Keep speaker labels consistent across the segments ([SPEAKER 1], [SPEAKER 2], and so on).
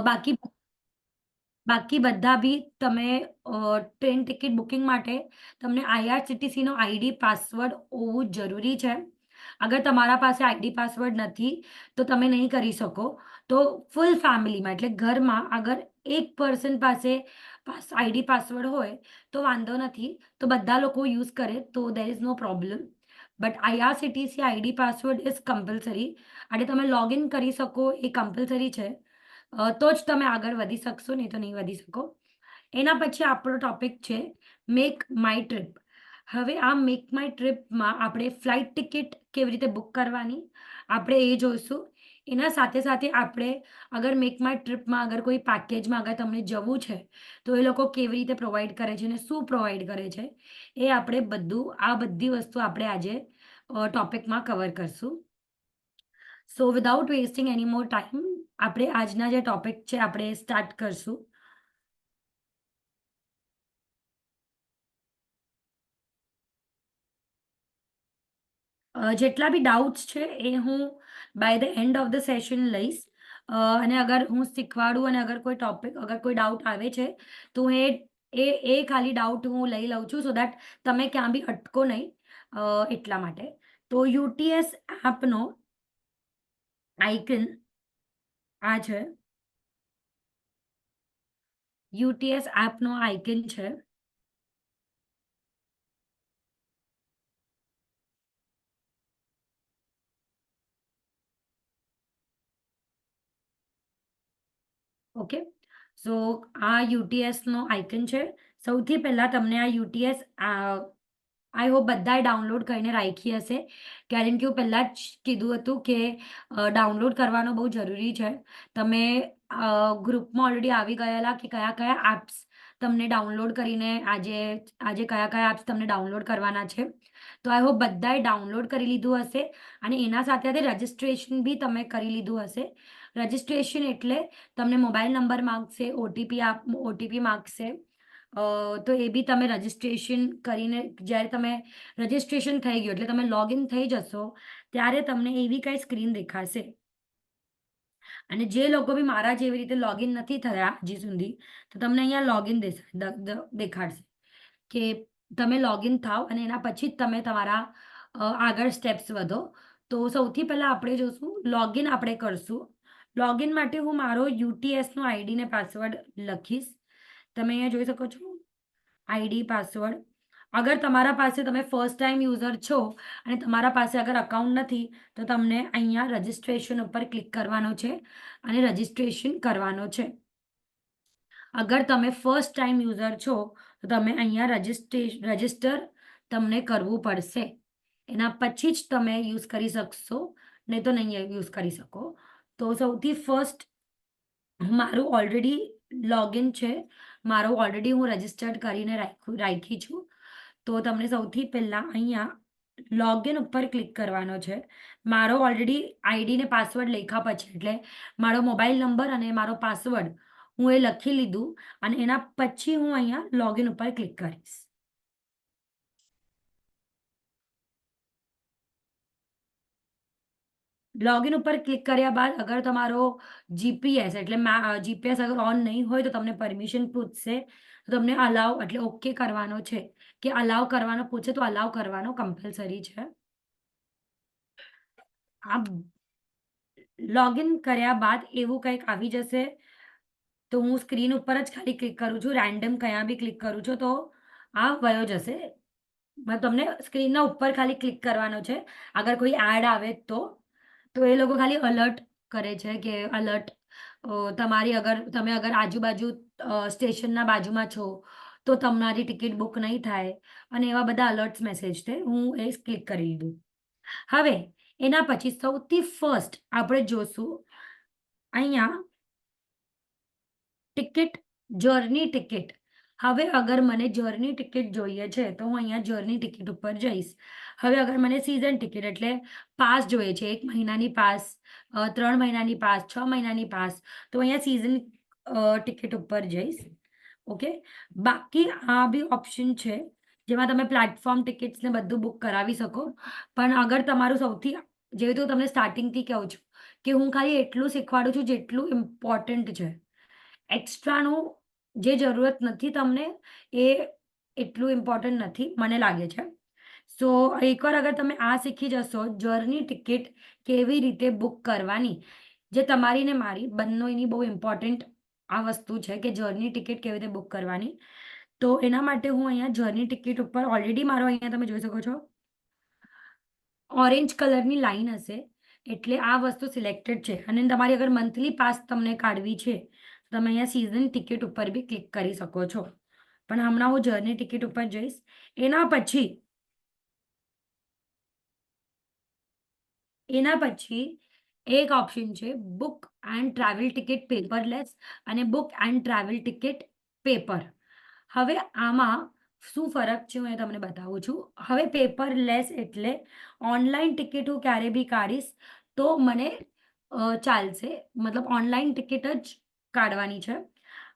[SPEAKER 1] બાકી બાકી બધા બી તમે ટ્રેન ટિકિટ બુકિંગ માટે તમને આઈઆરસીટીસીનો આઈડી પાસવર્ડ હોવું જરૂરી છે. અગર તમારા પાસે આઈડી પાસવર્ડ નથી તો તમે નહીં કરી શકો. તો ફૂલ ફેમિલીમાં એટલે ઘરમાં અગર એક પર્સન પાસે આઈડી પાસવર્ડ હોય તો વાંધો નથી, તો બધા લોકો યુઝ કરે તો there is no problem. But IRCTC ID password is compulsory અને તમે લોગિન કરી શકો એ કમ્પલસરી છે. તો જ તમે આગળ વધી શકશો, નહીં તો નહીં વધી શકો. એના પછી આપણો ટોપિક છે મેક માય ટ્રીપ. હવે આ મેક માય ટ્રીપમાં આપણે ફ્લાઇટ ટિકિટ કેવી રીતે બુક કરવાની આપણે એ જોઈશું. એના સાથે સાથે આપણે અગર મેક માય ટ્રીપમાં અગર કોઈ પેકેજમાં અગર તમને જવું છે તો એ લોકો કેવી રીતે પ્રોવાઈડ કરે છે અને શું પ્રોવાઈડ કરે છે એ આપણે આ બધી વસ્તુ આપણે આજે ટોપિકમાં કવર કરશું. સો વિધાઉટ વેસ્ટિંગ એની મોર ટાઈમ આપણે આજના જે ટોપિક છે આપણે સ્ટાર્ટ કરશું. જેટલા બી ડાઉટ્સ છે એ હું by the end of the session લઈશ. અને અગર હું શીખવાડું અને અગર કોઈ ટોપિક અગર કોઈ ડાઉટ આવે છે તો હું એ ખાલી ડાઉટ હું લઈ લઉં છું સો દેટ તમે ક્યાં બી અટકો નહીં. એટલા માટે તો યુટીએસ એપનો આઇકન આ છે. યુટીએસ એપનો આઇકન છે. ઓકે, સો આ યુટીએસનો આઇકન છે. સૌથી પહેલાં તમને આ યુટીએસ આઈ હોપ બધાએ ડાઉનલોડ કરીને રાખી હશે, કારણ કે હું પહેલાં જ કીધું હતું કે ડાઉનલોડ કરવાનો બહુ જરૂરી છે. તમે ગ્રુપમાં ઓલરેડી આવી ગયેલા કે કયા કયા એપ્સ તમને ડાઉનલોડ કરીને આજે કયા કયા એપ્સ તમને ડાઉનલોડ કરવાના છે. તો આઈ હોપ બધાએ ડાઉનલોડ કરી લીધું હશે અને એના સાથે સાથે રજિસ્ટ્રેશન બી તમે કરી લીધું હશે. રજિસ્ટ્રેશન એટલે તમને મોબાઈલ નંબર માંગશે, ઓટીપી માંગશે. તો એ બી તમે રજિસ્ટ્રેશન કરીને જ્યારે તમે રજિસ્ટ્રેશન થઈ ગયું એટલે તમે લોગિન થઈ જશો ત્યારે તમને એવી કંઈ સ્ક્રીન દેખાશે. અને જે લોકો બી મારા જેવી રીતે લોગિન નથી થયા હજી સુધી તો તમને અહીંયા લોગિન દેખાડશે કે તમે લોગિન થાવ અને એના પછી જ તમે તમારા આગળ સ્ટેપ્સ વધો. તો સૌથી પહેલાં આપણે જોશું લોગિન આપણે કરશું. લોગિન માટે હું મારો યુટીએસનો આઈડી ને પાસવર્ડ લખીશ. તમે અહીંયા જોઈ શકો છો આઈડી પાસવર્ડ. અગર તમારા પાસે તમે ફર્સ્ટ ટાઈમ યુઝર છો અને તમારા પાસે અગર અકાઉન્ટ નથી તો તમને અહીંયા રજિસ્ટ્રેશન ઉપર ક્લિક કરવાનો છે અને રજિસ્ટ્રેશન કરવાનો છે. અગર તમે ફર્સ્ટ ટાઈમ યુઝર છો તો તમે અહીંયા રજિસ્ટર તમને કરવું પડશે. એના પછી જ તમે યુઝ કરી શકશો, નહીં તો નહીં યુઝ કરી શકો. તો સૌથી ફર્સ્ટ મારું ઓલરેડી લોગિન છે, મારું ઓલરેડી હું રજિસ્ટર્ડ કરીને રાખી છું. તો તમને સૌથી પહેલાં અહીંયા લોગિન ઉપર ક્લિક કરવાનો છે. મારો ઓલરેડી આઈડી ને પાસવર્ડ લખ્યા પછી એટલે મારો મોબાઈલ નંબર અને મારો પાસવર્ડ હું એ લખી લીધું અને એના પછી હું અહીંયા લોગિન ઉપર ક્લિક કરીશ. લોગિન ઉપર ક્લિક કર્યા બાદ અગર તમારો જીપીએસ એટલે જીપીએસ અગર ઓન નહીં હોય તો તમને પરમિશન પૂછશે. તો તમને અલાવ એટલે ઓકે કરવાનો છે કે અલાવ કરવાનો પૂછે તો અલાવ કરવાનો કમ્પલસરી છે. આ લોગિન કર્યા બાદ એવું કંઈક આવી જશે. તો હું સ્ક્રીન ઉપર જ ખાલી ક્લિક કરું છું, રેન્ડમ કયા બી ક્લિક કરું છું તો આ વયો જશે. તમને સ્ક્રીનના ઉપર ખાલી ક્લિક કરવાનો છે. અગર કોઈ એડ આવે તો એ લોકો ખાલી અલર્ટ કરે છે કે અલર્ટ તમે અગર આજુબાજુ સ્ટેશનના બાજુમાં છો તો તમારી ટિકિટ બુક નહીં થાય અને એવા બધા અલર્ટ્સ મેસેજ છે. હું એ ક્લિક કરી લીધું. હવે એના પછી સૌથી ફર્સ્ટ આપણે જોશું અહીંયા ટિકિટ, જર્ની ટિકિટ. હવે અગર મને જર્ની ટિકિટ જોઈએ છે તો હું અહીંયા જર્ની ટિકિટ ઉપર જઈશ. હવે અગર મને સીઝન ટિકિટ એટલે પાસ જોઈએ છે, 1 મહિનાની પાસ, 3 મહિનાની પાસ, 6 મહિનાની પાસ, તો અહીંયા સીઝન ટિકિટ ઉપર જઈશ. ઓકે, બાકી આ બી ઓપ્શન છે જેમાં તમે પ્લેટફોર્મ ટિકિટ્સ ને બધું બુક કરાવી શકો. પણ અગર તમારું જેવી રીતે હું તમને સ્ટાર્ટિંગથી કહું છું કે હું ખાલી એટલું શીખવાડું છું જેટલું ઇમ્પોર્ટન્ટ છે. એક્સ્ટ્રાનું જે જરૂરત નથી તમને એ એટલું ઇમ્પોર્ટન્ટ નથી મને લાગે છે. સો એકવાર અગર તમે આ શીખી જશો જર્ની ટિકિટ કેવી રીતે બુક કરવાની, જે તમારી ને મારી બંનેની બહુ ઇમ્પોર્ટન્ટ આ વસ્તુ છે કે જર્ની ટિકિટ કેવી રીતે બુક કરવાની. તો એના માટે હું અહીંયા જર્ની ટિકિટ ઉપર ઓલરેડી મારો અહીંયા તમે જોઈ શકો છો ઓરેન્જ કલરની લાઈન હશે એટલે આ વસ્તુ સિલેક્ટેડ છે. અને તમારી અગર મંથલી પાસ તમને કાઢવી છે તમે અહીંયા સીઝન ટિકિટ ઉપર બી ક્લિક કરી શકો છો. પણ હમણાં હું જર્ની ટિકિટ ઉપર જઈશ. એના પછી એક ઓપ્શન છે book and travel ticket paperless અને book and travel ticket paper. હવે આમાં શું ફરક છે હું એ તમને બતાવું છું. હવે પેપરલેસ એટલે ઓનલાઈન ટિકિટ હું ક્યારે બી કાઢીશ તો મને ચાલશે, મતલબ ઓનલાઈન ટિકિટ જ કાઢવાની છે.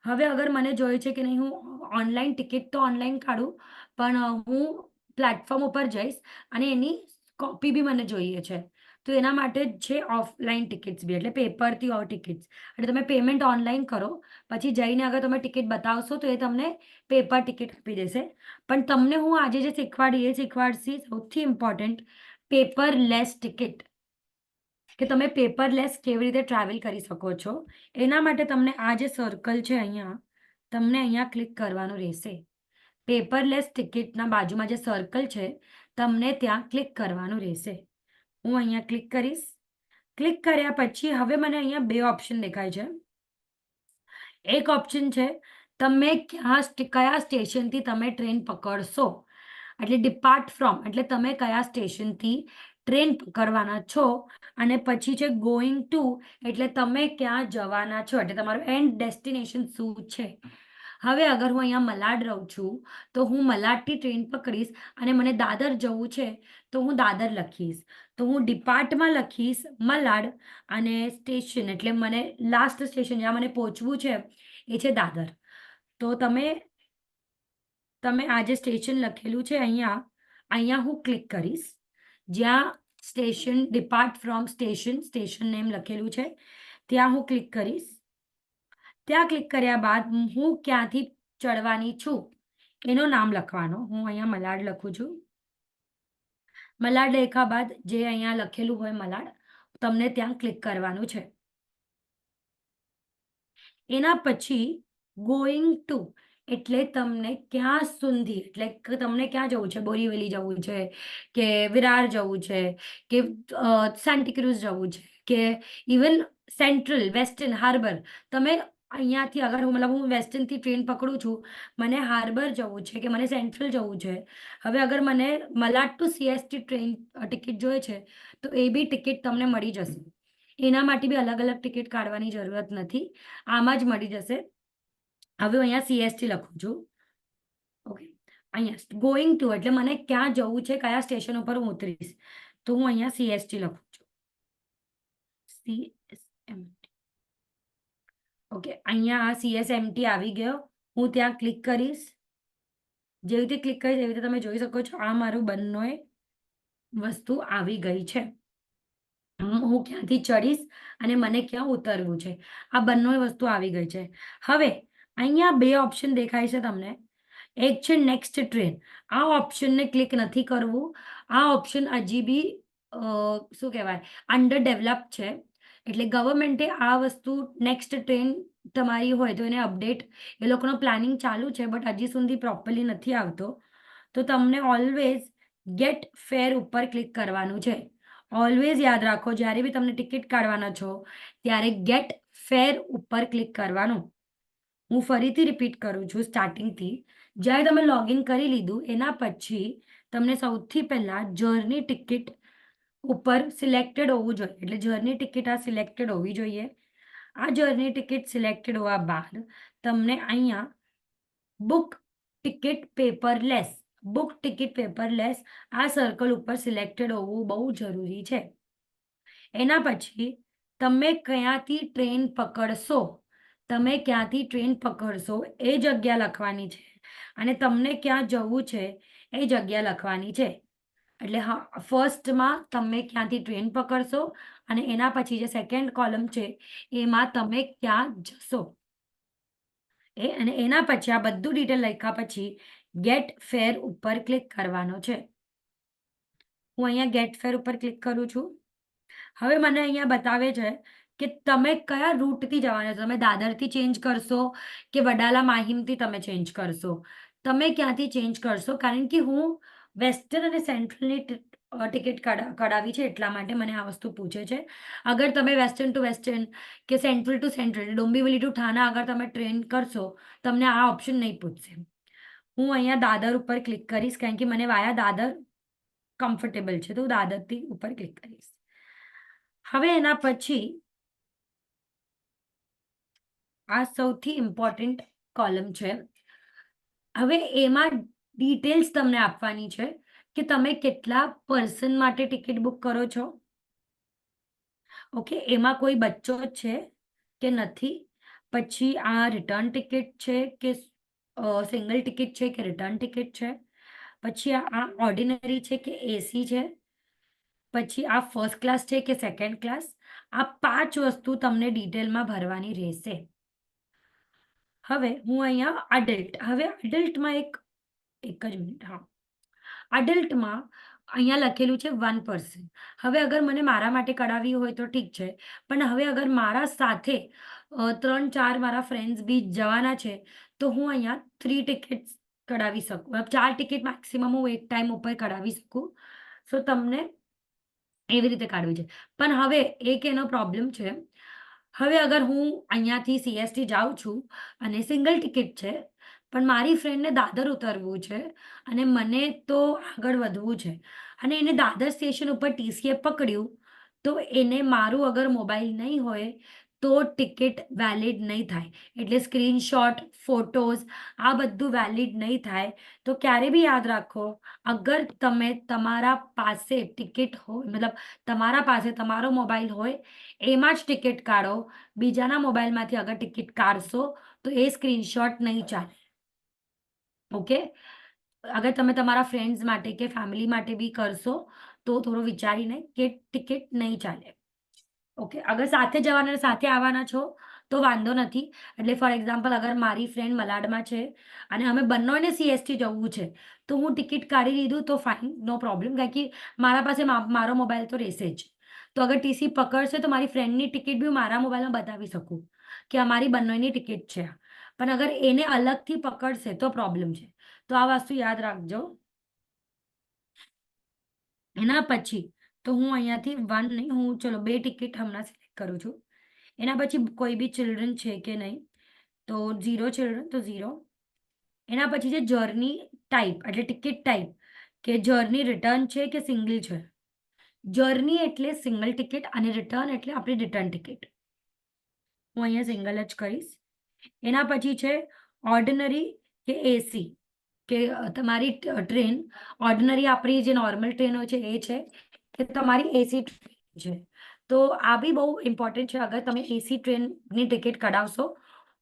[SPEAKER 1] હવે અગર મને જોઈએ છે કે નહીં હું ઓનલાઈન ટિકિટ તો ઓનલાઈન કાઢું પણ હું પ્લેટફોર્મ ઉપર જઈશ અને એની કોપી બી મને જોઈએ છે. તો એના માટે જ છે ઓફલાઈન ટિકિટ્સ બી એટલે પેપરથી ઓર ટિકિટ્સ. એટલે તમે પેમેન્ટ ઓનલાઈન કરો પછી જઈને અગર તમે ટિકિટ બતાવશો તો એ તમને પેપર ટિકિટ આપી દેશે. પણ તમને હું આજે જે શીખવાડી એ શીખવાડશી સૌથી ઇમ્પોર્ટન્ટ પેપરલેસ ટિકિટ, કે તમે પેપરલેસ કેવી રીતે ટ્રાવેલ કરી શકો છો. એના માટે તમને આ જે સર્કલ છે અહીંયા તમને અહીંયા ક્લિક કરવાનું રહેશે. પેપરલેસ ટિકિટના બાજુમાં જે સર્કલ છે તમને ત્યાં ક્લિક કરવાનું રહેશે. હું અહીંયા ક્લિક કરીશ. ક્લિક કર્યા પછી હવે મને અહીંયા બે ઓપ્શન દેખાય છે. એક ઓપ્શન છે તમે કયા સ્ટેશનથી તમે ટ્રેન પકડશો, એટલે ડિપાર્ટ ફ્રોમ એટલે તમે કયા સ્ટેશનથી ટ્રેન પકડવાના છો, અને પછી છે ગોઈંગ ટુ એટલે તમે ક્યાં જવાના છો, એટલે તમારું એન્ડ ડેસ્ટિનેશન શું છે. હવે અગર હું અહીંયા મલાડ રહું છું તો હું મલાડથી ટ્રેન પકડીશ અને મને દાદર જવું છે તો હું દાદર લખીશ. તો હું ડિપાર્ટમાં લખીશ મલાડ અને સ્ટેશન એટલે મને લાસ્ટ સ્ટેશન જ્યાં મને પહોંચવું છે એ છે દાદર. તો તમે આ જે સ્ટેશન લખેલું છે અહીંયા હું ક્લિક કરીશ. જ્યાં station depart from station name લખેલું છે ત્યાં હું ક્લિક કરીશ. ત્યાં ક્લિક કર્યા બાદ હું ક્યાંથી ચડવાની છું એનું નામ લખવાનું. હું અહીંયા મલાડ લખું છું. મલાડ લખ્યા બાદ જે અહીંયા લખેલું હોય મલાડ તમને ત્યાં ક્લિક કરવાનું છે. એના પછી ગોઈંગ ટુ એટલે તમને ક્યાં સુધી એટલે કે તમને ક્યાં જવું છે, બોરીવલી જવું છે કે વિરાર જવું છે કે સેન્ટિક્રુઝ જવું છે કે ઇવન સેન્ટ્રલ વેસ્ટર્ન હાર્બર. તમે અહીંયાથી અગર હું વેસ્ટર્નથી ટ્રેન પકડું છું, મને હાર્બર જવું છે કે મને સેન્ટ્રલ જવું છે. હવે અગર મને Malad to CST train ticket જોઈએ છે તો એ બી ટિકિટ તમને મળી જશે. એના માટે બી અલગ અલગ ટિકિટ કાઢવાની જરૂરત નથી, આમાં જ મળી જશે. હવે અહીંયા સીએસટી લખું છું. ઓકે, અહીંયા ગોઈંગ ટુ એટલે મને ક્યાં જવું છે, કયા સ્ટેશન ઉપર હું ઉતરીશ, તો હું અહીંયા સીએસટી લખું છું. સીએસએમટી. ઓકે, અહીંયા આ સીએસએમટી આવી ગયો. હું ત્યાં ક્લિક કરીશ. જેવી રીતે ક્લિક કરીશ એવી રીતે તમે જોઈ શકો છો આ મારું બંને વસ્તુ આવી ગઈ છે. હું ક્યાંથી ચડીશ અને મને ક્યાં ઉતરવું છે આ બંને વસ્તુ આવી ગઈ છે. હવે અહીંયા બે ઓપ્શન દેખાય છે તમને. એક છે નેક્સ્ટ ટ્રેન. આ ઓપ્શનને ક્લિક નથી કરવું. આ ઓપ્શન હજી બી શું કહેવાય અંડર ડેવલપ છે. એટલે ગવર્મેન્ટે આ વસ્તુ નેક્સ્ટ ટ્રેન તમારી હોય તો એને અપડેટ એ લોકોનો પ્લાનિંગ ચાલુ છે બટ હજી સુધી પ્રોપરલી નથી આવતો. તો તમને ઓલવેઝ ગેટ ફેર ઉપર ક્લિક કરવાનું છે. ઓલવેઝ યાદ રાખો જ્યારે બી તમને ટિકિટ કાઢવાના છો ત્યારે ગેટ ફેર ઉપર ક્લિક કરવાનું. હું ફરીથી રિપીટ કરું છું સ્ટાર્ટિંગથી. જ્યારે તમે લોગિન કરી લીધું એના પછી તમને સૌથી પહેલાં જર્ની ટિકિટ ઉપર સિલેક્ટેડ હોવું જોઈએ. એટલે જર્ની ટિકિટ આ સિલેક્ટેડ હોવી જોઈએ. આ જર્ની ટિકિટ સિલેક્ટેડ હોવા બાદ તમને અહીંયા બુક ટિકિટ પેપરલેસ આ સર્કલ ઉપર સિલેક્ટેડ હોવું બહુ જરૂરી છે. એના પછી તમે ક્યાંથી ટ્રેન પકડશો એ જગ્યા લખવાની છે અને તમને ક્યાં જવું છે એ જગ્યા લખવાની છે. એટલે હા, ફર્સ્ટમાં તમે ક્યાંથી ટ્રેન પકડશો અને એના પછી જે સેકન્ડ કોલમ છે એમાં તમે ક્યાં જશો અને એના પછી આ બધું ડિટેલ લખ્યા પછી ગેટ ફેર ઉપર ક્લિક કરવાનો છે. હું અહીંયા ગેટ ફેર ઉપર ક્લિક કરું છું. હવે મને અહીંયા બતાવે છે કે તમે કયા રૂટથી જવાના છો. તમે દાદરથી ચેન્જ કરશો કે વડાલા માહિમથી તમે ચેન્જ કરશો. તમે ક્યાંથી ચેન્જ કરશો, કારણ કે હું વેસ્ટર્ન અને સેન્ટ્રલની ટિકિટ કઢાવી છે એટલા માટે મને આ વસ્તુ પૂછે છે. અગર તમે વેસ્ટર્ન ટુ વેસ્ટર્ન કે central to central, Dombivli to Thane અગર તમે ટ્રેન કરશો તમને આ ઓપ્શન નહીં પૂછશે. હું અહીંયા દાદર ઉપર ક્લિક કરીશ કારણ કે મને વાયા દાદર કમ્ફર્ટેબલ છે, તો હું દાદરથી ઉપર ક્લિક કરીશ. હવે એના પછી આ સૌથી ઇમ્પોર્ટન્ટ કોલમ છે. હવે એમાં ડિટેલ્સ તમને આપવાની છે કે તમે કેટલા પર્સન માટે ટિકિટ બુક કરો છો. ઓકે, એમાં કોઈ બચ્ચો છે કે નથી. પછી આ રિટર્ન ટિકિટ છે કે સિંગલ ટિકિટ છે કે રિટર્ન ટિકિટ છે. પછી આ ઓર્ડિનરી છે કે એસી છે. પછી આ ફર્સ્ટ ક્લાસ છે કે સેકન્ડ ક્લાસ. આ 5 વસ્તુ તમને ડિટેલમાં ભરવાની રહેશે. હવે હું અહીંયા હવે અડલ્ટમાં એક જ મિનિટ. હા, અડલ્ટમાં અહીંયા લખેલું છે 1%. હવે અગર મને મારા માટે કઢાવી હોય તો ઠીક છે, પણ હવે અગર મારા સાથે 3-4 મારા ફ્રેન્ડ્સ બી જવાના છે તો હું અહીંયા 3 ટિકિટ્સ કઢાવી શકું. 4 ટિકિટ મેક્સિમમ હું એક ટાઈમ ઉપર કઢાવી શકું. સો તમને એવી રીતે કાઢવી છે. પણ હવે એક એનો પ્રોબ્લેમ છે. હવે અગર હું અહીંયાથી સીએસટી જાઉં છું અને સિંગલ ટિકિટ છે, પણ મારી ફ્રેન્ડને દાદર ઉતરવું છે અને મને તો આગળ વધવું છે અને એને દાદર સ્ટેશન ઉપર ટીસીએ પકડ્યું, તો એને મારું અગર મોબાઈલ નહીં હોય તો ટિકિટ વેલિડ નહીં થાય. એટલે સ્ક્રીનશોટ, ફોટોઝ આ બધું વેલિડ નહીં થાય. તો ક્યારે બી યાદ રાખો, અગર તમે તમારા પાસે ટિકિટ હોય, મતલબ તમારા પાસે તમારો મોબાઈલ હોય એમાં જ ટિકિટ કાઢો. બીજાના મોબાઈલમાંથી અગર ટિકિટ કાઢશો તો એ સ્ક્રીનશોટ નહીં ચાલે. ઓકે, અગર તમે તમારા ફ્રેન્ડ્સ માટે કે ફેમિલી માટે બી કરશો તો થોડું વિચારીને કે ટિકિટ નહીં ચાલે. ઓકે, અગર સાથે જવાના અને સાથે આવવાના છો તો વાંધો નથી. એટલે ફોર એક્ઝામ્પલ અગર મારી ફ્રેન્ડ મલાડમાં છે અને અમે બંનેને સીએસટી જવું છે તો હું ટિકિટ કાઢી લીધું તો ફાઇન, નો પ્રોબ્લેમ, કારણ કે મારા પાસે મારો મોબાઈલ તો રહેશે જ. તો અગર ટીસી પકડશે તો મારી ફ્રેન્ડની ટિકિટ બી હું મારા મોબાઈલમાં બતાવી શકું કે અમારી બંનેની ટિકિટ છે. પણ અગર એને અલગથી પકડશે તો પ્રોબ્લેમ છે. તો આ વસ્તુ યાદ રાખજો. એના પછી તો હું અહીંયાથી 1 નહીં, હું ચલો 2 ટિકિટ હમણાં સિલેક્ટ કરું છું. એના પછી કોઈ બી ચિલ્ડ્રન છે કે નહીં, તો 0 ચિલ્ડ્રન, તો 0. એના પછી છે જર્ની ટાઈપ, એટલે ટિકિટ ટાઈપ, કે જર્ની રિટર્ન છે કે સિંગલ છે. જર્ની એટલે સિંગલ ટિકિટ અને રિટર્ન એટલે આપણી રિટર્ન ટિકિટ. હું અહીંયા સિંગલ જ કહીશ. એના પછી છે ઓર્ડિનરી કે એસી, કે તમારી ટ્રેન ઓર્ડિનરી આપણી જે નોર્મલ ટ્રેન હોય છે એ છે કે તમારી એસી ટ્રેન છે. તો આ બી બહુ ઇમ્પોર્ટન્ટ છે. અગર તમે એસી ટ્રેનની ટિકિટ કઢાવશો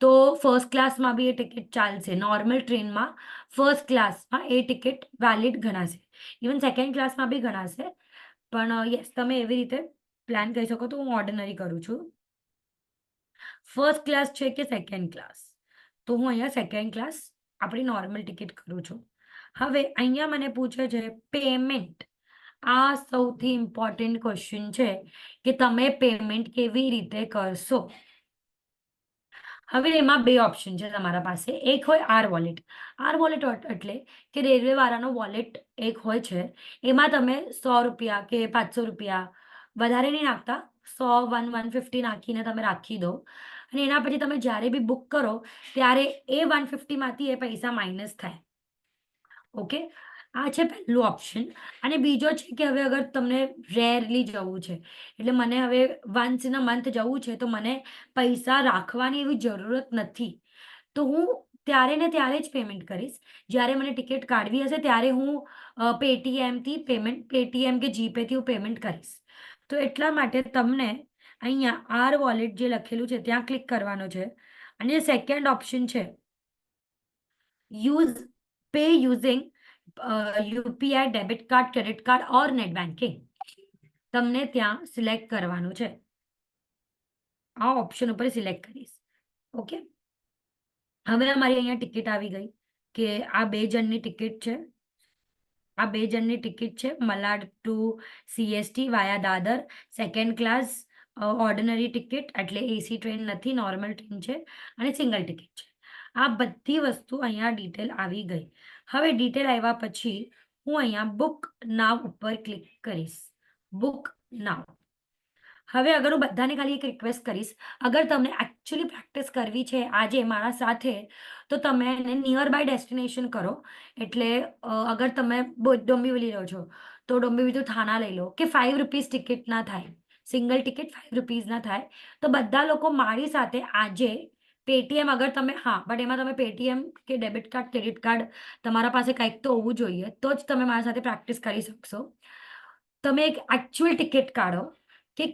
[SPEAKER 1] તો ફર્સ્ટ ક્લાસમાં બી એ ટિકિટ ચાલશે. નોર્મલ ટ્રેનમાં ફર્સ્ટ ક્લાસમાં એ ટિકિટ વેલિડ ગણાશે. ઇવન સેકન્ડ ક્લાસમાં બી ગણાશે. પણ યસ, તમે એવી રીતે પ્લાન કરી શકો. તો હું ઓર્ડિનરી કરું છું. ફર્સ્ટ ક્લાસ છે કે સેકન્ડ ક્લાસ, તો હું અહીંયા સેકન્ડ ક્લાસ આપણી નોર્મલ ટિકિટ કરું છું. હવે અહીંયા મને પૂછે છે પેમેન્ટ. આ સૌથી ઇમ્પોર્ટન્ટ ક્વેશ્ચન છે કે તમે પેમેન્ટ કેવી રીતે કરશો. હવે એમાં 2 ઓપ્શન છે તમારા પાસે. એક હોય આર વોલેટ. આર વોલેટ એટલે કે રેલવે વાળાનો વોલેટ એક હોય છે. એમાં તમે ₹100 કે ₹500 વધારે નહીં નાખતા, 100, 150 નાખીને તમે રાખી દો અને એના પછી તમે જ્યારે બી બુક કરો ત્યારે એ 150માંથી એ પૈસા માઇનસ થાય. ઓકે, આ છે પહેલું ઓપ્શન. અને બીજો છે કે હવે અગર તમને રેરલી જવું છે, એટલે મને હવે વન્સ ઇન અ મંથ જવું છે તો મને પૈસા રાખવાની એવી જરૂરત નથી, તો હું ત્યારે ને ત્યારે જ પેમેન્ટ કરીશ. જ્યારે મને ટિકિટ કાઢવી હશે ત્યારે હું પેટીએમ કે જીપેથી હું પેમેન્ટ કરીશ. તો એટલા માટે તમને અહીંયા આર વોલેટ જે લખેલું છે ત્યાં ક્લિક કરવાનો છે અને સેકન્ડ ઓપ્શન છે use pay using UPI, debit card, credit card or net banking. તમને ત્યાં સિલેક્ટ કરવાનું છે. આ ઓપ્શન ઉપર સિલેક્ટ કરીશ. ઓકે, હવે અમારી અહીંયા ટિકિટ આવી ગઈ કે આ 2 જણની ટિકિટ છે. આ 2 જણની ટિકિટ છે મલાડ ટુ CST વાયા દાદર, સેકન્ડ ક્લાસ, ઓર્ડિનરી ટિકિટ એટલે એસી ટ્રેન નથી, નોર્મલ ટ્રેન છે અને સિંગલ ટિકિટ છે. આ બધી વસ્તુ અહીંયા ડિટેલ આવી ગઈ. હવે ડિટેલ આવ્યા પછી હું અહીંયા બુક નાવ ઉપર ક્લિક કરીશ. બુક નાવ. હવે અગર હું બધાને ખાલી એક રિક્વેસ્ટ કરીશ, અગર તમને એકચ્યુઅલી પ્રેક્ટિસ કરવી છે આજે મારા સાથે, તો તમે એને નિયર બાય ડેસ્ટિનેશન કરો. એટલે અગર તમે ડોંબિવલી રહો છો, તો ડોંબિવલી to થાના લઈ લો કે ₹5 ટિકિટ ના થાય. સિંગલ ટિકિટ ₹5 ના થાય. તો બધા લોકો મારી સાથે આજે પેટીએમ અગર તમે બટ એમાં તમે પેટીએમ કે ડેબિટ કાર્ડ, ક્રેડિટ કાર્ડ તમારા પાસે કંઈક તો હોવું જોઈએ, તો જ તમે મારી સાથે પ્રેક્ટિસ કરી શકશો. તમે એક એકચ્યુઅલ ટિકિટ કાઢો કે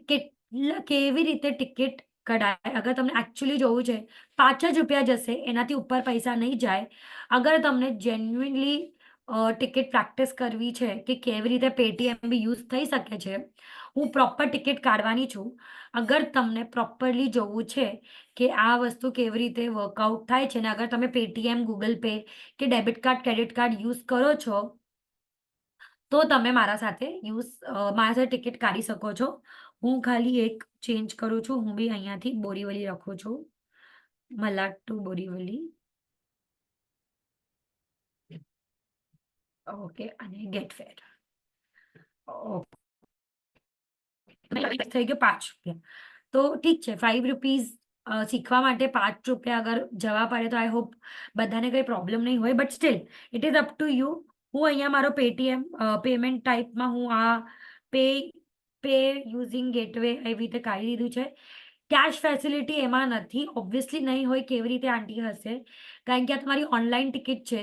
[SPEAKER 1] કેવી રીતે ટિકિટ કઢાય. અગર તમને એકચ્યુઅલી જોવું છે, ₹5 જ જશે, એનાથી ઉપર પૈસા નહીં જાય. અગર તમને જેન્યુઇનલી ટિકિટ પ્રેક્ટિસ કરવી છે કે કેવી રીતે પેટીએમ બી યુઝ થઈ શકે છે, હું પ્રોપર ટિકિટ કાઢવાની છું. અગર તમને પ્રોપરલી જોવું છે કે આ વસ્તુ કેવી રીતે વર્કઆઉટ થાય છે, ને અગર તમે પેટીએમ, ગૂગલ પે કે debit card, credit card use કરો છો, તો તમે મારા સાથે ટિકિટ કાઢી શકો છો. હું ખાલી એક ચેન્જ કરું છું. હું બી અહીંયાથી બોરીવલી લખું છું. મલાડ ટુ બોરીવલી. ઓકે, અને ગેટ ફેર. ઓકે, થઈ ગયો ₹5. તો ઠીક છે, ₹5 શીખવા માટે ₹5 અગર જવા પડે, તો આઈ હોપ બધાને કંઈ પ્રોબ્લેમ નહીં હોય. But still it is up to you. હું અહીંયા મારો પેટીએમ પેમેન્ટ ટાઈપમાં હું આ પે પે યુઝિંગ ગેટવે એવી રીતે કાઢી દીધું છે. કેશ ફેસિલિટી એમાં નથી, ઓબ્વિયસલી નહીં હોય. કેવી રીતે આંટી હશે? કારણ કે આ તમારી ઓનલાઈન ટિકિટ છે,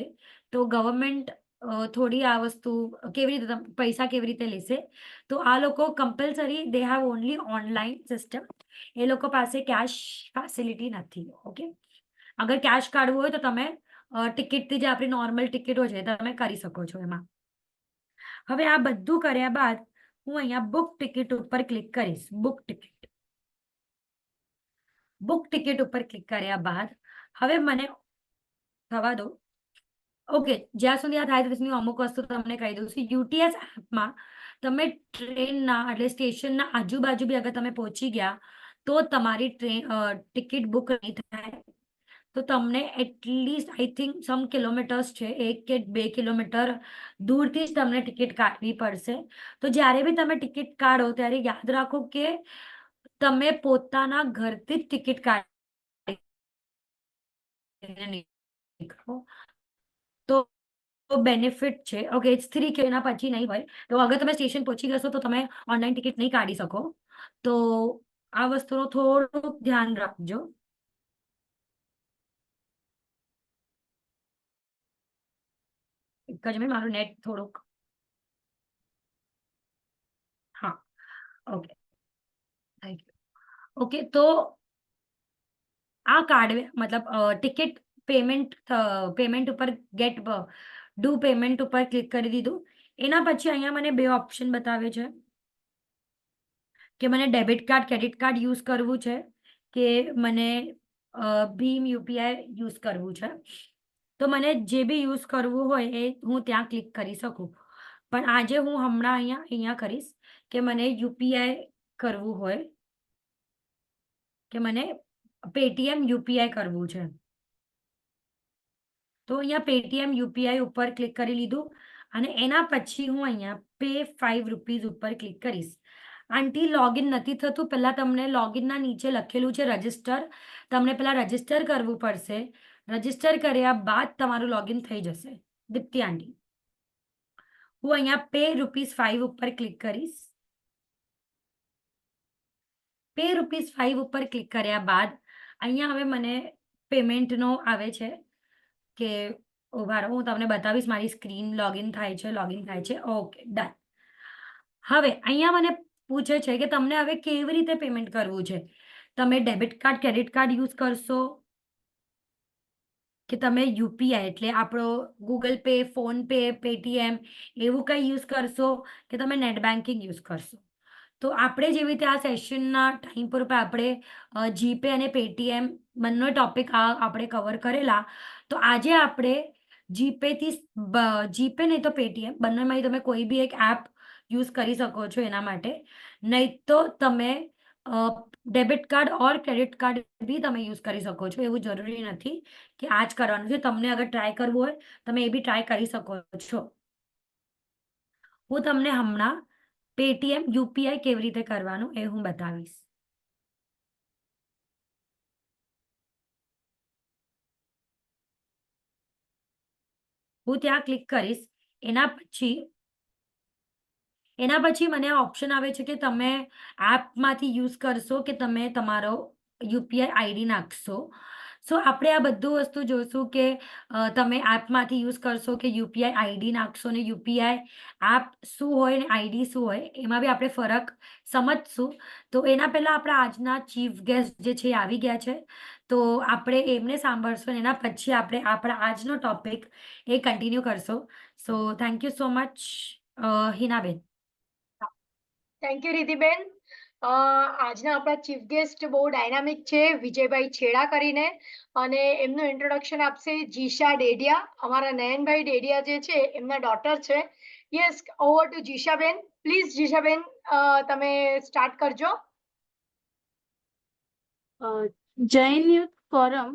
[SPEAKER 1] તો ગવર્મેન્ટ થોડી આ વસ્તુ કેવી રીતે પૈસા કેવી રીતે લેશે? તો આ લોકો compulsory they have only online system. એ લોકો પાસે કેશ ફેસિલિટી નથી. ઓકે, અગર કેશ કાઢવું હોય તો તમે ટિકિટથી જે આપણી નોર્મલ ટિકિટો છે તમે કરી શકો છો એમાં. હવે આ બધું કર્યા બાદ હું અહીંયા બુક ટિકિટ ઉપર ક્લિક કરીશ. બુક ટિકિટ ઉપર ક્લિક કર્યા બાદ હવે મને થવા દો. ઓકે, જ્યાં સુધી આ થાય ત્યાં સુધી હું અમુક વસ્તુ તમને કહી દઉં છું. યુટીએસ એપમાં તમે ટ્રેનના એટલે સ્ટેશનના આજુબાજુ બી અગર તમે પહોંચી ગયા, તો તમારી ટિકિટ બુક નહીં થાય. તો તમને at least I think some kilometres છે, 1 કે 2 કિલોમીટર દૂરથી જ તમને ટિકિટ કાઢવી પડશે. તો જ્યારે બી તમે ટિકિટ કાઢો ત્યારે યાદ રાખો કે તમે પોતાના ઘરથી જ ટિકિટ કાઢીને નીકળો. તો બેનિફિટ છે. ઓકે, ઇટ્સ 3 કે એના પછી નહીં હોય. તો અગર તમે સ્ટેશન પહોંચી જશો તો તમે ઓનલાઈન ટિકિટ નહીં કાઢી શકો. તો આ વસ્તુનું થોડુંક ધ્યાન રાખજો. એક જ મિનિટ, મારું નેટ થોડુંક. હા, ઓકે, થેન્ક યુ. ઓકે, તો આ કાર્ડ મતલબ ટિકિટ પેમેન્ટ ઉપર ડુ પેમેન્ટ ઉપર ક્લિક કરી દીધું. એના પછી અહીંયા મને 2 ઓપ્શન બતાવે છે કે મને debit card, credit card use કરવું છે કે મને ભીમ યુપીઆઈ યુઝ કરવું છે. તો મને જે બી યુઝ કરવું હોય એ હું ત્યાં ક્લિક કરી શકું. પણ આજે હું હમણાં અહીંયા કરીશ કે મને યુપીઆઈ કરવું હોય કે મને પેટીએમ યુપીઆઈ કરવું છે. તો અહીંયા પેટીએમ યુપીઆઈ ઉપર ક્લિક કરી લીધું અને એના પછી હું અહીંયા પે ₹5 ઉપર ક્લિક કરીશ. આંટી લોગિન નથી થતું. પહેલાં તમને લોગિનના નીચે લખેલું છે રજિસ્ટર. તમને પહેલાં રજિસ્ટર કરવું પડશે. રજિસ્ટર કર્યા બાદ તમારું લોગિન થઈ જશે. દીપ્તિ આંટી, હું અહીંયા પે ₹5 ઉપર ક્લિક કરીશ. પે ₹5 ઉપર ક્લિક કર્યા બાદ અહીંયા હવે મને પેમેન્ટનો આવે છે કે ઉભા રહો, હું તમને બતાવીશ. મારી સ્ક્રીન લોગિન થાય છે. Okay, done. હવે અહીંયા મને પૂછે છે કે તમને હવે કેવી રીતે પેમેન્ટ કરવું છે. તમે debit card, credit card use કરશો કે તમે યુપીઆઈ એટલે આપણો Google pay, phone pay, Paytm એવું કંઈ યુઝ કરશો કે તમે નેટ બેન્કિંગ યુઝ કરશો. તો આપણે જેવી રીતે આ સેશનના ટાઈમ પર આપણે જીપે અને પેટીએમ બંને ટોપિક આપણે કવર કરેલા. તો આજે આપણે જીપે નહીં તો પેટીએમ બંનેમાંથી તમે કોઈ બી એક એપ યુઝ કરી શકો છો એના માટે. નહીં તો તમે debit card or credit card બી તમે યુઝ કરી શકો છો. એવું જરૂરી નથી કે આ જ કરવાનું છે. તમને અગર ટ્રાય કરવું હોય તમે એ બી ટ્રાય કરી શકો છો. હું તમને હમણાં પેટીએમ યુપીઆઈ કેવી રીતે કરવાનું એ હું બતાવીશ. હું ત્યાં ક્લિક કરીશ. એના પછી મને ઓપ્શન આવે છે કે તમે એપમાંથી યુઝ કરશો કે તમે તમારો યુપીઆઈ આઈડી નાખશો. સો આપણે આ બધું વસ્તુ જોઈશું કે તમે એપમાંથી યુઝ કરશો કે યુપીઆઈ આઈડી નાખશો ને યુપીઆઈ એપ શું હોય ને આઈડી શું હોય એમાં બી આપણે ફરક સમજશું. તો એના પહેલાં આપણા આજના ચીફ ગેસ્ટ જે છે એ આવી ગયા છે. તો આપણે એમને સાંભળશું એના પછી આપણે આપણા આજનો ટોપિક એ કન્ટિન્યુ કરશો. So thank you so much હિનાબેન.
[SPEAKER 2] થેન્ક યુ રિધિબેન. આજના આપણા ચીફ ગેસ્ટ બહુ ડાયનામિક છે, વિજયભાઈ છેડા કરીને, અને એમનું ઇન્ટ્રોડક્શન આપશે જીશા ડેડિયા. અમારા નયનભાઈ ડેડિયા જે છે એમના ડોટર છે. યસ, ઓવર ટુ જીશાબેન. પ્લીઝ જીશાબેન, તમે સ્ટાર્ટ કરજો.
[SPEAKER 3] જૈન યુથ ફોરમ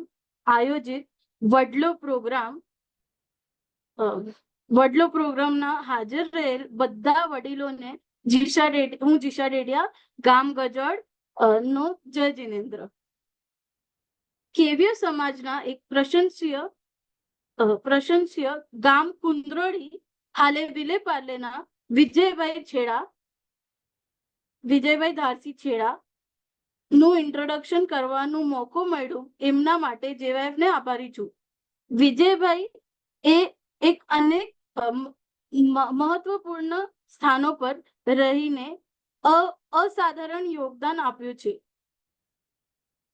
[SPEAKER 3] આયોજિત વડલો પ્રોગ્રામના હાજર રહેલ બધા વડીલોને હું જીશા ડેડિયા, ગામ ગજડ નો જય જિનેન્દ્ર. કેવ્ય સમાજના એક પ્રશંસીય ગામ કુંદ્રોળી હાલે વિલે પાર્લેના વિજયભાઈ ધારસી છેડા નું ઇન્ટ્રોડક્શન કરવાનું મોકો મળ્યું. એમના માટે જેવાયફને આભારી છું. વિજયભાઈ એ એક અનેક મહત્વપૂર્ણ સ્થાનો પર રહીને અસાધારણ યોગદાન આપ્યું છે.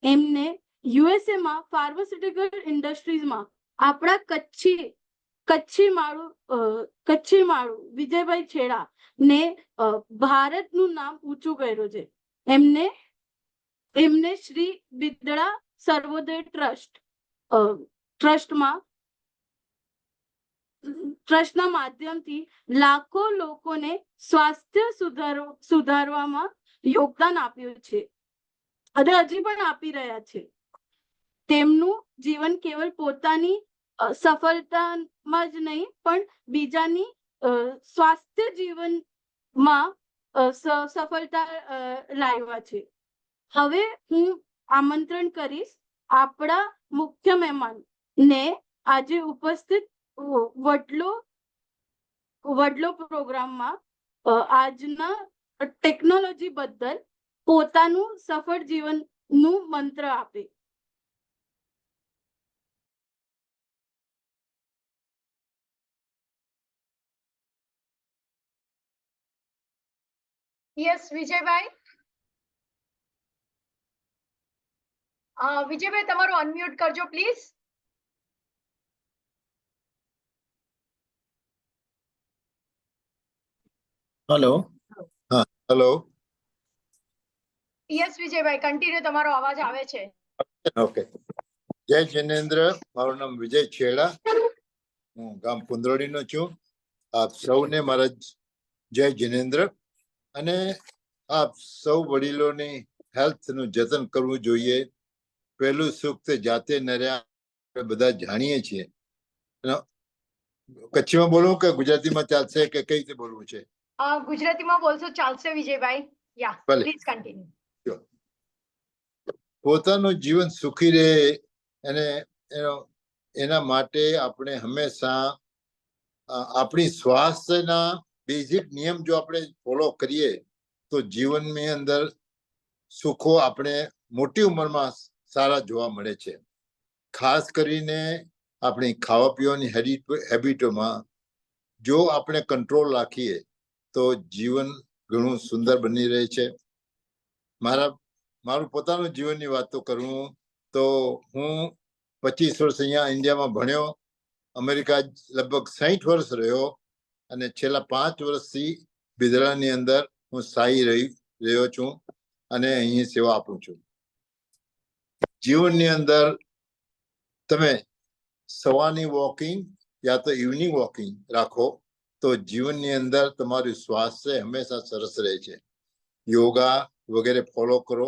[SPEAKER 3] એમને યુએસએ માં ફાર્માસ્યુટિકલ ઇન્ડસ્ટ્રીઝમાં આપણા કચ્છી માળું વિજયભાઈ છેડા ને ભારતનું નામ ઊંચું કર્યું છે. એમને શ્રી બિદડા સર્વોદય ટ્રસ્ટના માધ્યમથી લાખો લોકોને સ્વાસ્થ્ય સુધારવામાં યોગદાન આપ્યું છે અને હજી પણ આપી રહ્યા છે. તેમનું જીવન કેવલ પોતાની સફળતામાં જ નહીં પણ બીજાની સ્વાસ્થ્ય જીવનમાં સફળતા લાવ્યા છે. હવે હું આમંત્રણ કરીશ આપણા મુખ્ય મહેમાન ને આજે ઉપસ્થિત વડલો પ્રોગ્રામમાં આજના ટેકનોલોજી બદલ પોતાનું સફળ જીવનનું મંત્ર આપે.
[SPEAKER 2] યસ વિજયભાઈ. વિજયભાઈ તમારું અનમ્યુટ કરજો પ્લીઝ.
[SPEAKER 4] હેલો. હા, હેલો.
[SPEAKER 2] યસ વિજયભાઈ, કન્ટિન્યુ, તમારો અવાજ આવે છે.
[SPEAKER 4] ઓકે. જય જિનેન્દ્ર. મારું નામ વિજય છેડા, હું ગામ કુંદ્રોળીનો છું. આપ સૌને મારા જય જિનેન્દ્ર. અને આપ સૌ વડીલોની હેલ્થનું જતન કરવું જોઈએ. પહેલું સુખ તે જાતે નર્યા, બધા જાણીએ છીએ. કચ્છીમાં બોલવું કે ગુજરાતીમાં ચાલશે કે કઈ રીતે બોલવું છે?
[SPEAKER 2] ગુજરાતીમાં બોલશો ચાલશે વિજયભાઈ. યા, પ્લીઝ કન્ટિન્યુ.
[SPEAKER 4] પોતાનું જીવન સુખી રહે અને એના માટે આપણે હંમેશા આપણી સ્વાસ્થ્યના બેઝિક નિયમ જો આપણે ફોલો કરીએ તો જીવનની અંદર સુખો આપણે મોટી ઉંમરમાં સારા જોવા મળે છે. ખાસ કરીને આપણી ખાવા પીવાની હેબિટોમાં જો આપણે કંટ્રોલ રાખીએ તો જીવન ઘણું સુંદર બની રહે છે. મારું પોતાનું જીવનની વાતો કરું તો હું 25 વર્ષ અહીંયા ઇન્ડિયામાં ભણ્યો, અમેરિકા લગભગ 60 વર્ષ રહ્યો અને છેલ્લા 5 વર્ષથી બિદડાની અંદર હું સ્થાયી રહ્યો છું અને અહીં સેવા આપું છું. જીવનની અંદર તમે સવારની વોકિંગ યા તો ઇવનિંગ વોકિંગ રાખો તો જીવનની અંદર તમારું સ્વાસ્થ્ય હંમેશા સરસ રહે છે. યોગા વગેરે ફોલો કરો.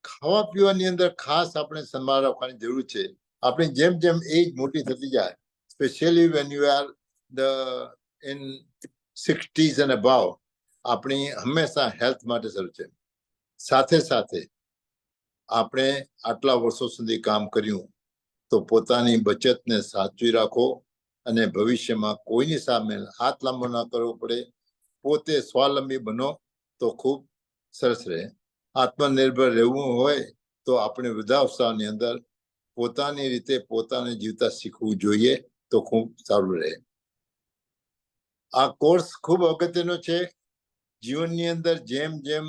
[SPEAKER 4] ખાવા પીવાની અંદર ખાસ આપણે સંભાળ રાખવાની જરૂર છે. આપણે જેમ જેમ એજ મોટી થતી જાય, specially when you are in 60s and above, આપણી હંમેશા હેલ્થ માટે સારું છે. સાથે સાથે આપણે આટલા વર્ષો સુધી કામ કર્યું તો પોતાની બચતને સાચવી રાખો અને ભવિષ્યમાં કોઈની સામે હાથ લાંબો ના કરવો પડે. પોતે સ્વાવલંબી બનો તો ખૂબ સરસ રહે. આત્મનિર્ભર રહેવું હોય તો આપણે વૃદ્ધાવસ્થાની અંદર પોતાની રીતે પોતાને જીવતા શીખવું જોઈએ તો ખૂબ સારું રહે. આ કોર્સ ખૂબ અગત્યનો છે. જીવનની અંદર જેમ જેમ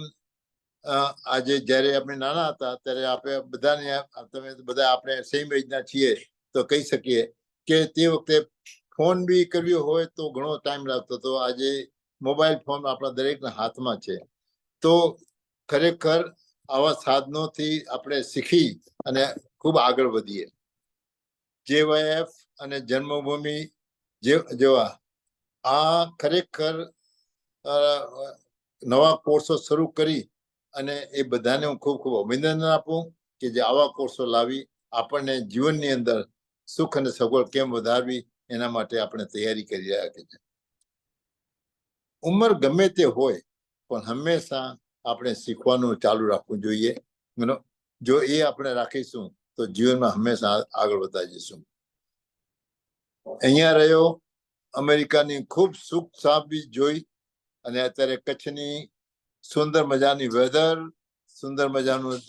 [SPEAKER 4] આજે જ્યારે આપણે નાના હતા ત્યારે આપણે બધાને તમે બધા આપણે સેમ એજના છીએ તો કહી શકીએ કે તે વખતે ફોન બી કર્યો હોય તો ઘણો ટાઈમ લાગતો હતો. આજે મોબાઈલ ફોન આપણા દરેકના હાથમાં છે. તો ખરેખર આવા સાધનોથી આપણે શીખી અને ખૂબ આગળ વધીએ. JYF અને જન્મભૂમિ જેવા આ ખરેખર નવા કોર્સો શરૂ કરી અને એ બધાને હું ખૂબ ખૂબ અભિનંદન આપું કે જે આવા કોર્સો લાવી આપણને જીવનની અંદર સુખ અને સગવડ કેમ વધારવી એના માટે આપણે તૈયારી કરી રહ્યા છીએ. ઉંમર ગમે તે હોય પણ હંમેશા આપણે શીખવાનું ચાલુ રાખવું જોઈએ. જો એ આપણે રાખીશું તો જીવનમાં હંમેશા આગળ વધતા જઈશું. અહીંયા રહ્યો, અમેરિકાની ખૂબ સુખ સાબી જોઈ અને અત્યારે કચ્છની સુંદર મજાની વેધર, સુંદર મજાનું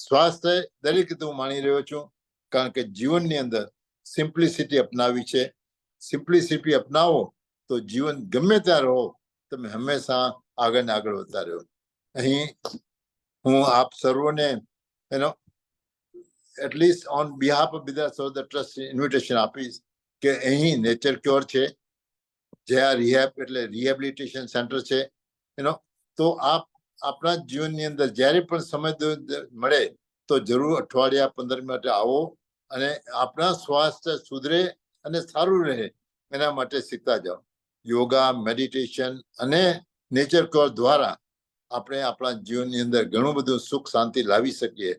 [SPEAKER 4] સ્વાસ્થ્ય દરેક રીતે હું માણી રહ્યો છું. કારણ કે જીવનની અંદર સિમ્પ્લિસિટી અપનાવી છે. સિમ્પ્લિસિટી અપનાવો તો જીવન ગમે ત્યાં રહો તમે હંમેશા આગળ ને આગળ વધતા રહ્યો. અહીં હું આપ સર્વોને at least on behalf of Bidas of the trust invitation આપીશ કે અહીં નેચર ક્યોર છે, જ્યાં રિહેબ એટલે રિહેબિલિટેશન સેન્ટર છે. તો આપ આપણા જીવનની અંદર જ્યારે પણ સમય મળે તો જરૂર અઠવાડિયા 15 મિનિટ આવો અને આપણા સ્વાસ્થ્ય સુધરે અને સારું રહે એના માટે શીખતા જાઓ. યોગા, મેડિટેશન અને નેચર ક્યોર દ્વારા આપણે આપણા જીવનની અંદર ઘણું બધું સુખ શાંતિ લાવી શકીએ.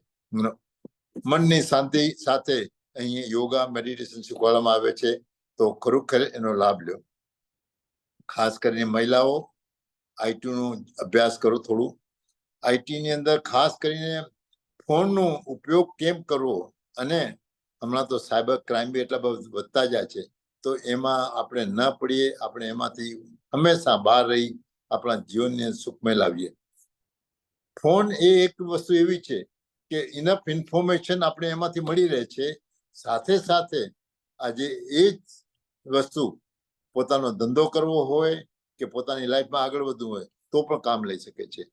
[SPEAKER 4] મનની શાંતિ સાથે અહીં યોગા મેડિટેશન શીખવાડવામાં આવે છે તો ખરેખર એનો લાભ લો. ખાસ કરીને મહિલાઓ IT નો અભ્યાસ કરો થોડું. IT ની અંદર ખાસ કરીને ફોનનો ઉપયોગ કેમ કરવો અને હમણાં તો સાયબર ક્રાઇમ બી એટલા બધા વધતા જાય છે તો એમાં આપણે ન પડીએ. આપણે એમાંથી હંમેશા બહાર રહી આપણા જીવનને સુખમય લાવીએ. ફોન એ એક વસ્તુ એવી છે કે ઇનફ ઇન્ફોર્મેશન આપણે એમાંથી મળી રહે છે. સાથે સાથે આજે એ જ વસ્તુ પોતાનો ધંધો કરવો હોય કે પોતાની લાઈફમાં આગળ વધવું હોય તો પણ કામ લઈ શકે છે.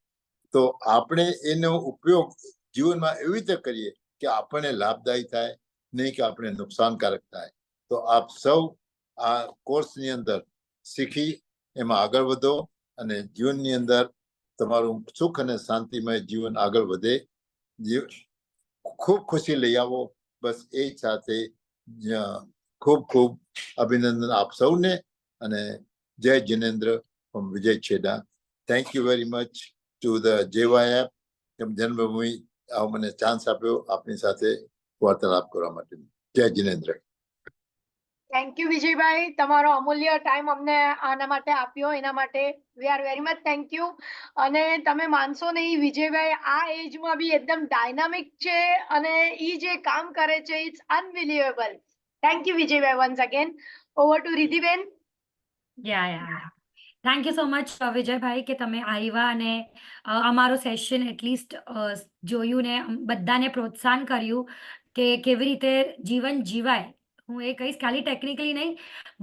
[SPEAKER 4] તો આપણે એનો ઉપયોગ જીવનમાં એવી રીતે કરીએ કે આપણને લાભદાયી થાય, નહીં કે આપણે નુકસાનકારક થાય. તો આપ સૌ આ કોર્સની અંદર શીખી એમાં આગળ વધો અને જીવનની અંદર તમારું સુખ અને શાંતિમય જીવન આગળ વધે. ખૂબ ખુશી લઈ આવો. બસ એ સાથે ખૂબ ખૂબ અભિનંદન આપ સૌને અને જય Jinendra from Vijay Cheda. Thank you very much to the JYF જન્મભૂમિ આવો મને ચાન્સ આપ્યો આપની સાથે વાર્તાલાપ કરવા માટે. જય જિનેન્દ્ર.
[SPEAKER 2] થેન્ક યુ વિજયભાઈ, તમારો અમૂલ્ય ટાઈમ અમને આના માટે આપ્યો એના માટે we are very much thank you. અને તમે માનશો નહીં, વિજયભાઈ આ એજમાં બી એકદમ ડાયનામિક છે અને ઈ જે કામ કરે છે ઇટ્સ અનબિલિવેબલ. થેન્ક યુ વિજયભાઈ વન્સ અગેન. ઓવર ટુ રિધિબેન.
[SPEAKER 1] Ya thank you so much વિજયભાઈ કે તમે આવ્યા અને અમારો સેશન એટલીસ્ટ જોયું ને બધાને પ્રોત્સાહન કર્યું કે કેવી રીતે જીવન જીવાય. હું એ કહીશ ખાલી ટેકનિકલી નહીં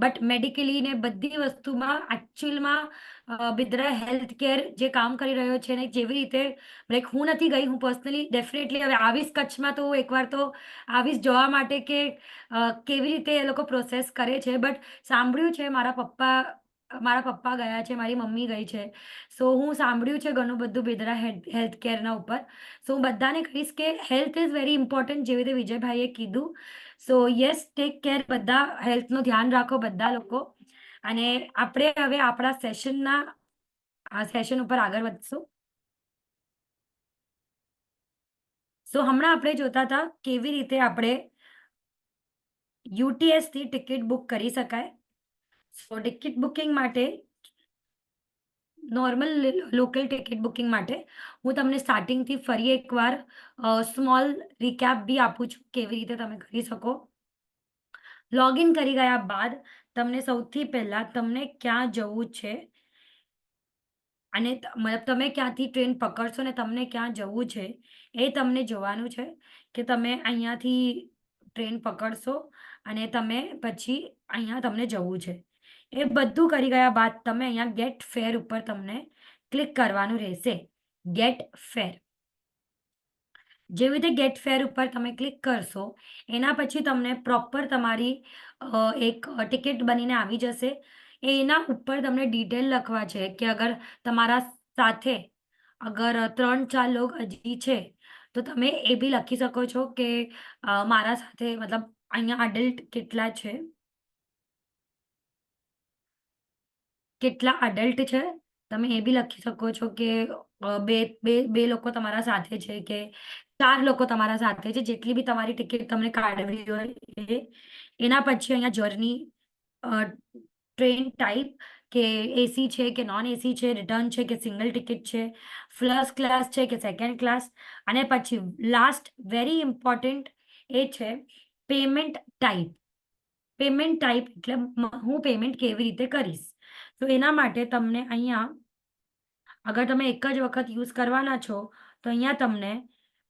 [SPEAKER 1] બટ મેડિકલી ને બધી વસ્તુમાં એકચ્યુઅલમાં બિદ્રા હેલ્થ કેર જે કામ કરી રહ્યો છે ને જેવી રીતે લાઈક હું નથી ગઈ, હું પર્સનલી ડેફિનેટલી હવે આવીશ કચ્છમાં તો એકવાર તો આવીશ જોવા માટે કે કેવી રીતે એ લોકો પ્રોસેસ કરે છે. બટ સાંભળ્યું છે મારા પપ્પા મારા પપ્પા ગયા છે, મારી મમ્મી ગઈ છે. સો હું સાંભળ્યું છે ઘણું બધું બેદરા હેલ્થ કેરના ઉપર. સો હું બધાને કહીશ કે હેલ્થ ઇઝ વેરી ઇમ્પોર્ટન્ટ, જેવી રીતે વિજયભાઈએ કીધું. સો યસ, ટેક કેર. બધા હેલ્થનું ધ્યાન રાખો બધા લોકો. અને આપણે હવે આપણા આ સેશન ઉપર આગળ વધશું. સો હમણાં આપણે જોતા હતા કેવી રીતે આપણે UTS થી ટિકિટ બુક કરી શકાય. સો ટિકિટ બુકિંગ માટે, નોર્મલ લોકલ ટિકિટ બુકિંગ માટે હું તમને સ્ટાર્ટિંગથી ફરી એકવાર સ્મોલ રિકેપ બી આપું છું કેવી રીતે તમે કરી શકો. લોગિન કરી ગયા બાદ તમને સૌથી પહેલા તમને ક્યાં જવું છે અને મતલબ તમે ક્યાંથી ટ્રેન પકડશો ને તમને ક્યાં જવું છે એ તમને જોવાનું છે કે તમે અહીંયાથી ટ્રેન પકડશો અને તમે પછી અહીંયા તમને જવું છે. એ બધું કરી ગયા બાદ તમે અહીંયા ગેટ ફેર ઉપર તમને ક્લિક કરવાનું રહેશે. ગેટ ફેર. જેવી રીતે ગેટ ફેર ઉપર તમે ક્લિક કરશો એના પછી તમને પ્રોપર તમારી એક ટિકિટ બનીને આવી જશે. એના ઉપર તમને ડિટેલ લખવા છે કે અગર તમારા સાથે અગર 3-4 લોગ હજી છે તો તમે એ બી લખી શકો છો કે મારા સાથે મતલબ અહીંયા અડલ્ટ કેટલા છે, કેટલા અડલ્ટ છે. તમે એ બી લખી શકો છો કે બે બે બે લોકો તમારા સાથે છે કે 4 લોકો તમારા સાથે છે, જેટલી બી તમારી ટિકિટ તમને કાઢવી હોય એ. એના પછી અહીંયા જર્ની, ટ્રેન ટાઈપ કે એસી છે કે નોન એસી છે, રિટર્ન છે કે સિંગલ ટિકિટ છે, ફર્સ્ટ ક્લાસ છે કે સેકન્ડ ક્લાસ. અને પછી લાસ્ટ વેરી ઇમ્પોર્ટન્ટ એ છે પેમેન્ટ ટાઈપ. પેમેન્ટ ટાઈપ એટલે હું પેમેન્ટ કેવી રીતે કરીશ. તો એના માટે તમને અહીંયા અગર તમે એક જ વખત યુઝ કરવાના છો તો અહીંયા તમને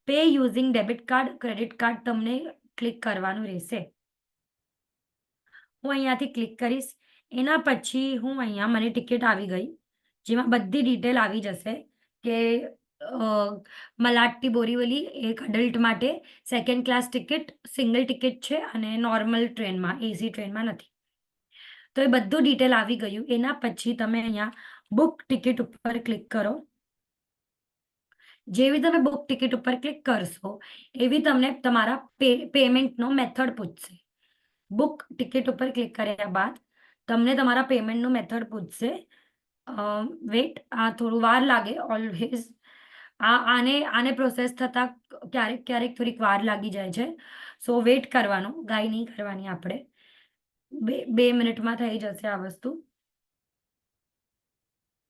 [SPEAKER 1] pay using debit card, credit card તમને ક્લિક કરવાનું રહેશે. હું અહીંયાથી ક્લિક કરીશ. એના પછી હું અહીંયા મને ટિકિટ આવી ગઈ જેમાં બધી ડિટેલ આવી જશે કે મલાટ્ટી બોરીવલી એક અડલ્ટ માટે second class ticket, single ticket છે અને નોર્મલ ટ્રેનમાં, એસી ટ્રેનમાં નથી. તો એ બધું ડિટેલ આવી ગયું. એના પછી તમે અહીંયા બુક ટિકિટ ઉપર ક્લિક કરો. જેવી તમે બુક ટિકિટ ઉપર ક્લિક કરશો એવી તમને તમારા પેમેન્ટનો મેથડ પૂછશે. બુક ટિકિટ ઉપર ક્લિક કર્યા બાદ તમને તમારા પેમેન્ટનું મેથડ પૂછશે. વેટ, આ થોડું વાર લાગે ઓલવેઝ. આને પ્રોસેસ થતા ક્યારેક થોડીક વાર લાગી જાય છે. સો વેટ કરવાનો, ગાય નહીં કરવાની આપણે. 2 મિનિટમાં થઈ જશે આ વસ્તુ.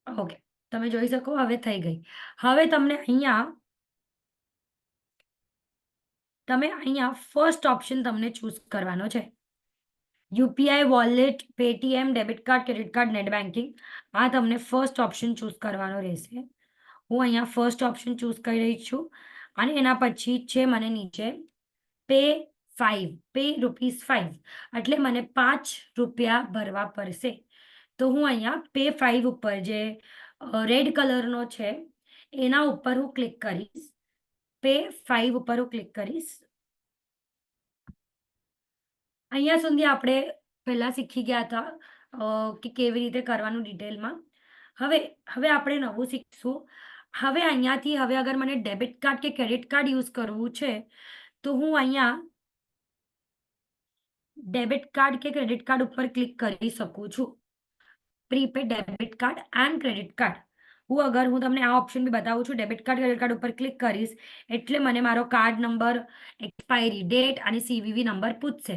[SPEAKER 1] ઓકે, તમે જોઈ શકો હવે થઈ ગઈ. હવે તમને અહીંયા ફર્સ્ટ ઓપ્શન તમને ચૂઝ કરવાનો છે. UPI wallet, Paytm, debit card, credit card, net banking. આ તમને ફર્સ્ટ ઓપ્શન ચૂઝ કરવાનો રહેશે. હું અહીંયા ફર્સ્ટ ઓપ્શન ચૂઝ કરી રહી છું અને એના પછી છે મને નીચે પે ₹5 એટલે મને 5 રૂપિયા ભરવા પડશે. તો હું અહીંયા પે 5 ઉપર જે રેડ કલરનો છે એના ઉપર હું ક્લિક કરીશ. પે 5 ઉપર હું ક્લિક કરીશ. અહીંયા સુધી આપણે પહેલા શીખી ગયા હતા કે કેવી રીતે કરવાનું ડિટેલમાં. હવે આપણે નવું શીખશું. હવે અહીંયાથી હવે અગર મને ડેબિટ કાર્ડ કે ક્રેડિટ કાર્ડ યુઝ કરવું છે તો હું અહીંયા ડેબિટ કાર્ડ કે ક્રેડિટ કાર્ડ ઉપર ક્લિક કરી શકું છું. Prepaid debit card and credit card. હું તમને આ ઓપ્શન બી બતાવું છું. ડેબિટ કાર્ડ, ક્રેડિટ કાર્ડ ઉપર ક્લિક કરીશ એટલે મને મારો કાર્ડ નંબર, એક્સપાયરી ડેટ અને CVV નંબર પૂછશે.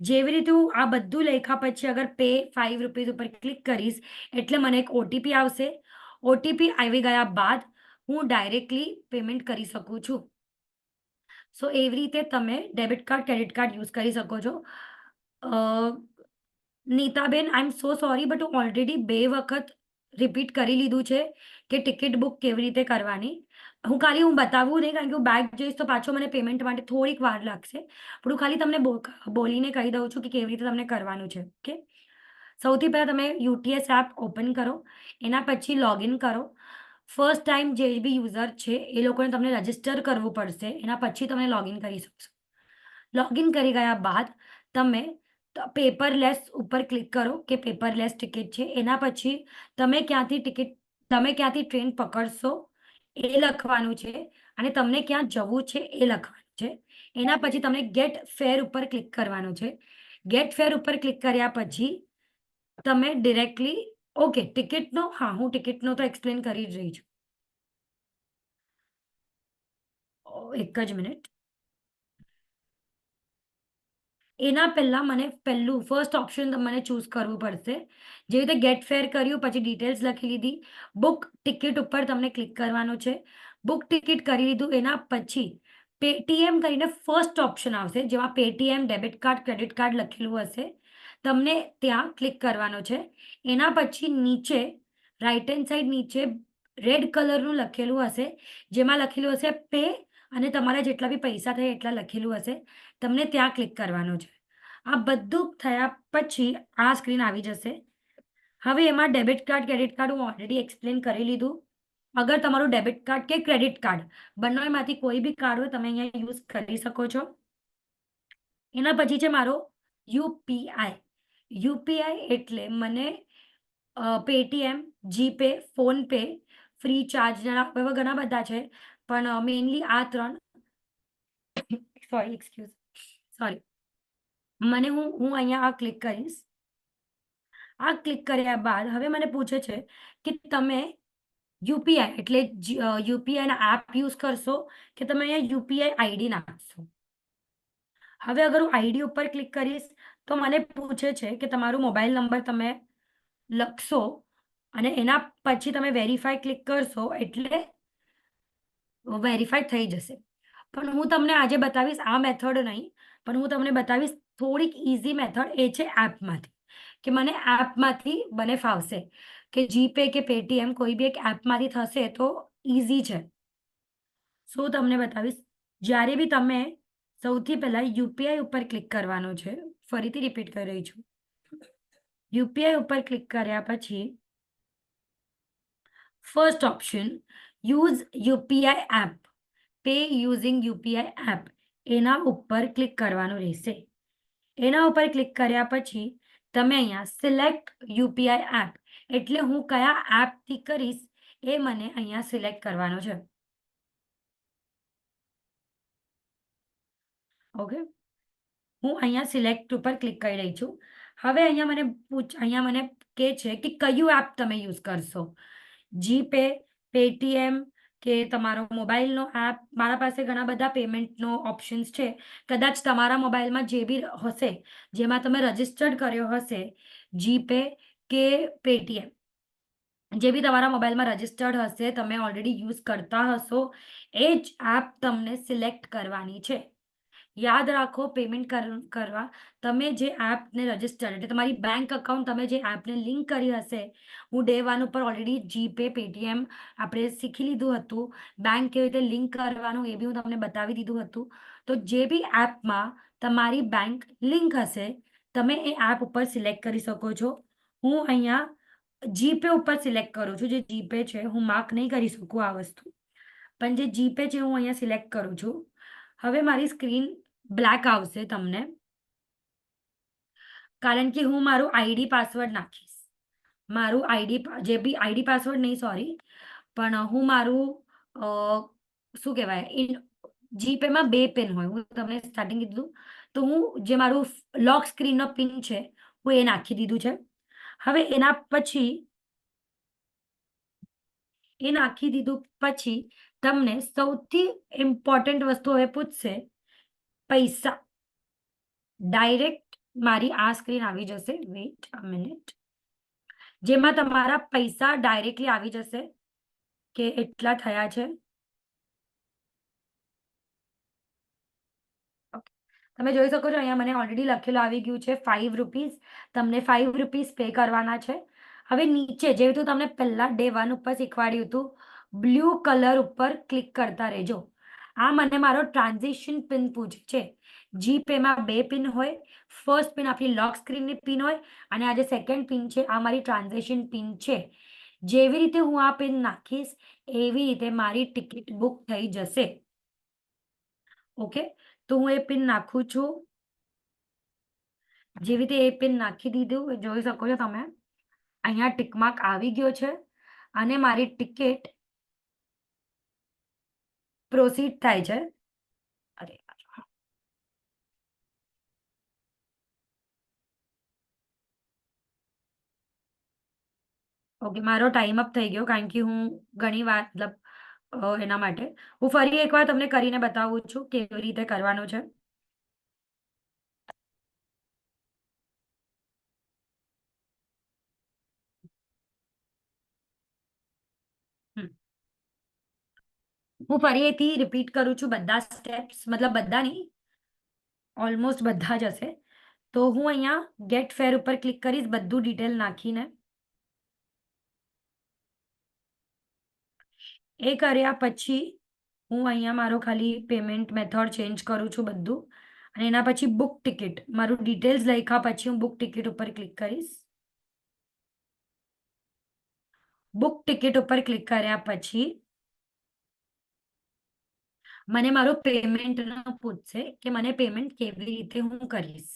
[SPEAKER 1] જેવી રીતે હું આ બધું લખ્યા પછી અગર પે ₹5 ઉપર ક્લિક કરીશ એટલે મને એક OTP આવશે. OTP આવી ગયા બાદ હું ડાયરેક્ટલી પેમેન્ટ કરી શકું છું. સો એવી રીતે તમે debit card, credit card use કરી શકો છો. નીતાબેન, આઈ એમ સો સોરી બટ હું ઓલરેડી 2 વખત રિપીટ કરી લીધું છે કે ટિકિટ બુક કેવી રીતે કરવાની. હું બતાવું નહીં કારણ કે હું બેક જઈશ તો પાછો મને પેમેન્ટ માટે થોડીક વાર લાગશે. પણ હું ખાલી તમને બોલીને કહી દઉં છું કે કેવી રીતે તમને કરવાનું છે. ઓકે, સૌથી પહેલાં તમે UTS એપ ઓપન કરો. એના પછી લોગિન કરો. ફર્સ્ટ ટાઈમ જે બી યુઝર છે એ લોકોને તમને રજિસ્ટર કરવું પડશે. એના પછી તમે લોગિન કરી શકશો. લોગિન કરી ગયા બાદ તમે પેપરલેસ ઉપર ક્લિક કરો કે પેપરલેસ ટિકિટ છે. એના પછી તમે ક્યાંથી ટ્રેન પકડશો એ લખવાનું છે અને તમને ક્યાં જવું છે એ લખવાનું છે. એના પછી તમને ગેટ ફેર ઉપર ક્લિક કરવાનું છે. ગેટ ફેર ઉપર ક્લિક કર્યા પછી તમે ડિરેક્ટલી ઓકે ટિકિટનો હું ટિકિટનો તો એક્સપ્લેન કરી જ રહી છું. એક જ મિનિટ. એના પહેલા મને ફર્સ્ટ ઓપ્શન મને ચૂઝ કરવું પડશે. જેવી રીતે ગેટ ફેર કર્યું પછી ડિટેલ્સ લખી લીધી. બુક ટિકિટ ઉપર તમને ક્લિક કરવાનું છે. બુક ટિકિટ કરી લીધું. એના પછી પેટીએમ કરીને ફર્સ્ટ ઓપ્શન આવશે જેમાં Paytm debit card credit card લખેલું હશે. તમને ત્યાં ક્લિક કરવાનો છે. એના પછી નીચે રાઈટ હેન્ડ સાઈડ નીચે રેડ કલરનું લખેલું હશે જેમાં લખેલું હશે પે અને તમારા જેટલા બી પૈસા થાય એટલા લખેલું હશે. તમને ત્યાં ક્લિક કરવાનું છે. આ બધું થયા પછી આ સ્ક્રીન આવી જશે. હવે એમાં ડેબિટ કાર્ડ ક્રેડિટ કાર્ડ હું ઓલરેડી એક્સપ્લેન કરી લીધું. અગર તમારું ડેબિટ કાર્ડ કે ક્રેડિટ કાર્ડ બંનેમાંથી કોઈ બી કાર્ડ હોય તમે અહીંયા યુઝ કરી શકો છો. એના પછી છે મારો યુપીઆઈ. યુપીઆઈ એટલે મને Paytm, GPay, PhonePe, free charge એવા ઘણા બધા છે પણ મેઇનલી આ 3 સોરી મને હું અહીંયા આ ક્લિક કરીશ. આ ક્લિક કર્યા બાદ હવે મને પૂછે છે કે તમે યુપીઆઈ એટલે યુપીઆઈના એપ યુઝ કરશો કે તમે અહીંયા યુપીઆઈ આઈડી નાખશો. હવે અગર હું આઈડી ઉપર ક્લિક કરીશ તો મને પૂછે છે કે તમારો મોબાઈલ નંબર તમે લખશો અને એના પછી તમે વેરીફાઈ ક્લિક કરશો એટલે વેરીફાઈ થઈ જશે. પણ હું તમને આજે બતાવીશ આ મેથડ નહીં પણ હું તમને બતાવીશ થોડીક ઇઝી મેથડ એ છે એપમાંથી કે મને એપમાંથી બને ફાવશે કે જીપે કે પેટીએમ કોઈ બી એક એપમાંથી થશે તો ઇઝી છે. સો તમને બતાવીશ. જ્યારે બી તમે સૌથી પહેલા યુપીઆઈ ઉપર ક્લિક કરવાનું છે. ફરીથી રિપીટ કરી રહી છું. યુપીઆઈ ઉપર ક્લિક કર્યા પછી first option use UPI app pay using UPI app એના ઉપર ક્લિક કરવાનું રહેશે. એના ઉપર ક્લિક કર્યા પછી તમે અહીંયા સિલેક્ટ યુપીઆઈ એપ એટલે હું કયા એપથી કરીશ એ મને અહીંયા સિલેક્ટ કરવાનો છે. ઓકે હું અહીંયા સિલેક્ટ ઉપર ક્લિક કરી રહી છું. હવે અહીંયા મને કહે છે કે કયું એપ તમે યુઝ કરશો. જીપે, પેટીએમ કે તમારો મોબાઈલનો એપ. મારા પાસે ઘણા બધા પેમેન્ટનો ઓપ્શન્સ છે. કદાચ તમારા મોબાઈલમાં જે બી હશે જેમાં તમે રજીસ્ટર્ડ કર્યો હશે જીપે કે પેટીએમ જે બી તમારા મોબાઈલમાં રજીસ્ટર્ડ હશે તમે ઓલરેડી યુઝ કરતા હશો એ જ એપ તમને સિલેક્ટ કરવાની છે. યાદ રાખો પેમેન્ટ કરવા તમે જે એપને રજીસ્ટર એટલે તમારી બેંક અકાઉન્ટ તમે જે એપને લિંક કરી હશે. હું ડે 1 ઉપર ઓલરેડી જીપે પેટીએમ આપણે શીખી લીધું હતું. બેંક કેવી રીતે લિંક કરવાનું એ બી હું તમને બતાવી દીધું હતું. તો જે બી એપમાં તમારી બેંક લિંક હશે તમે એ એપ ઉપર સિલેક્ટ કરી શકો છો. હું અહીંયા જીપે ઉપર સિલેક્ટ કરું છું. જે જીપે છે હું માર્ક નહીં કરી શકું આ વસ્તુ પણ જે જીપે છે હું અહીંયા સિલેક્ટ કરું છું. હવે મારી સ્ક્રીન બ્લેક આવશે તમને કારણ કે હું મારું આઈડી પાસવર્ડ નાખીશ. મારું જે બી આઈડી પાસવર્ડ નહીં સોરી પણ હું મારું શું કહેવાય જીપેમાં 2 પિન હોય. હું તમને સ્ટાર્ટિંગ કીધું તો હું જે મારું લોક સ્ક્રીનનો પિન છે હું એ નાખી દીધું છે. હવે એના પછી એ નાખી દીધું પછી તમને સૌથી ઇમ્પોર્ટન્ટ વસ્તુ હવે પૂછશે પૈસા. ડાયરેક્ટ મારી આ સ્ક્રીન આવી જશે. વેઇટ અ મિનિટ. જેમાં તમારા પૈસા ડાયરેક્ટલી આવી જશે કે એટલા થયા છે. તમે જોઈ શકો છો અહીંયા મને ઓલરેડી લખેલું આવી ગયું છે 5 રૂપીસ. તમને 5 રૂપીસ પે કરવાના છે. હવે નીચે જેવું તું તમને પહેલા ડે 1 ઉપર શીખવાડ્યું હતું બ્લુ કલર ઉપર ક્લિક કરતા રહેજો. આ મને મારો ટ્રાન્ઝેક્શન પિન પૂછે છે. જીપેમાં 2 પિન હોય. ફર્સ્ટ પિન આપણી લોક સ્ક્રીનની પિન હોય અને આ જે સેકન્ડ પિન છે આ મારી ટ્રાન્ઝેક્શન પિન છે. જેવી રીતે હું આ પિન નાખીશ એવી રીતે મારી ટિકિટ બુક થઈ જશે. ઓકે તો હું એ પિન નાખું છું. જેવી રીતે એ પિન નાખી દીધું, જોઈ શકો છો તમે અહીંયા ટિક માર્ક આવી ગયો છે અને મારી ટિકિટ પ્રોસીડ થાય છે. અરે ઓકે, મારો ટાઈમ અપ થઈ ગયો કારણ કે હું ઘણી વાર મતલબ એના માટે હું ફરી એકવાર તમને કરીને બતાવું છું કેવી રીતે કરવાનું છે. હું ફરીથી રિપીટ કરું છું બધા સ્ટેપ્સ, મતલબ બધા નહીં, ઓલમોસ્ટ બધા જ હશે. તો હું અહીંયા ગેટ ફેર ઉપર ક્લિક કરીશ બધું ડિટેલ નાખીને. એ કર્યા પછી હું અહીંયા મારો ખાલી પેમેન્ટ મેથડ ચેન્જ કરું છું બધું, અને એના પછી બુક ટિકિટ મારું ડિટેલ્સ લખ્યા પછી હું બુક ટિકિટ ઉપર ક્લિક કરીશ. બુક ટિકિટ ઉપર ક્લિક કર્યા પછી મને મારો પેમેન્ટ પૂછશે કે મને પેમેન્ટ કેવી રીતે હું કરીશ,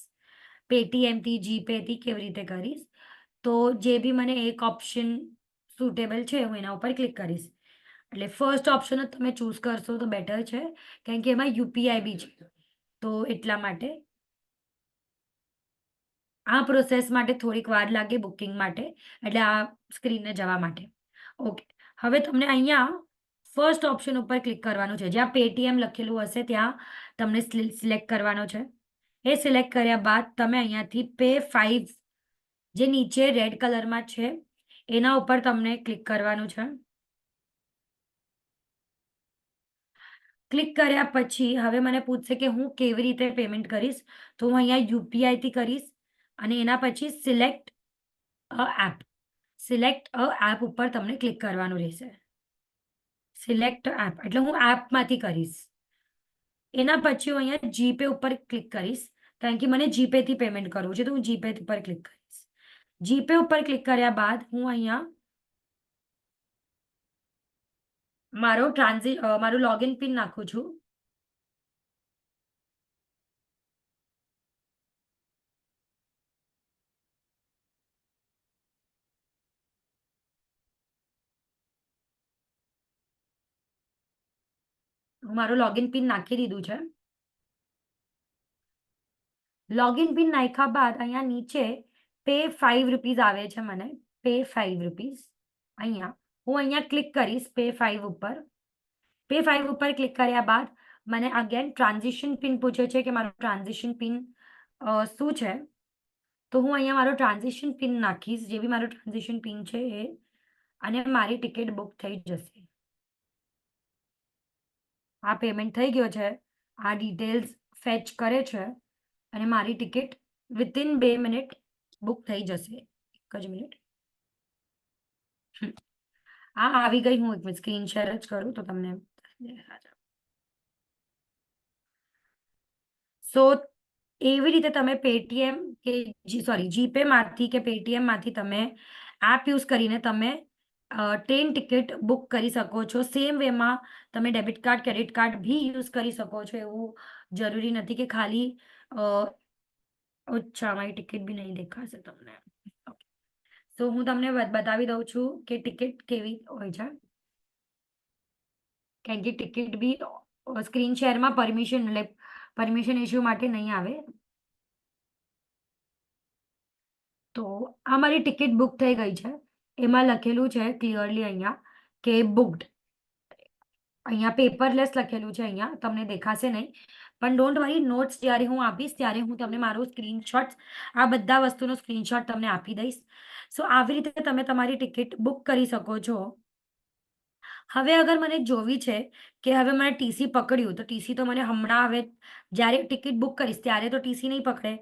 [SPEAKER 1] પેટીએમ થી, જીપે થી કેવી રીતે કરીશ. તો જે બી મને એક ઓપ્શન સુટેબલ છે હું એના ઉપર ક્લિક કરીશ. એટલે ફર્સ્ટ ઓપ્શન જ તમે ચૂઝ કરશો તો બેટર છે કારણ કે એમાં યુપીઆઈ બી છે, તો એટલા માટે આ પ્રોસેસ માટે થોડીક વાર લાગે બુકિંગ માટે, એટલે આ સ્ક્રીનને જવા માટે. ઓકે, હવે તમને અહીંયા ફર્સ્ટ ઓપ્શન ઉપર ક્લિક કરવાનું છે, જ્યાં પેટીએમ લખેલું હશે ત્યાં તમને સિલેક્ટ કરવાનો છે. એ સિલેક્ટ કર્યા બાદ તમે અહીંયાથી પે 5 જે નીચે રેડ કલરમાં છે એના ઉપર તમને ક્લિક કરવાનું છે. ક્લિક કર્યા પછી હવે મને પૂછશે કે હું કેવી રીતે પેમેન્ટ કરીશ, તો હું અહીંયા યુપીઆઈ થી કરીશ અને એના પછી સિલેક્ટ અ એપ ઉપર તમને ક્લિક કરવાનું રહેશે. સિલેક્ટ એપ એટલે હું એપમાંથી કરીશ. એના પછી હું અહીંયા જીપે ઉપર ક્લિક કરીશ કારણ કે મને જીપે થી પેમેન્ટ કરવું છે, તો હું જીપે ઉપર ક્લિક કરીશ. જીપે ઉપર ક્લિક કર્યા બાદ હું અહીંયા મારું લોગિન પિન નાખું છું. હું મારું લોગિન પિન નાખી દીધું છે. લોગિન પિન નાખ્યા બાદ અહીંયા નીચે પે 5 રૂપીઝ આવે છે, મને પે 5 રૂપીઝ અહીંયા ક્લિક કરીશ પે 5 ઉપર. પે 5 ઉપર ક્લિક કર્યા બાદ મને અગેન ટ્રાન્ઝેક્શન પિન પૂછે છે કે મારું ટ્રાન્ઝેક્શન પિન શું છે, તો હું અહીંયા મારો ટ્રાન્ઝેક્શન પિન નાખીશ, જે બી મારો ટ્રાન્ઝેક્શન પિન છે એ, અને મારી ટિકિટ બુક થઈ જશે. આ પેમેન્ટ થઈ ગયો છે, આ ડિટેલ્સ ફેચ કરે છે અને મારી ટિકિટ વિથિન 2 મિનિટ બુક થઈ જશે. એક જ મિનિટ, આ આવી ગઈ. હું એક સ્ક્રીન શેર જ કરું તો તમને સો એવી રીતે તમે પેટીએમ કે જીપે માંથી કે પેટીએમ માંથી તમે એપ યુઝ કરીને તમે ટ્રેન ટિકિટ બુક કરી શકો છો. સેમ વેમાં તમે ડેબિટ કાર્ડ, ક્રેડિટ કાર્ડ બી યુઝ કરી શકો છો. એવું જરૂરી નથી કે ખાલી અચ્છા મારી ટિકિટ બી નહીં દેખાશે તમને. તો હું તમને બતાવી દઉં છું કે ટિકિટ કેવી હોય છે, કારણ કે ટિકિટ બી સ્ક્રીન શેરમાં પરમિશન ઇશ્યુ માટે નહીં આવે. તો આ મારી ટિકિટ બુક થઈ ગઈ છે. એમાં લખેલું છે ક્લિયરલી અહીંયા કે બુકડ. અહીંયા પેપરલેસ લખેલું છે, અહીંયા તમને દેખાશે નહીં, પણ ડોન્ટ વરી, નોટ્સ જ્યારે હું આપીશ ત્યારે હું તમને મારો સ્ક્રીનશોટ, આ બધા વસ્તુનો સ્ક્રીનશોટ તમને આપી દઈશ. સો આવી રીતે તમે તમારી ટિકિટ બુક કરી શકો છો. હવે અગર મને જોવી છે કે હવે મને ટીસી પકડ્યું, તો ટીસી તો મને હમણાં, હવે જ્યારે ટિકિટ બુક કરીશ ત્યારે તો ટીસી નહીં પકડે.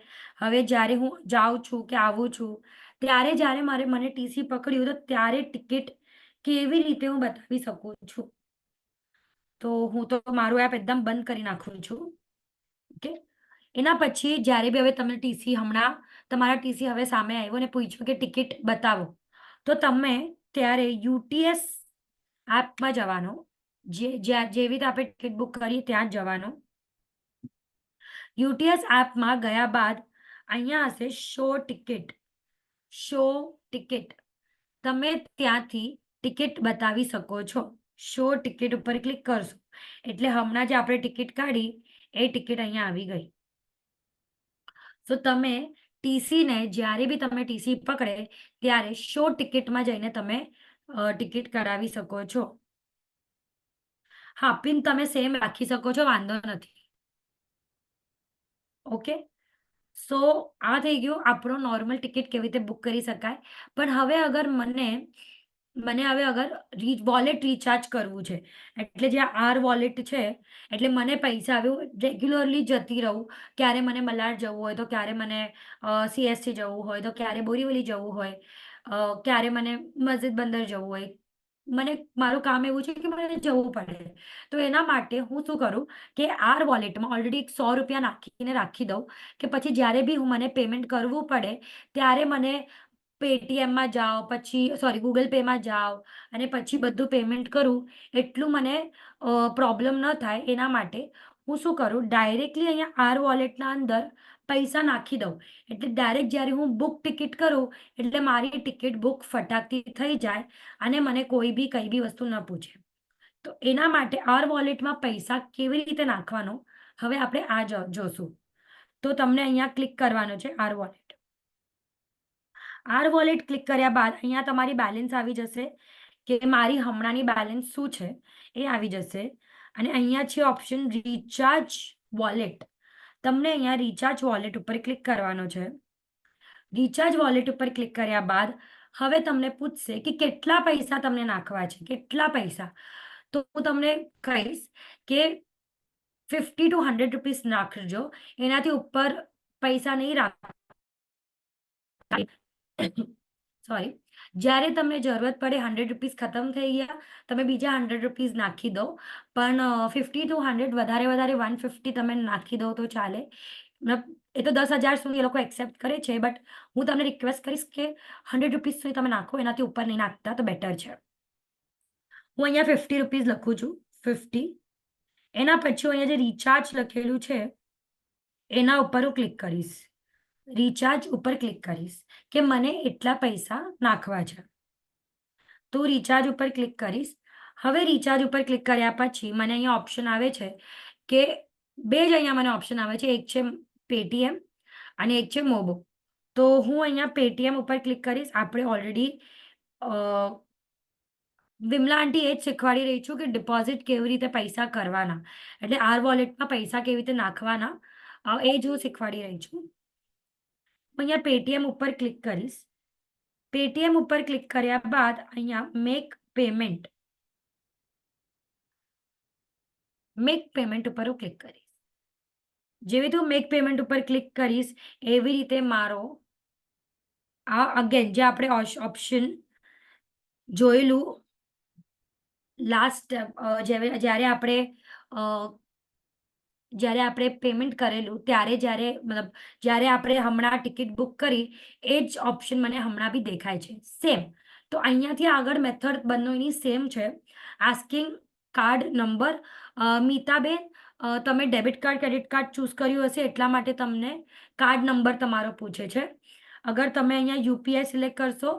[SPEAKER 1] હવે જ્યારે હું જાઉં છું કે આવું છું ત્યારે જ્યારે મને ટીસી પકડ્યું તો ત્યારે ટિકિટ કેવી રીતે હું બતાવી શકું છું. તો હું તો મારું એપ એકદમ બંધ કરી નાખું છું. ઓકે, એના પછી જ્યારે બી હવે તમને ટીસી, હમણાં તમારા ટીસી હવે સામે આવ્યો ને પૂછ્યું કે ટિકિટ બતાવો, તો તમે ત્યારે યુટીએસ એપમાં જવાનો, જેવી રીતે આપણે ટિકિટ બુક કરી ત્યાં જ જવાનો. યુટીએસ એપમાં ગયા બાદ અહીંયા હશે શો ટિકિટ. તમે ત્યાંથી ટિકિટ બતાવી શકો છો. શો ટિકિટ ઉપર ક્લિક કરશો એટલે હમણાં જે આપણે ટિકિટ કાઢી એ ટિકિટ અહીંયા આવી ગઈ. તો તમે ટીસીને જ્યારે બી તમે ટીસી પકડે ત્યારે શો ટિકિટમાં જઈને તમે ટિકિટ કરાવી શકો છો. હા, પિન તમે સેમ રાખી શકો છો, વાંધો નથી. ઓકે, સો આ થઈ ગયું આપણો નોર્મલ ટિકિટ કેવી રીતે બુક કરી શકાય. પણ હવે અગર મને હવે અગર વોલેટ રિચાર્જ કરવું છે, એટલે જે આર વોલેટ છે, એટલે મને પૈસા હવે રેગ્યુલરલી જતી રહું. ક્યારે મને મલાડ જવું હોય તો ક્યારે મને સીએસટી જવું હોય તો ક્યારે બોરીવલી જવું હોય, ક્યારે મને મસ્જિદ બંદર જવું હોય. મારું કામ એવું છે કે મને જવું પડે. તો એના માટે હું શું કરું કે આર વોલેટમાં ઓલરેડી 100 રૂપિયા નાખીને રાખી દઉં કે પછી જ્યારે બી મને પેમેન્ટ કરવું પડે ત્યારે મને પેટીએમમાં જાઓ, પછી ગૂગલ પેમાં જાઓ અને પછી બધું પેમેન્ટ કરું, એટલું મને પ્રોબ્લેમ ન થાય. એના માટે હું શું કરું, ડાયરેક્ટલી અહીંયા આર વોલેટના અંદર પૈસા નાખી દઉં. એટલે ડાયરેક્ટ જ્યારે હું બુક ટિકિટ કરું એટલે મારી ટિકિટ બુક ફટાકથી થઈ જાય અને મને કોઈ બી કઈ બી વસ્તુ ન પૂછે. તો એના માટે આર વોલેટમાં પૈસા કેવી રીતે નાખવાનો હવે આપણે આ જોશું. તો તમને અહીંયા ક્લિક કરવાનો છે R wallet. R wallet click કર્યા બાદ અહીંયા તમારી બેલેન્સ આવી જશે કે મારી હમણાંની બેલેન્સ શું છે એ આવી જશે. અને અહીંયા છે ઓપ્શન રિચાર્જ વોલેટ. તમને અહીંયા રિચાર્જ વોલેટ ઉપર ક્લિક કરવાનો છે. રિચાર્જ વોલેટ ઉપર ક્લિક કર્યા બાદ હવે તમને પૂછશે કે કેટલા પૈસા તમને નાખવા છે, કેટલા પૈસા. તો હું તમને કહીશ કે 50 to 100 રૂપીસ નાખજો, એનાથી ઉપર પૈસા નહીં રાખ. સોરી, જ્યારે તમને જરૂરત પડે 100 રૂપીસ ખતમ થઈ ગયા તમે બીજા 100 રૂપીસ નાખી દો. પણ 50 to 100 વધારે 150 તમે નાખી દો તો ચાલે. એ તો 10,000 સુધી એ લોકો એક્સેપ્ટ કરે છે, બટ હું તમને રિક્વેસ્ટ કરીશ કે 100 રૂપીસ સુધી તમે નાખો, એનાથી ઉપર નહીં નાખતા તો બેટર છે. હું અહીંયા 50 રૂપીસ લખું છું, 50. એના પછી અહીંયા જે રિચાર્જ લખેલું છે એના ઉપર હું ક્લિક કરીશ. રિચાર્જ ઉપર ક્લિક કરીશ કે મને એટલા પૈસા નાખવા છે. તો રિચાર્જ ઉપર ક્લિક કરીશ. હવે રિચાર્જ ઉપર ક્લિક કર્યા પછી મને અહીંયા ઓપ્શન આવે છે કે બે જ અહીંયા મને ઓપ્શન આવે છે, એક છે પેટીએમ અને એક છે મોબો. તો હું અહીંયા પેટીએમ ઉપર ક્લિક કરીશ. આપણે ઓલરેડી વિમલા આંટી એ જ શીખવાડી રહી છું કે ડિપોઝિટ કેવી રીતે પૈસા કરવાના, એટલે આર વોલેટમાં પૈસા કેવી રીતે નાખવાના એ જ હું શીખવાડી રહી છું. અહીંયા પેટીએમ ઉપર ક્લિક કરીશ. પેટીએમ ઉપર ક્લિક કર્યા બાદ અહીંયા મેક પેમેન્ટ ઉપર હું ક્લિક કરીશ. જેવી રીતે હું મેક પેમેન્ટ ઉપર ક્લિક કરીશ એવી રીતે મારો આ અગેન જે આપણે ઓપ્શન જોયેલું લાસ્ટ જ્યારે આપણે પેમેન્ટ કરેલું ત્યારે જ્યારે આપણે હમણાં ટિકિટ બુક કરી એ જ ઓપ્શન મને હમણાં બી દેખાય છે સેમ. તો અહીંયાથી આગળ મેથડ બંનેની સેમ છે. Asking card number. મીતાબેન, તમે debit card credit card choose કર્યું હશે એટલા માટે તમને કાર્ડ નંબર તમારો પૂછે છે. અગર તમે અહીંયા યુપીઆઈ સિલેક્ટ કરશો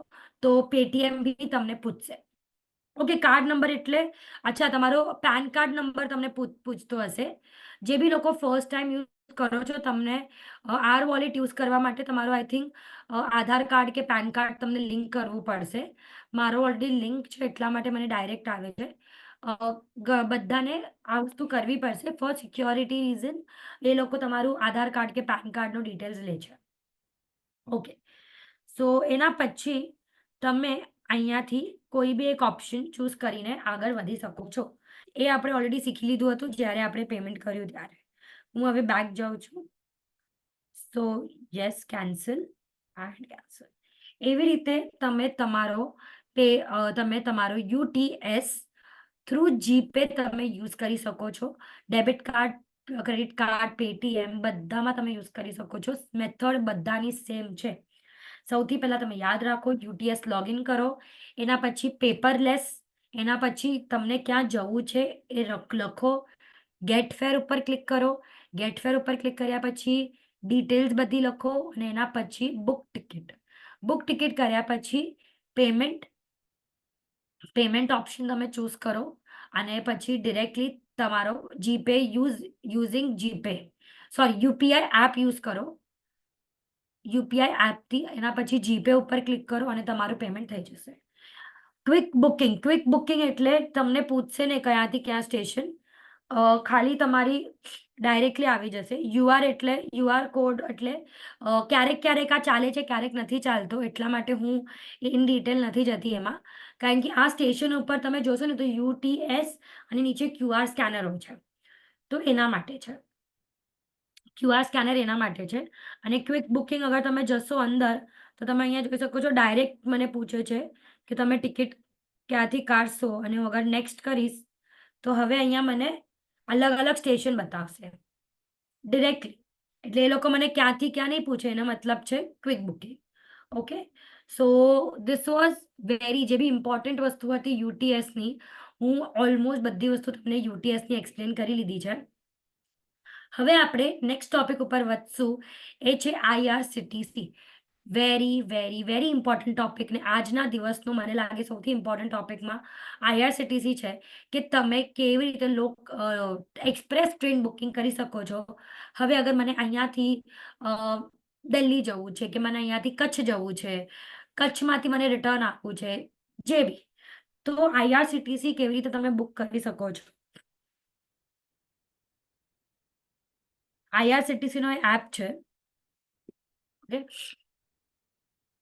[SPEAKER 1] તો પેટીએમ બી તમને પૂછશે. ઓકે, કાર્ડ નંબર એટલે અચ્છા તમારો પેન કાર્ડ નંબર તમને પૂછતો હશે. જે બી લોકો ફર્સ્ટ ટાઈમ યુઝ કરો છો તમને આર વોલેટ યુઝ કરવા માટે તમારો આઈ થિંક આધાર કાર્ડ કે પેન કાર્ડ તમને લિંક કરવું પડશે. મારો ઓલરેડી લિંક છે એટલા માટે મને ડાયરેક્ટ આવે છે. બધાને આ વસ્તુ કરવી પડશે. ફોર સિક્યોરિટી રીઝન એ લોકો તમારું આધાર કાર્ડ કે પેન કાર્ડનો ડિટેલ્સ લે છે. ઓકે, સો એના પછી તમે અહીંયાથી કોઈ બી એક ઓપ્શન ચૂઝ કરીને આગળ વધી શકો છો. એ આપણે ઓલરેડી શીખી લીધું હતું જ્યારે આપણે પેમેન્ટ કર્યું ત્યારે. હું હવે બેક જાઉં છું. સો યસ, કેન્સલ એન્ડ કેન્સલ. એવી રીતે તમે તમારો યુટીએસ થ્રુ જીપે તમે યુઝ કરી શકો છો. Debit card, credit card, Paytm બધામાં તમે યુઝ કરી શકો છો. મેથડ બધાની સેમ છે. સૌથી પહેલા તમે યાદ રાખો, યુટીએસ લોગિન કરો, એના પછી પેપરલેસ, એના પછી તમને ક્યાં જવું છે એ લખો. ગેટ ફેર ઉપર ક્લિક કરો. ગેટ ફેર ઉપર ક્લિક કર્યા પછી ડિટેલ્સ બધી લખો અને એના પછી બુક ટિકિટ કર્યા પછી પેમેન્ટ ઓપ્શન તમે ચૂઝ કરો અને પછી ડિરેક્ટલી તમારો GPay using UPI app use કરો. યુપીઆઈ એપથી એના પછી જીપે ઉપર ક્લિક કરો અને તમારું પેમેન્ટ થઈ જશે. ક્વિક બુકિંગ એટલે તમને પૂછશે ને ક્યાંથી ક્યાં સ્ટેશન, ખાલી તમારી ડાયરેક્ટલી આવી જશે. યુઆર કોડ એટલે ક્યારેક આ ચાલે છે, ક્યારેક નથી ચાલતો, એટલા માટે હું ઇન ડિટેલ નથી જતી એમાં. કારણ કે આ સ્ટેશન ઉપર તમે જોશો ને તો યુટીએસ અને નીચે ક્યુઆર સ્કેનર હોય છે, તો એના માટે છે. ક્યુઆર સ્કેનર એના માટે છે. અને ક્વિક બુકિંગ અગર તમે જશો અંદર તો તમે અહીંયા જોઈ શકો છો, ડાયરેક્ટ મને પૂછે છે કે તમે ટિકિટ ક્યાંથી કાઢશો, અને હું અગર નેક્સ્ટ કરીશ તો હવે અહીંયા મને અલગ અલગ સ્ટેશન બતાવશે ડિરેક્ટલી. એટલે એ લોકો મને ક્યાંથી ક્યાં નહીં પૂછે, એનો મતલબ છે quick booking. Okay, so this was જે બી ઇમ્પોર્ટન્ટ વસ્તુ હતી યુટીએસની, હું ઓલમોસ્ટ બધી વસ્તુ તમને યુટીએસની એક્સપ્લેન કરી લીધી છે. હવે આપણે નેક્સ્ટ ટોપિક ઉપર વધશું, એ છે આઈઆરસીટીસી. વેરી ઇમ્પોર્ટન્ટ ટોપિક, ને આજના દિવસનું મને લાગે સૌથી ઇમ્પોર્ટન્ટ ટોપિકમાં આઈઆરસીટીસી છે કે તમે કેવી રીતે એક્સપ્રેસ ટ્રેન બુકિંગ કરી શકો છો. હવે અગર મને અહીંયાથી દિલ્હી જવું છે, કે મને અહીંયાથી કચ્છ જવું છે, કચ્છમાંથી મને રિટર્ન આપવું છે, જે બી, તો આઈઆરસીટીસી કેવી રીતે તમે બુક કરી શકો છો. આઈઆરસીટીસી નો એપ છે. ઓકે,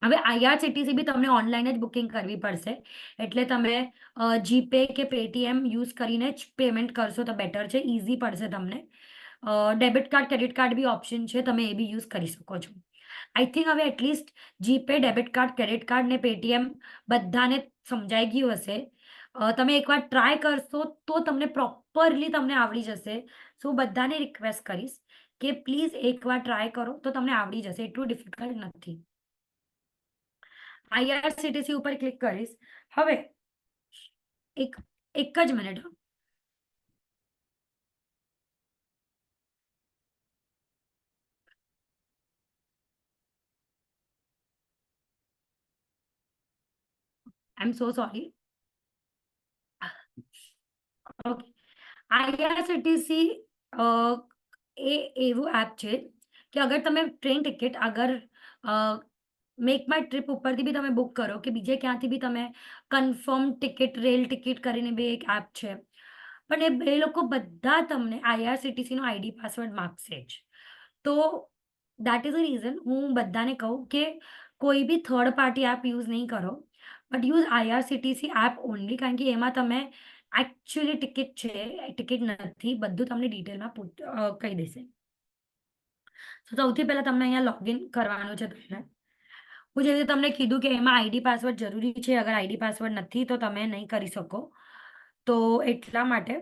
[SPEAKER 1] હવે આઈઆરસીટીસી બી તમને ઓનલાઈન જ બુકિંગ કરવી પડશે, એટલે તમે જીપે કે પેટીએમ યુઝ કરીને જ પેમેન્ટ કરશો તો બેટર છે, ઇઝી પડશે તમને. ડેબિટ કાર્ડ ક્રેડિટ કાર્ડ બી ઓપ્શન છે, તમે એ બી યુઝ કરી શકો છો. આઈ થિંક હવે at least GPay, debit card, credit card ને પેટીએમ બધાને સમજાઈ ગયું હશે. તમે એકવાર ટ્રાય કરશો તો તમને પ્રોપરલી તમને આવડી જશે. સો બધાને રિક્વેસ્ટ કરીશ કે પ્લીઝ એકવાર ટ્રાય કરો તો તમને આવડી જશે, એટલું ડિફિકલ્ટ નથી. આઈઆરસીટીસી ઉપર ક્લિક કરીશ. હવે એક જ મિનિટ. આઈ એમ સો સોરી. ઓકે, આઈઆરસીટીસી એ એવું એપ છે કે અગર તમે train ticket make my trip ઉપરથી બી તમે બુક કરો કે બીજે ક્યાંથી બી તમે કન્ફર્મ ટિકિટ, રેલ ટિકિટ કરીને બી એક એપ છે, પણ એ લોકો બધા તમને આઈઆરસીટીસી નો આઈડી પાસવર્ડ માંગશે જ. તો દેટ ઇઝ અ રીઝન હું બધાને કહું કે કોઈ બી થર્ડ પાર્ટી એપ યુઝ નહીં કરો, but use IRCTC app only, કારણ કે એમાં તમે એકચ્યુઅલી ટિકિટ નથી, બધું તમને ડિટેલમાં કહી દેશે. સૌથી પહેલા તમને અહીંયા લોગિન કરવાનું છે. હું જેવી રીતે તમને કીધું કે એમાં આઈડી પાસવર્ડ જરૂરી છે, અગર આઈડી પાસવર્ડ નથી તો તમે નહીં કરી શકો. તો એટલા માટે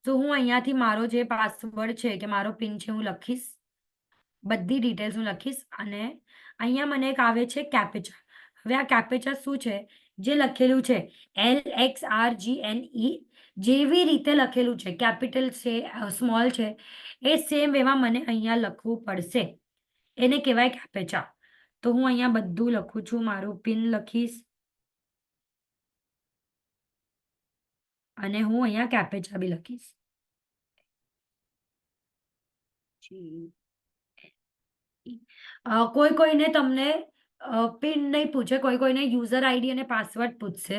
[SPEAKER 1] તો હું અહીંયાથી મારો જે પાસવર્ડ છે કે મારો પિન છે હું લખીશ, બધી ડિટેલ્સ હું લખીશ, અને અહીંયા મને એક આવે છે કેપ્ચા. હવે આ કેપ્ચા શું છે, જે લખેલું છે LXRGNE, જેવી રીતે લખેલું છે, કેપિટલ છે, સ્મોલ છે, એ સેમ વેમાં મને અહીંયા લખવું પડશે. એને કહેવાય કેપ્ચા. તો હું અહીંયા બધું લખું છું, મારું પિન લખીશ અને હું અહીંયા કેપ્ચા બી લખીશ. કોઈને તમને પિન નહીં પૂછે, કોઈને યુઝર આઈડી અને પાસવર્ડ પૂછશે.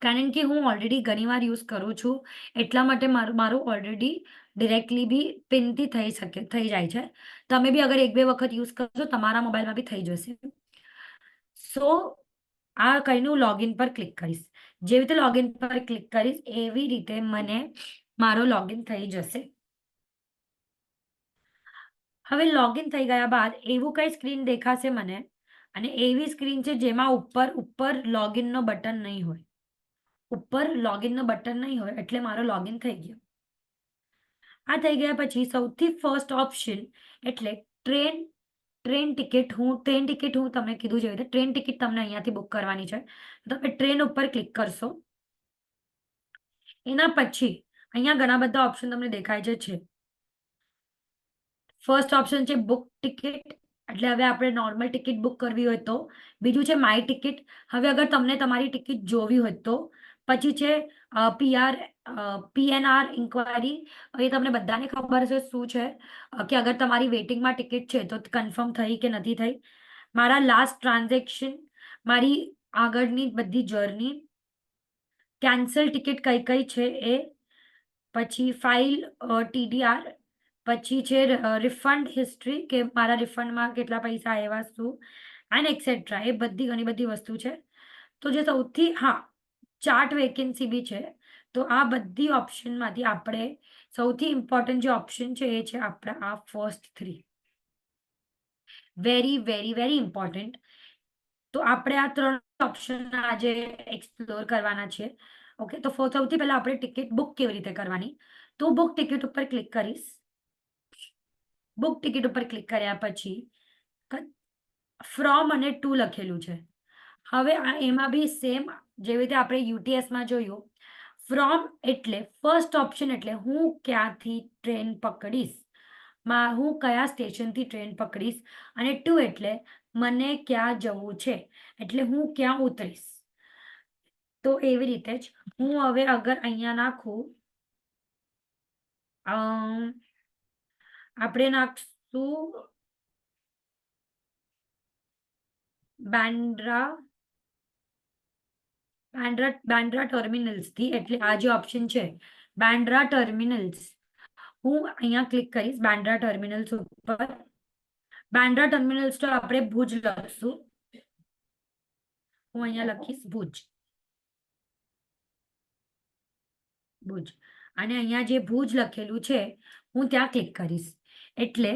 [SPEAKER 1] કારણ કે હું ઓલરેડી ઘણીવાર યુઝ કરું છું, એટલા માટે મારું ઓલરેડી ડિરેક્ટલી બી પિનથી થઈ જાય છે. તમે બી અગર 1-2 વખત યુઝ કરશો તમારા મોબાઈલમાં બી થઈ જશે. સો આ કહીને હું લોગિન પર ક્લિક કરીશ. જેવી રીતે લોગિન પર ક્લિક કરીશ એવી રીતે મને મારો લોગિન થઈ જશે. હવે લોગિન થઈ ગયા બાદ એવું કઈ સ્ક્રીન દેખાશે મને, અને એવી સ્ક્રીન છે જેમાં ઉપર લોગિનનો બટન નહીં હોય. ઉપર લોગિનનો બટન નહીં હોય એટલે મારો લોગિન થઈ ગયો. આ થઈ ગયા પછી સૌથી ફર્સ્ટ ઓપ્શન એટલે ટ્રેન ટિકિટ. હું તમને કીધું જેવી રીતે ટ્રેન ટિકિટ તમને અહીંયાથી બુક કરવાની છે. તમે ટ્રેન ઉપર ક્લિક કરશો. એના પછી અહીંયા ઘણા બધા ઓપ્શન તમને દેખાય છે. ફર્સ્ટ ઓપ્શન છે બુક ટિકિટ, એટલે હવે આપણે નોર્મલ ટિકિટ બુક કરવી હોય તો. બીજું છે માય ટિકિટ, હવે અગર તમને તમારી ટિકિટ જોવી હોય તો. પછી છે PNR ઇન્ક્વાયરી, એ તમને બધાને ખબર છે શું છે, કે અગર તમારી વેટિંગમાં ટિકિટ છે તો કન્ફર્મ થઈ કે નથી થઈ. મારા લાસ્ટ ટ્રાન્ઝેક્શન, મારી આગળની બધી જર્ની, કેન્સલ ટિકિટ કઈ કઈ છે એ, પછી ફાઇલ TDR, પછી છે રિફંડ હિસ્ટ્રી, કે મારા રિફંડમાં કેટલા પૈસા આવ્યા શું, એન્ડ એક્સેટ્રા. એ બધી ઘણી બધી વસ્તુ છે. તો જે સૌથી, હા, ચાર્ટ વેકેન્સી બી છે. તો આ બધી ઓપ્શનમાંથી આપણે સૌથી ઇમ્પોર્ટન્ટ જે ઓપ્શન છે એ છે આપણા આ first 3. Very very very important. તો આપણે આ 3 ઓપ્શન આજે એક્સપ્લોર કરવાના છે. ઓકે, તો સૌથી પહેલા આપણે ટિકિટ બુક કેવી રીતે કરવાની. તો બુક ટિકિટ ઉપર ક્લિક કરીશ. બુક ટિકિટ ઉપર ક્લિક કર્યા પછી ફ્રોમ અને ટુ લખેલું છે. હવે એમાં બી સેમ જેવી રીતે આપણે યુટીએસમાં જોયું, ફ્રોમ એટલે ફર્સ્ટ ઓપ્શન એટલે હું ક્યાંથી ટ્રેન પકડીશ, હું કયા સ્ટેશનથી ટ્રેન પકડીશ, અને ટુ એટલે મને ક્યાં જવું છે, એટલે હું ક્યાં ઉતરીશ. તો એવી રીતે જ હું હવે અગર અહીંયા નાખું, આપણે નાખશું બાંદ્રા ટર્મિનલ્સથી, એટલે આ જે ઓપ્શન છે બાંદ્રા ટર્મિનલ્સ, હું અહીંયા ક્લિક કરીશ બાંદ્રા ટર્મિનલ્સ ઉપર. બાંદ્રા ટર્મિનલ્સ તો આપણે ભુજ લખશું. હું અહીંયા લખીશ ભુજ. અને અહીંયા જે ભુજ લખેલું છે હું ત્યાં ક્લિક કરીશ. એટલે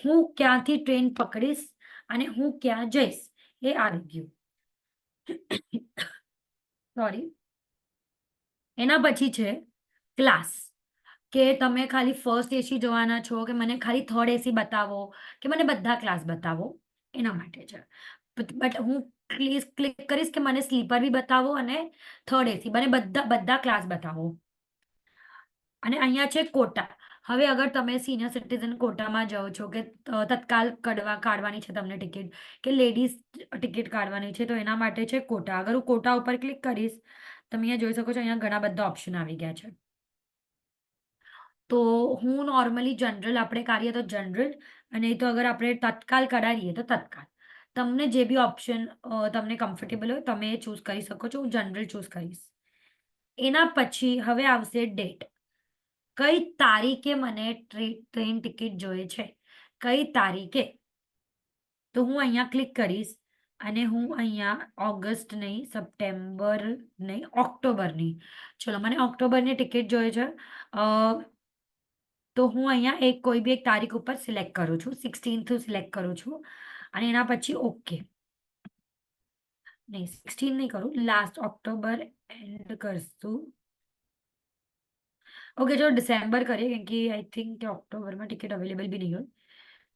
[SPEAKER 1] હું ક્યાંથી ટ્રેન પકડીશ અને હું ક્યાં જઈશ એ આવી ગયું. સોરી. એના પછી છે ક્લાસ, કે તમે ખાલી ફર્સ્ટ એસી જવાના છો, કે મને ખાલી થર્ડ એસી બતાવો, કે મને બધા ક્લાસ બતાવો, એના માટે છે. બટ હું ક્લિક કરીશ કે મને સ્લીપર બી બતાવો અને થર્ડ એસી, મને બધા ક્લાસ બતાવો. અને અહીંયા છે કોટા. હવે અગર તમે સિનિયર સિટીઝન કોટામાં જાઓ છો, કે તત્કાલ કાઢવાની છે તમને ટિકિટ, કે લેડીઝ ટિકિટ કાઢવાની છે, તો એના માટે છે કોટા. અગર હું કોટા ઉપર ક્લિક કરીશ, તમે અહીંયા જોઈ શકો છો, અહીંયા ઘણા બધા ઓપ્શન આવી ગયા છે. તો હું નોર્મલી જનરલ આપણે કાઢીએ તો જનરલ, અને તો અગર આપણે તત્કાલ કઢાવીએ તો તત્કાલ. તમને જે બી ઓપ્શન તમને કમ્ફર્ટેબલ હોય તમે એ ચૂઝ કરી શકો છો. હું જનરલ ચૂઝ કરીશ. એના પછી હવે આવશે ડેટ. કઈ તારીખે મને ટ્રેન ટિકિટ જોઈએ છે, કઈ તારીખે. તો હું અહીંયા ક્લિક કરીશ અને હું અહીંયા ઓગસ્ટ નહીં, સપ્ટેમ્બર નહીં, ઓક્ટોબર નહીં, ચલો મને ઓક્ટોબરની ટિકિટ જોઈએ છે. તો હું અહીંયા કોઈ બી એક તારીખ ઉપર સિલેક્ટ કરું છું, 16th સિલેક્ટ કરું છું, અને એના પછી ઓકે. નહીં, 16 નહીં કરું, લાસ્ટ ઓક્ટોબર એન્ડ કરશું. ઓકે, ચલો ડિસેમ્બર કરીએ, કેમ કે આઈ થિંક કે ઓક્ટોબરમાં ટિકિટ અવેલેબલ બી નહીં હોય.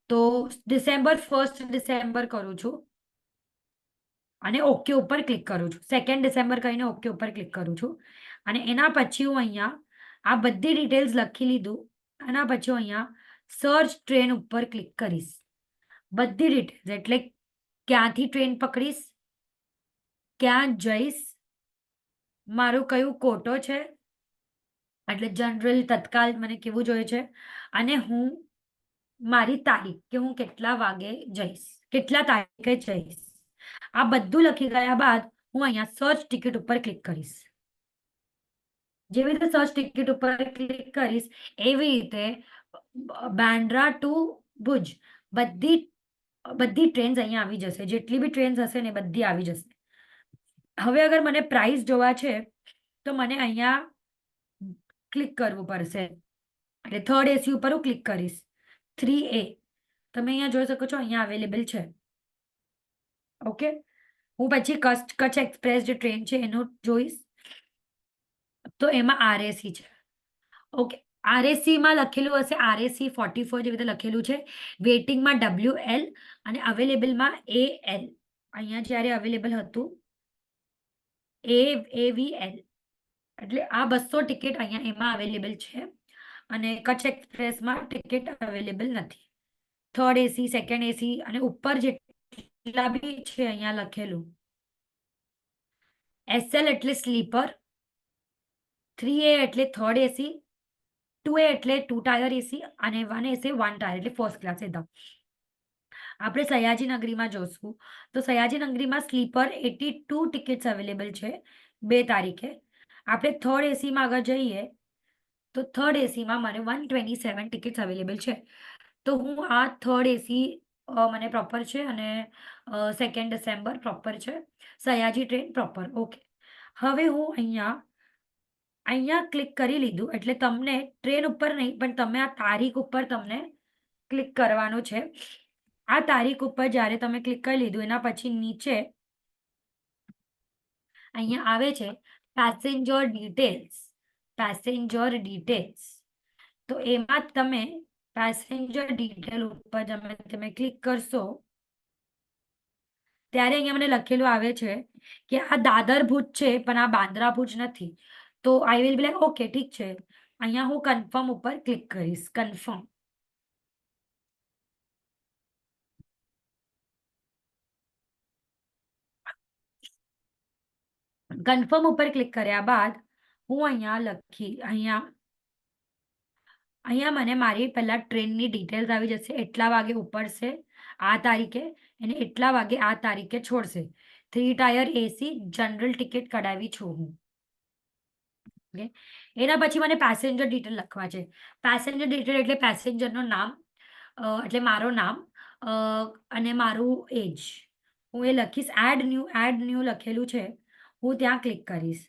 [SPEAKER 1] તો ડિસેમ્બર 1 ડિસેમ્બર કરું છું અને ઓકે ઉપર ક્લિક કરું છું. 2 ડિસેમ્બર કહીને ઓકે ઉપર ક્લિક કરું છું. અને એના પછી હું અહીંયા આ બધી ડિટેલ્સ લખી લીધું. એના પછી હું અહીંયા સર્ચ ટ્રેન ઉપર ક્લિક કરીશ. બધી ડિટેલ્સ એટલે ક્યાંથી ટ્રેન પકડીશ, ક્યાં જઈશ, મારું કયું કોટો છે, એટલે જનરલ તત્કાલ મને કેવું જોઈએ છે, અને હું મારી તારીખ કે હું કેટલા વાગે જઈશ, કેટલા તારીખે જઈશ. આ બધું લખી ગયા બાદ હું અહીંયા સર્ચ ટિકિટ ઉપર ક્લિક કરીશ. જેવી રીતે સર્ચ ટિકિટ ઉપર ક્લિક કરીશ એવી રીતે બાંદ્રા ટુ ભુજ બધી ટ્રેન્સ અહીંયા આવી જશે. જેટલી બી ટ્રેન્સ હશે ને બધી આવી જશે. હવે અગર મને પ્રાઇસ જોવા છે તો મને અહીંયા ક્લિક કરવું પડશે. એટલે થર્ડ એસી ઉપર હું ક્લિક કરીશ. 3A તમે અહીંયા જોઈ શકો છો, અહીંયા અવેલેબલ છે. ઓકે, હું પછી કચ્છ એક્સપ્રેસ જે ટ્રેન છે એનું જોઈશ. તો એમાં આરએસી છે. ઓકે, આરએસી માં લખેલું હશે RAC 44 જેવી રીતે લખેલું છે. વેટિંગમાં WL અને અવેલેબલમાં AL. અહીંયા જ્યારે અવેલેબલ હતું AVL, એટલે આ 200 ટિકિટ અહીંયા એમાં અવેલેબલ છે. અને કચ્છ એક્સપ્રેસમાં ટિકિટ અવેલેબલ નથી. થર્ડ એસી, સેકન્ડ એસી અને ઉપર જેટલા બી છે અહીંયા લખેલું. SL એટલે સ્લીપર, 3A એટલે થર્ડ એસી, 2A એટલે 2 ટાયર એસી અને 1A છે 1 ટાયર એટલે ફર્સ્ટ ક્લાસ એકદમ. આપણે સયાજી નગરીમાં જોશું તો સયાજી નગરીમાં સ્લીપર 82 ટિકિટ્સ અવેલેબલ છે 2 તારીખે. આપણે થર્ડ એસીમાં આગળ જઈએ તો થર્ડ એસીમાં મને 127 ટિકિટ્સ અવેલેબલ છે. તો હું આ થર્ડ એસી મને પ્રોપર છે અને 2 ડિસેમ્બર પ્રોપર છે. Sayaji train proper. ઓકે, હવે હું અહીંયા ક્લિક કરી લીધું એટલે તમને ટ્રેન ઉપર નહીં પણ તમે આ તારીખ ઉપર તમને ક્લિક કરવાનું છે. આ તારીખ ઉપર જ્યારે તમે ક્લિક કરી લીધું એના પછી નીચે અહીંયા આવે છે પેસેન્જર ડિટેલ્સ. તો એમાં તમે પેસેન્જર ડિટેલ ઉપર તમે ક્લિક કરશો ત્યારે અહીંયા મને લખેલું આવે છે કે આ દાદર ભુજ છે પણ આ બાંદ્રા ભુજ નથી. તો I will be like okay ઠીક છે. અહીંયા હું કન્ફર્મ ઉપર ક્લિક કરીશ. કન્ફર્મ. કન્ફર્મ ઉપર ક્લિક કર્યા બાદ હું અહીંયા મને મારી પહેલા ટ્રેનની ડિટેલ્સ આવી જશે. એટલા વાગે ઉપડશે આ તારીખે અને એટલા વાગે આ તારીખે છોડશે. 3 ટાયર એસી જનરલ ટિકિટ કઢાવી છું હું. ઓકે, એના પછી મને પેસેન્જર ડિટેલ લખવા છે. પેસેન્જર ડિટેલ એટલે પેસેન્જરનું નામ, એટલે મારું નામ અને મારું એજ હું એ લખીશ. એડ ન્યૂ લખેલું છે, હું ત્યાં ક્લિક કરીશ.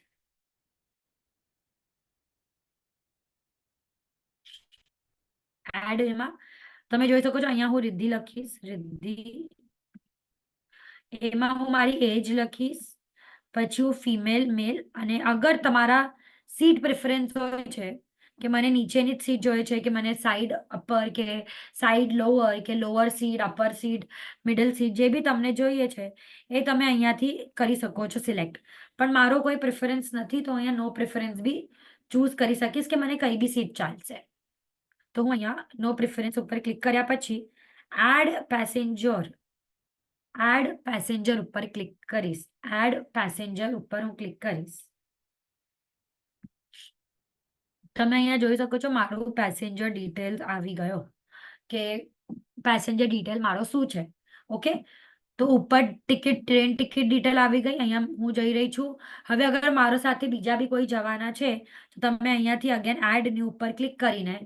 [SPEAKER 1] એડ એમાં તમે જોઈ શકો છો અહીંયા હું રિદ્ધિ લખીશ. એમાં હું મારી એજ લખીશ. પછી હું ફિમેલ, મેલ અને અગર તમારા સીટ પ્રેફરન્સ હોય છે કે મને નીચેની જ સીટ જોઈએ છે કે મને સાઈડ અપર કે સાઈડ લોઅર કે lower seat, upper seat, middle seat જે બી તમને જોઈએ છે એ તમે અહીંયાથી કરી શકો છો સિલેક્ટ. પણ મારો કોઈ પ્રેફરન્સ નથી તો અહીંયા નો પ્રેફરન્સ બી ચૂઝ કરી શકીશ કે મને કઈ બી સીટ ચાલશે. તો હું અહીંયા નો પ્રેફરન્સ ઉપર ક્લિક કર્યા પછી એડ પેસેન્જર ઉપર ક્લિક કરીશ. એડ પેસેન્જર ઉપર હું ક્લિક કરીશ. તમે અહીંયા જોઈ શકો છો મારું પેસેન્જર ડિટેલ આવી ગયો કે પેસેન્જર ડિટેલ મારો શું છે. ઓકે, તો ઉપર ટ્રેન ટિકિટ ડિટેલ આવી ગઈ. અહીંયા હું જઈ રહી છું. હવે અગર મારો સાથે બીજા બી કોઈ જવાના છે તો તમે અહીંયાથી અગેન એડ ન્યૂ ઉપર ક્લિક કરીને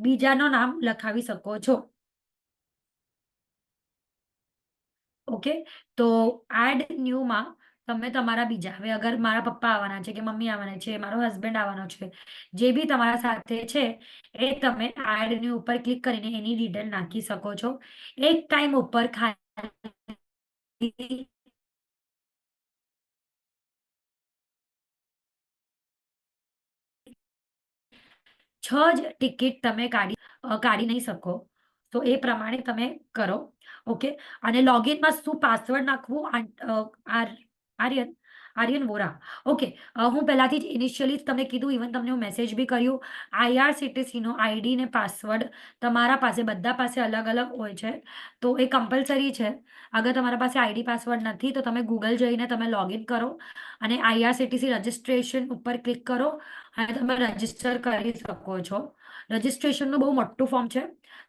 [SPEAKER 1] બીજાનો નામ લખાવી શકો છો. ઓકે, તો એડ ન્યૂમાં તમે તમારા બીજા, હવે અગર મારા પપ્પા આવવાના છે કે મમ્મી આવવાના છે, મારો હસબન્ડ આવવાનો છે, જે બી તમારા સાથે છે એ તમે એડ ન્યૂ ઉપર ક્લિક કરીને એની ડિટેલ નાખી શકો છો. એક ટાઈમ ઉપર ખાલી છ જ ટિકિટ તમે કાઢી નહીં શકો. તો એ પ્રમાણે તમે કરો. ઓકે, અને લોગિનમાં શું પાસવર્ડ નાખવું? આર્યન વોરા. ઓકે, હું પહેલાથી જ ઇનિશિયલી તમને કીધું, ઇવન તમને હું મેસેજ બી કર્યું. IRCTCનો આઈડી ને પાસવર્ડ તમારા પાસે બધા પાસે અલગ અલગ હોય છે તો એ કમ્પલસરી છે. અગર તમારા પાસે આઈડી પાસવર્ડ નથી તો તમે ગૂગલ જઈને તમે લોગિન કરો અને IRCTC રજિસ્ટ્રેશન ઉપર ક્લિક કરો અને તમે રજિસ્ટર કરી શકો છો. રજિસ્ટ્રેશનનું બહુ મોટું ફોર્મ છે.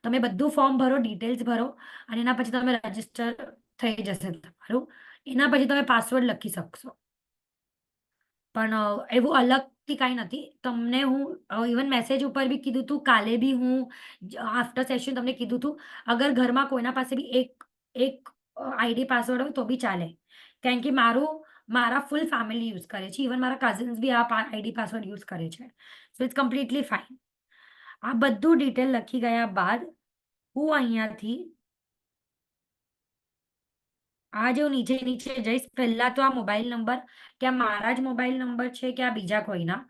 [SPEAKER 1] તમે બધું ફોર્મ ભરો, ડિટેલ્સ ભરો અને એના પછી તમે રજિસ્ટર થઈ જશે તમારું. એના પછી તમે પાસવર્ડ લખી શકશો. પણ એવું અલગથી કાંઈ નથી. તમને હું ઇવન મેસેજ ઉપર બી કીધું હતું, કાલે બી હું આફ્ટર સેશન તમને કીધું હતું અગર ઘરમાં કોઈના પાસે બી એક આઈડી પાસવર્ડ હોય તો બી ચાલે. કારણ કે મારા ફૂલ ફેમિલી યુઝ કરે છે. ઇવન મારા કઝિન્સ બી આ આઈડી પાસવર્ડ યુઝ કરે છે. So it's completely fine. આ બધું ડિટેલ લખી ગયા બાદ હું અહીંયાથી જે હું નીચે જઈશ, પહેલા તો આ મોબાઈલ નંબર કે આ મારા જ મોબાઈલ નંબર છે કે આ બીજા કોઈના,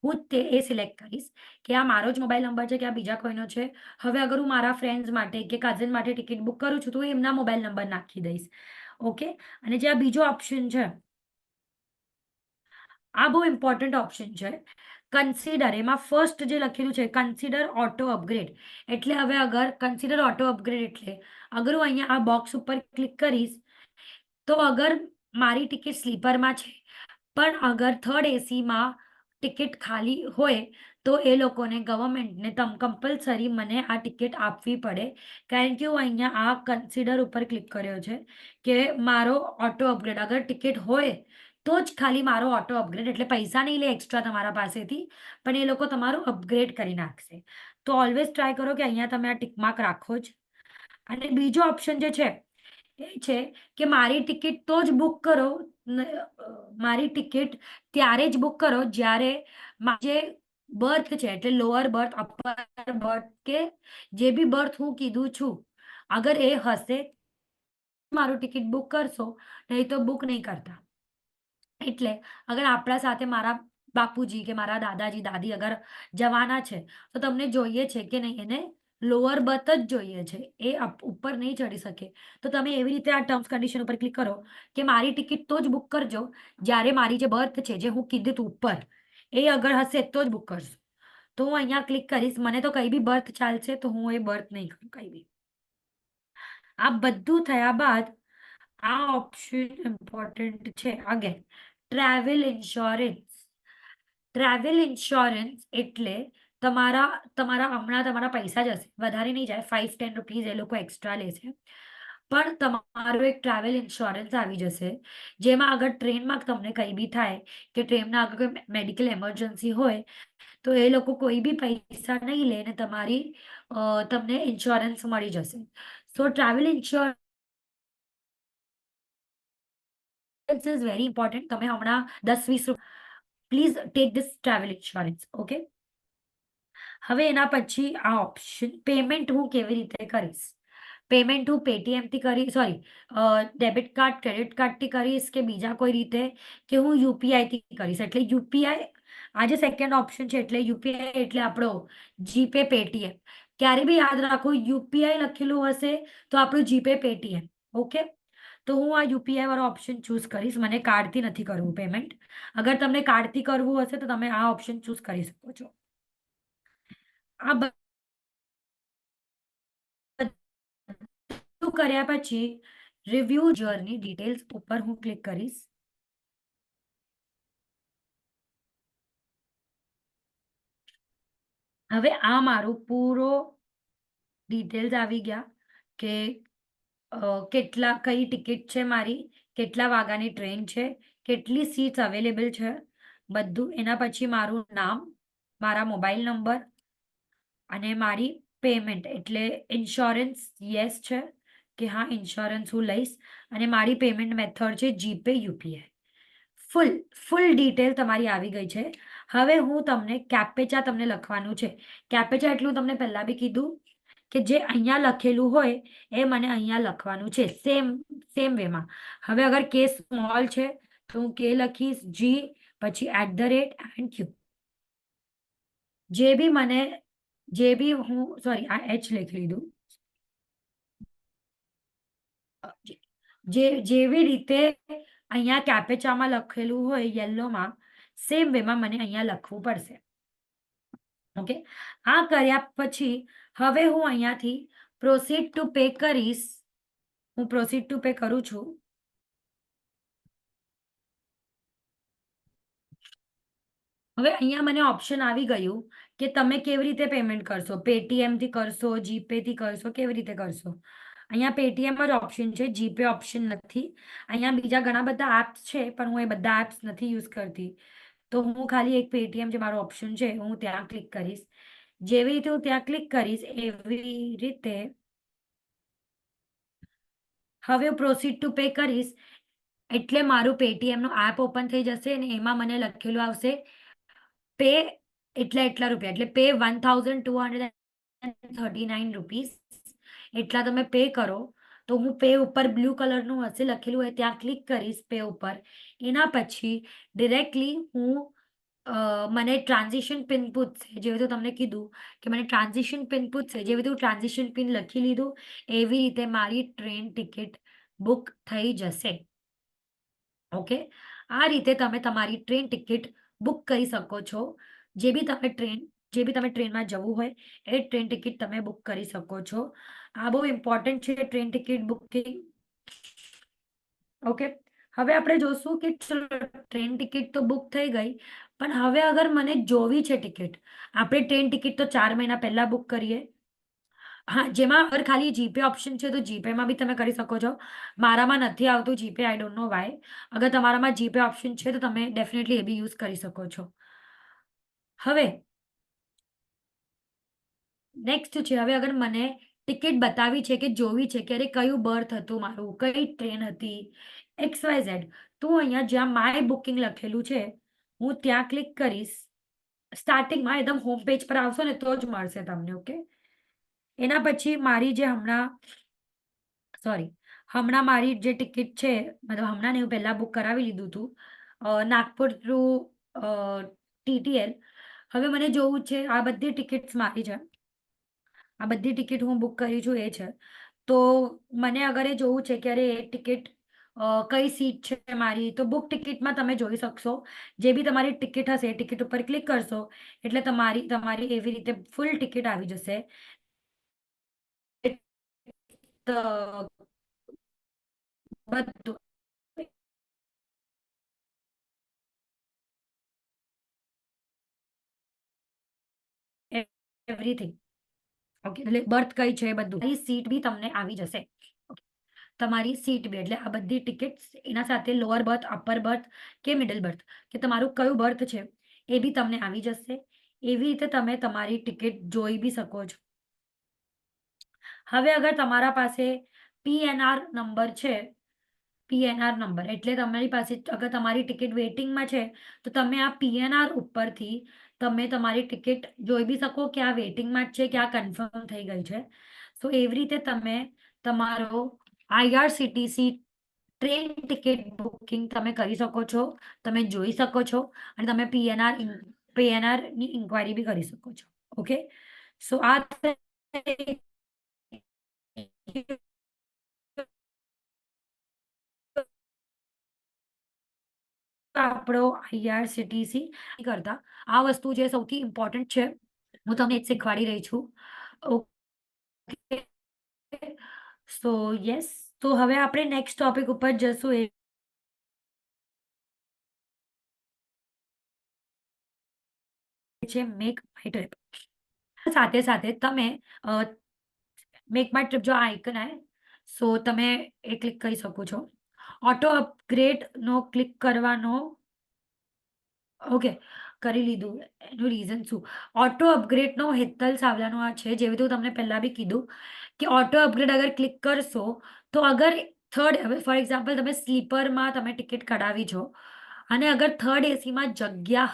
[SPEAKER 1] હું એ સિલેક્ટ કરીશ કે આ મારો જ મોબાઈલ નંબર છે કે આ બીજા કોઈનો છે. હવે અગર હું મારા ફ્રેન્ડ્સ માટે કે કઝિન માટે ટિકિટ બુક કરું છું તો એમના મોબાઈલ નંબર નાખી દઈશ. ઓકે, અને જે આ બીજો ઓપ્શન છે આ બહુ ઇમ્પોર્ટન્ટ ઓપ્શન છે. કન્સિડર એમાં ફર્સ્ટ જે લખેલું છે કન્સિડર ઓટો અપગ્રેડ, એટલે હવે અગર કન્સિડર ઓટો અપગ્રેડ એટલે અગર હું અહીંયા આ બોક્સ ઉપર ક્લિક કરીશ તો અગર મારી ટિકિટ સ્લીપરમાં છે પણ અગર થર્ડ એસીમાં ટિકિટ ખાલી હોય તો એ લોકોને ગવર્મેન્ટને કમ્પલસરી મને આ ટિકિટ આપવી પડે, કારણ કે હું અહીંયા આ કન્સિડર ઉપર ક્લિક કર્યો છે કે મારો ઓટો અપગ્રેડ અગર ટિકિટ હોય તો જ ખાલી મારો ઓટો અપગ્રેડ, એટલે પૈસા નહીં લે એક્સ્ટ્રા તમારા પાસેથી, પણ એ લોકો તમારું અપગ્રેડ કરી નાખશે. તો ઓલવેઝ ટ્રાય કરો કે અહીંયા તમે આ ટિક માર્ક રાખો જ. અને બીજો ઓપ્શન જે છે એ છે કે મારી ટિકિટ તો જ બુક કરો, મારી ટિકિટ ત્યારે જ બુક કરો જ્યારે જે બર્થ છે એટલે લોઅર બર્થ, અપર બર્થ કે જે બી બર્થ હું કીધું છું અગર એ હશે મારું ટિકિટ બુક કરશો, નહીં તો બુક નહીં કરતા. એટલે અગર આપણા સાથે મારા બાપુજી કે મારા દાદાજી દાદી અગર જવાના છે તો તમને જોઈએ છે કે નહીં એને લોઅર બર્થ જ જોઈએ છે, એ ઉપર નહીં ચડી શકે, તો તમે એવી રીતે આ ટર્મ્સ કન્ડિશન ઉપર ક્લિક કરો કે મારી ટિકિટ તો જ બુક કરજો જ્યારે મારી જે બર્થ છે જે હું કીધું હતું ઉપર એ અગર હશે તો જ બુક કરશો. તો હું અહીંયા ક્લિક કરીશ, મને તો કઈ બી બર્થ ચાલશે તો હું એ બર્થ નહીં કરું કઈ બી. આ બધું થયા બાદ આ ઓપ્શન ઇમ્પોર્ટન્ટ છે. Again travel insurance. Travel insurance એટલે તમારા હમણાં તમારા પૈસા જશે, વધારે નહીં જાય, 5-10 રૂપીઝ એ લોકો એક્સ્ટ્રા લે છે, પણ તમારો એક ટ્રાવેલ ઇન્સ્યોરન્સ આવી જશે જેમાં અગર ટ્રેનમાં તમને કંઈ બી થાય કે ટ્રેનમાં અગર કોઈ મેડિકલ એમરજન્સી હોય તો એ લોકો કોઈ બી પૈસા નહીં લે ને તમને ઇન્સ્યોરન્સ મળી જશે. So travel insurance is very important. તમે હમણાં 10-20 please take this travel insurance. Okay, હવે એના પછી આ ઓપ્શન પેમેન્ટ હું કેવી રીતે કરીશ. પેમેન્ટ હું પેટીએમથી કરી ડેબિટ કાર્ડ ક્રેડિટ કાર્ડથી કરીશ કે બીજા કોઈ રીતે કે હું યુપીઆઈથી કરીશ. એટલે યુપીઆઈ આ જે સેકન્ડ ઓપ્શન છે એટલે યુપીઆઈ એટલે આપણો જીપે પેટીએમ. ક્યારે બી યાદ રાખો યુપીઆઈ લખેલું હશે તો આપણું જીપે પેટીએમ. ઓકે, તો હું આ યુપીઆઈ વાળો ઓપ્શન ચૂઝ કરીશ. મને કાર્ડથી નથી કરવું પેમેન્ટ. અગર તમને કાર્ડથી કરવું હશે તો તમે આ ઓપ્શન ચૂઝ કરી શકો છો. આ બધું કર્યા પછી રિવ્યુ જર્ની ડિટેલ્સ ઉપર હું ક્લિક કરીશ. હવે આ મારું પૂરો ડિટેલ્સ આવી ગયા કે કઈ ટિકિટ છે મારી, કેટલા વાગ્યાની ટ્રેન છે, કેટલી સીટ્સ અવેલેબલ છે, બધું. એના પછી મારું નામ, મારા મોબાઈલ નંબર અને મારી પેમેન્ટ એટલે ઇન્સ્યોરન્સ યસ છે કે હા ઇન્સ્યોરન્સ હું લઈશ, અને મારી પેમેન્ટ મેથડ છે જીપે યુપીઆઈ. ફૂલ ડિટેલ તમારી આવી ગઈ છે. હવે હું તમને કેપ્ચા તમને લખવાનું છે. કેપ્ચા એટલું તમને પહેલા બી કીધું કે જે અહીંયા લખેલું હોય એ મને અહીંયા લખવાનું છે સેમ વેમાં. હવે અગર કે સ્મોલ છે તો હું કે લખીશ, જી પછી @&Q. આ એચ લખી લીધું. જેવી રીતે અહીંયા કેપ્ચામાં લખેલું હોય યલોમાં સેમ વેમાં મને અહીંયા લખવું પડશે. ઓકે, આ કર્યા પછી હવે હું અહીંયાથી પ્રોસીડ ટુ પે કરીશ. હું પ્રોસીડ ટુ પે કરું છું. હવે અહીંયા મને ઓપ્શન આવી ગયું કે તમે કેવી રીતે પેમેન્ટ કરશો, પેટીએમથી કરશો, જીપેથી કરશો, કેવી રીતે કરશો. અહીંયા પેટીએમ જ ઓપ્શન છે, જીપે ઓપ્શન નથી. અહીંયા બીજા ઘણા બધા એપ્સ છે પણ હું એ બધા એપ્સ નથી યુઝ કરતી, તો હું ખાલી એક પેટીએમ જે મારો ઓપ્શન છે હું ત્યાં ક્લિક કરીશ. જેવી રીતે હું ત્યાં ક્લિક કરીશ એવી રીતે હવે હું પ્રોસીડ ટુ પે કરીશ એટલે મારું પેટીએમનું એપ ઓપન થઈ જશે અને એમાં મને લખેલું આવશે પે એટલા રૂપિયા, એટલે પે 1239 રૂપીસ. એટલા તમે પે કરો. તો હું પે ઉપર બ્લુ કલરનું હશે લખેલું હોય ત્યાં ક્લિક કરીશ પે ઉપર. એના પછી ડિરેક્ટલી મને ટ્રાન્ઝિશન પિન પૂછશે. જેવી રીતે તમને કીધું કે મને ટ્રાન્ઝિશન પિન પૂછશે, જેવી રીતે હું ટ્રાન્ઝિશન પિન લખી લીધું એવી રીતે મારી ટ્રેન ટિકિટ બુક થઈ જશે. ઓકે, આ રીતે તમે તમારી ટ્રેન ટિકિટ બુક કરી શકો છો જે બી તમે ટ્રેનમાં જવું હોય એ ટ્રેન ટિકિટ તમે બુક કરી શકો છો. આ બહુ ઇમ્પોર્ટન્ટ છે ટ્રેન ટિકિટ બુકિંગ. ઓકે, હવે આપણે જોશું કે ચલો ટ્રેન ટિકિટ તો બુક થઈ ગઈ, પણ હવે અગર મને જોવી છે ટિકિટ, આપણે ટ્રેન ટિકિટ તો 4 મહિના પહેલા બુક કરીએ. હા, જેમાં અગર ખાલી જીપે ઓપ્શન છે તો જીપેમાં બી તમે કરી શકો છો. મારામાં નથી આવતું GPay, I don't know why. અગર તમારામાં જીપે ઓપ્શન છે તો તમે ડેફિનેટલી એ બી યુઝ કરી શકો છો. હવે નેક્સ્ટ છે, હવે અગર મને ટિકિટ બતાવી છે કે જોવી છે કે અરે કયું બર્થ હતું મારું, કઈ ટ્રેન હતી, XYZ, તો અહીંયા જ્યાં માય બુકિંગ લખેલું છે હું ત્યાં ક્લિક કરીશ. સ્ટાર્ટિંગમાં એકદમ હોમ પેજ પર આવશો ને તો જ મળશે તમને. ઓકે, એના પછી મારી જે હમણાં મારી જે ટિકિટ છે, મતલબ હમણાં નહીં, હું પહેલા બુક કરાવી લીધું હતું નાગપુર થ્રુ TTL. હવે મને જોવું છે, આ બધી ટિકિટ્સ મારી છે, આ બધી ટિકિટ હું બુક કરી છું એ છે. તો મને અગર એ જોવું છે કે અરે એ ટિકિટ કઈ સીટ છે મારી, તો બુક ટિકિટમાં તમે જોઈ શકશો. જે બી તમારી ટિકિટ હશે એ ટિકિટ ઉપર ક્લિક કરશો એટલે તમારી એવી રીતે ફૂલ ટિકિટ આવી જશે. બધું એવરીથિંગ. ઓકે, એટલે બર્થ કઈ છે બધું, સીટ બી તમને આવી જશે. તમારી સીટ બી, એટલે આ બધી ટિકિટ્સ એના સાથે લોઅર બર્થ, અપર બર્થ કે મિડલ બર્થ, કે તમારું કયું બર્થ છે એ બી તમને આવી જશે. એવી રીતે તમે તમારી ટિકિટ જોઈ બી શકો છો. હવે અગર તમારા પાસે PNR નંબર છે, PNR નંબર એટલે તમારી પાસે અગર તમારી ટિકિટ વેઇટિંગમાં છે તો તમે આ PNR ઉપરથી તમે તમારી ટિકિટ જોઈ બી શકો કે આ વેઇટિંગમાં જ છે કે આ કન્ફર્મ થઈ ગઈ છે. સો એવી રીતે તમે તમારો IRCTC ટ્રેન ટિકિટ બુકિંગ તમે કરી શકો છો, તમે જોઈ શકો છો અને તમે PNR ની ઇન્ક્વાયરી બી કરી શકો છો. ઓકે, સો આ આપણો IRCTC કરતા આ વસ્તુ જે સૌથી ઇમ્પોર્ટન્ટ છે, હું તમને જ શીખવાડી રહી છું. ઓકે, સો યસ, તો હવે આપણે નેક્સ્ટ ટોપિક ઉપર જશું, એ છે મેક માય ટ્રીપ. સાથે સાથે તમે મેક માય ટ્રીપ જો આઇકન આવે સો તમે એ ક્લિક કરી શકો છો. ઓટો અપગ્રેડ નો ક્લિક કરવાનો. ઓકે, કરી લીધું. એનું રીઝન શું? ઓટો અપગ્રેડનો હેતલ સાવલાનો આ છે, જેવી રીતે હું તમને પહેલા બી કીધું કે ઓટો અપગ્રેડ અગર ક્લિક કરશો તો અગર ફોર એક્ઝામ્પલ તમે સ્લીપરમાં તમે ટિકિટ કઢાવી છો અને અગર થર્ડ એસીમાં જગ્યા